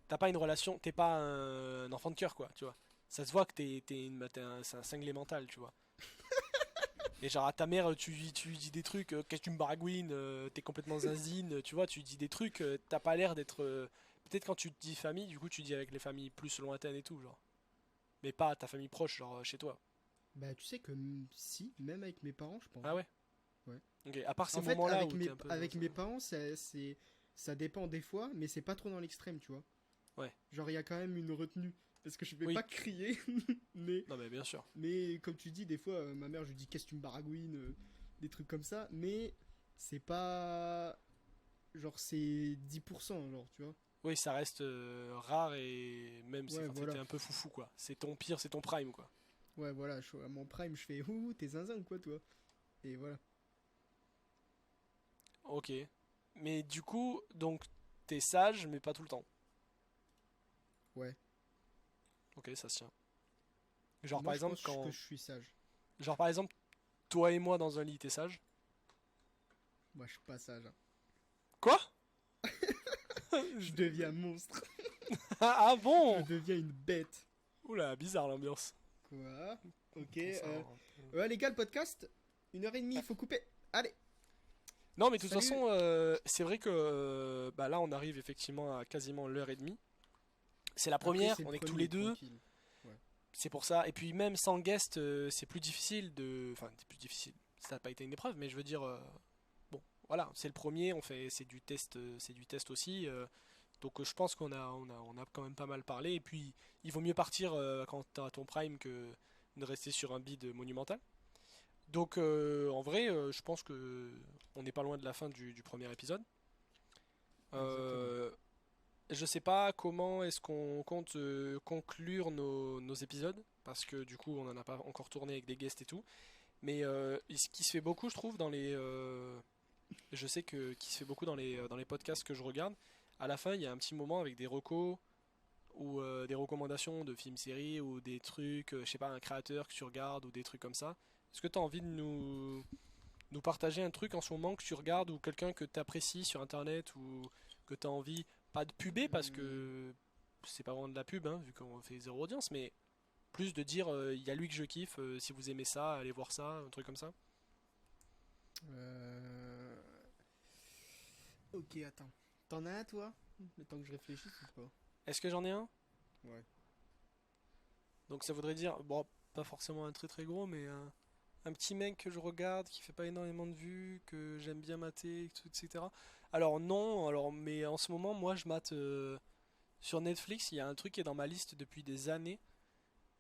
T'as pas une relation, t'es pas un enfant de cœur, quoi, tu vois. Ça se voit que c'est un cinglé mental, tu vois. Et genre à ta mère, tu lui dis des trucs, qu'est-ce que tu me baragouines, t'es complètement zinzine, tu vois, tu lui dis des trucs, t'as pas l'air d'être. Peut-être quand tu te dis famille, du coup tu dis avec les familles plus lointaines et tout, genre. Mais pas ta famille proche, genre chez toi. Bah, tu sais que si, même avec mes parents, je pense. Ah Hein. ouais? Ouais. Ok, à part ces En fait, moments-là où t'es un peu avec zinzin. mes parents, ça dépend des fois, mais c'est pas trop dans l'extrême, tu vois. Ouais, Genre, il y a quand même une retenue. Parce que je vais oui, pas crier, mais, non mais bien sûr. mais comme tu dis, des fois, ma mère, je lui dis, qu'est-ce que tu me baragouines, des trucs comme ça, mais c'est pas. Genre, c'est 10%, genre, tu vois. Oui, ça reste rare et même c'est Ouais, quand voilà. t'es un peu foufou, quoi. C'est ton pire, c'est ton prime, quoi. Ouais, voilà, je suis à mon prime, je fais, ouh, t'es zinzin ou quoi, toi? Et voilà. Ok. Mais du coup, donc, t'es sage, mais pas tout le temps. Ouais. Ok, ça se tient. Genre Moi, par je exemple, pense que je suis sage. genre par exemple, toi et moi dans un lit, t'es sage? Moi, je suis pas sage. Hein. Quoi? Je deviens monstre. Ah Je bon? deviens une bête. Oula, bizarre l'ambiance. Quoi? Ok. Prends ça un peu. Ouais, les gars, le podcast, 1h30, il faut couper. Allez, Non, mais de toute salut. façon, c'est vrai que bah là, on arrive effectivement à quasiment l'heure et demie. C'est la Après, première, c'est le on est que tous les premier, deux. tranquille. Ouais. C'est pour ça. Et puis même sans guest, c'est plus difficile de. Enfin, c'est plus difficile. ça n'a pas été une épreuve, mais je veux dire, bon, voilà, c'est le premier, c'est du test aussi. Donc je pense on a quand même pas mal parlé. Et puis il vaut mieux partir quand t'as ton prime que de rester sur un bid monumental. Donc en vrai, je pense que on n'est pas loin de la fin du premier épisode. Exactement. Euh, je sais pas comment est-ce qu'on compte conclure nos épisodes, parce que du coup on en a pas encore tourné avec des guests et tout. Mais ce qui se fait beaucoup, je trouve, je sais que qui se fait beaucoup dans les podcasts que je regarde. À la fin, il y a un petit moment avec des recos ou des recommandations de films, séries ou des trucs, je sais pas, un créateur que tu regardes ou des trucs comme ça. Est-ce que tu as envie de nous partager un truc en ce moment que tu regardes ou quelqu'un que tu apprécies sur internet ou que tu as envie, pas de puber parce Hum, que c'est pas vraiment de la pub, hein, vu qu'on fait zéro audience, mais plus de dire il y a lui que je kiffe, si vous aimez ça, allez voir ça, un truc comme ça. euh, Ok, attends. T'en as un, toi? Le temps que je réfléchisse ou pas? Est-ce que j'en ai un? Ouais. Donc ça voudrait dire, bon, pas forcément un très très gros, mais un petit mec que je regarde, qui fait pas énormément de vues, que j'aime bien mater, etc. Alors non, mais en ce moment, moi je mate sur Netflix, il y a un truc qui est dans ma liste depuis des années,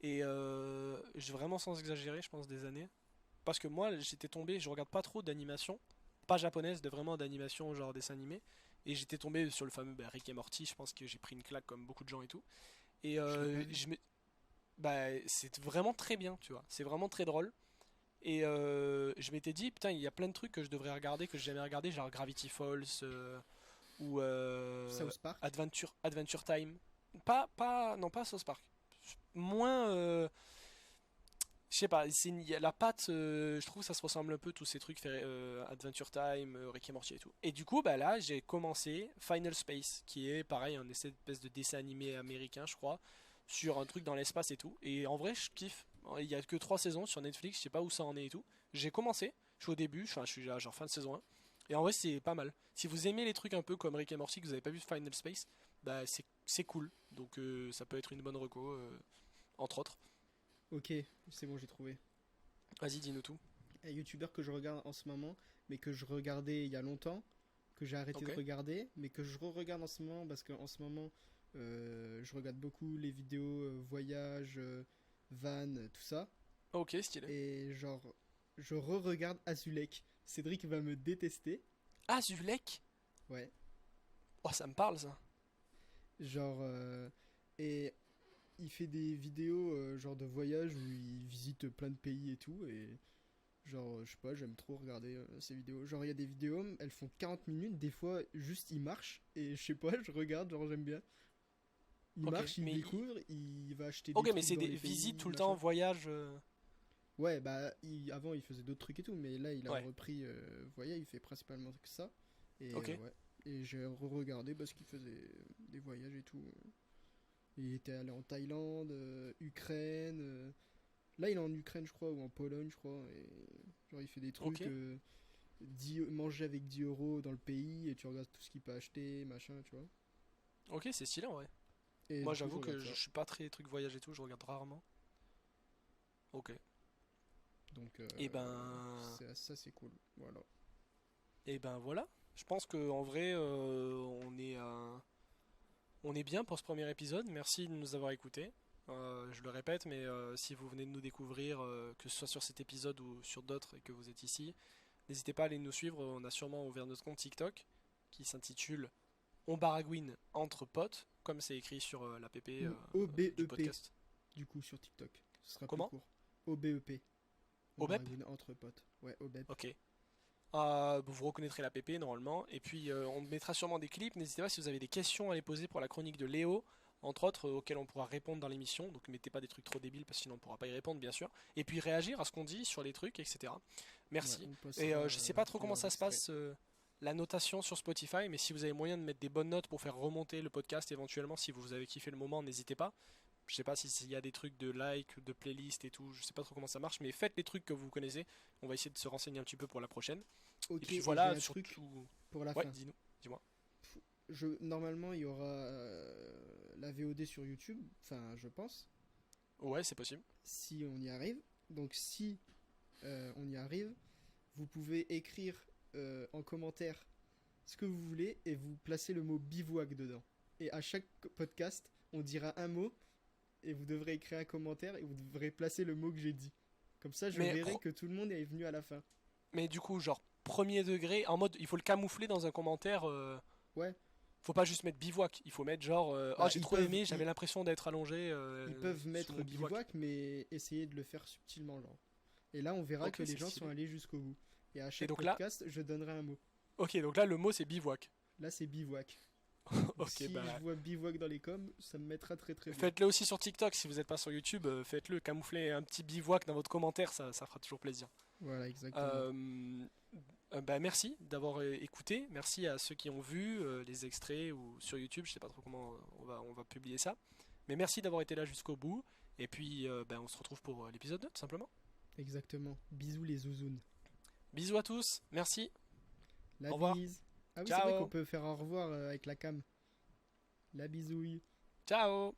et vraiment sans exagérer, je pense des années. Parce que moi, j'étais tombé, je regarde pas trop d'animation, pas japonaise, de vraiment d'animation genre dessin animé, et j'étais tombé sur le fameux Rick et Morty, je pense que j'ai pris une claque comme beaucoup de gens et tout. Et Je l'ai pas vu. bah, c'est vraiment très bien, tu vois, c'est vraiment très drôle. Et je m'étais dit, putain, il y a plein de trucs que je devrais regarder, que j'ai jamais regardé, genre Gravity Falls ou South Park. Adventure Time. Non, pas South Park. Moins, je sais pas, il y a la patte, je trouve que ça se ressemble un peu tous ces trucs, Adventure Time, Rick et Morty et tout. Et du coup, bah là, j'ai commencé Final Space, qui est pareil, un espèce de dessin animé américain, je crois, sur un truc dans l'espace et tout. Et en vrai, je kiffe. Il y a que 3 saisons sur Netflix, je sais pas où ça en est et tout. J'ai commencé, je suis au début, enfin, je suis à genre fin de saison 1. Et en vrai, c'est pas mal. Si vous aimez les trucs un peu comme Rick et Morty, que vous avez pas vu Final Space, bah c'est cool. Donc ça peut être une bonne reco, entre autres. Ok, c'est bon, j'ai trouvé. Vas-y, dis-nous tout. Un youtubeur que je regarde en ce moment, mais que je regardais il y a longtemps, que j'ai arrêté Ok. de regarder, mais que je re-regarde en ce moment parce qu'en ce moment, je regarde beaucoup les vidéos voyage, van, tout ça. Ok, stylé. Et genre, je re-regarde Azulek. Cédric va me détester. Ah, Zulek? Ouais. Oh, ça me parle ça. Genre, et il fait des vidéos genre de voyage où il visite plein de pays et tout. Et genre, je sais pas, j'aime trop regarder ces vidéos. Genre, il y a des vidéos, elles font 40 minutes. Des fois, juste il marche. Et je sais pas, je regarde, genre, j'aime bien. Il Ok, marche, il découvre, il va acheter ok, des mais trucs c'est dans des les visites pays, tout le temps, machin. voyage. Ouais, bah, avant, il faisait d'autres trucs et tout. Mais là, il a Ouais. repris voyage, il fait principalement que ça. Et Ok. ouais. Et j'ai re-regardé parce qu'il faisait des voyages et tout. Il était allé en Thaïlande, Ukraine. Là, il est en Ukraine, je crois, ou en Pologne, je crois. Et genre, il fait des Ok. trucs. Manger avec 10 euros dans le pays et tu regardes tout ce qu'il peut acheter, machin, tu vois. Ok, c'est stylé en vrai. Et Moi, du coup, je j'avoue regarde que ça. je suis pas très truc voyage et tout, je regarde rarement. Ok. Donc, Et ben, ça, c'est cool. Voilà. et ben voilà. Je pense que en vrai, on est bien pour ce premier épisode. Merci de nous avoir écoutés. Je le répète, mais si vous venez de nous découvrir, que ce soit sur cet épisode ou sur d'autres et que vous êtes ici, n'hésitez pas à aller nous suivre. On a sûrement ouvert notre compte TikTok qui s'intitule On baragouine entre potes, comme c'est écrit sur l'app Ou du OBEP, podcast. du coup, sur TikTok. Ce sera plus Comment? court. OBEP. On OBEP? baragouine entre potes. Ouais, OBEP. Ok. Vous reconnaîtrez l'app normalement. Et puis on mettra sûrement des clips. N'hésitez pas si vous avez des questions à les poser pour la chronique de Léo, entre autres, auxquelles on pourra répondre dans l'émission. Donc mettez pas des trucs trop débiles parce que sinon on pourra pas y répondre, bien sûr. Et puis réagir à ce qu'on dit sur les trucs, etc. Ouais, Merci. on Et postera je sais pas trop comment plusieurs ça se extraits. passe, la notation sur Spotify, mais si vous avez moyen de mettre des bonnes notes pour faire remonter le podcast éventuellement, si vous avez kiffé le moment, n'hésitez pas. Je sais pas s'il y a des trucs de like, de playlist et tout, je sais pas trop comment ça marche, mais faites les trucs que vous connaissez. On va essayer de se renseigner un petit peu pour la prochaine. Et Ok, puis et j'ai voilà, un truc surtout. pour la Ouais, fin. dis-nous, dis-moi. Normalement, il y aura la VOD sur YouTube. Enfin, je pense. Ouais, c'est possible. Si on y arrive. Donc, si on y arrive, vous pouvez écrire en commentaire ce que vous voulez et vous placez le mot bivouac dedans. Et à chaque podcast, on dira un mot et vous devrez écrire un commentaire et vous devrez placer le mot que j'ai dit. Comme ça, je verrai que tout le monde est venu à la fin. Mais du coup, genre, premier degré, en mode, il faut le camoufler dans un commentaire. Ouais. Faut pas juste mettre bivouac, il faut mettre genre Bah, j'ai trop aimé, j'avais l'impression d'être allongé. Ils peuvent sous mettre mon bivouac, mais essayer de le faire subtilement, genre. Et là, on verra Ok, que les c'est gens stylé. sont allés jusqu'au bout. Et à chaque donc là- podcast, je donnerai un mot. Ok, donc là le mot c'est bivouac. Là, c'est bivouac. Ok, Si bah. je vois bivouac dans les coms, ça me mettra très très bien. Faites-le aussi sur TikTok si vous n'êtes pas sur YouTube, faites-le, camouflez un petit bivouac dans votre commentaire, ça fera toujours plaisir. Voilà, exactement. Bah, merci d'avoir écouté, merci à ceux qui ont vu les extraits ou sur YouTube, je sais pas trop comment on va publier ça. Mais merci d'avoir été là jusqu'au bout, et puis bah, on se retrouve pour l'épisode 2 tout simplement. Exactement. Bisous les zouzounes. Bisous à tous, merci, La Au revoir. bise. Ah oui, Ciao. c'est vrai qu'on peut faire au revoir avec la cam. La bisouille. ciao.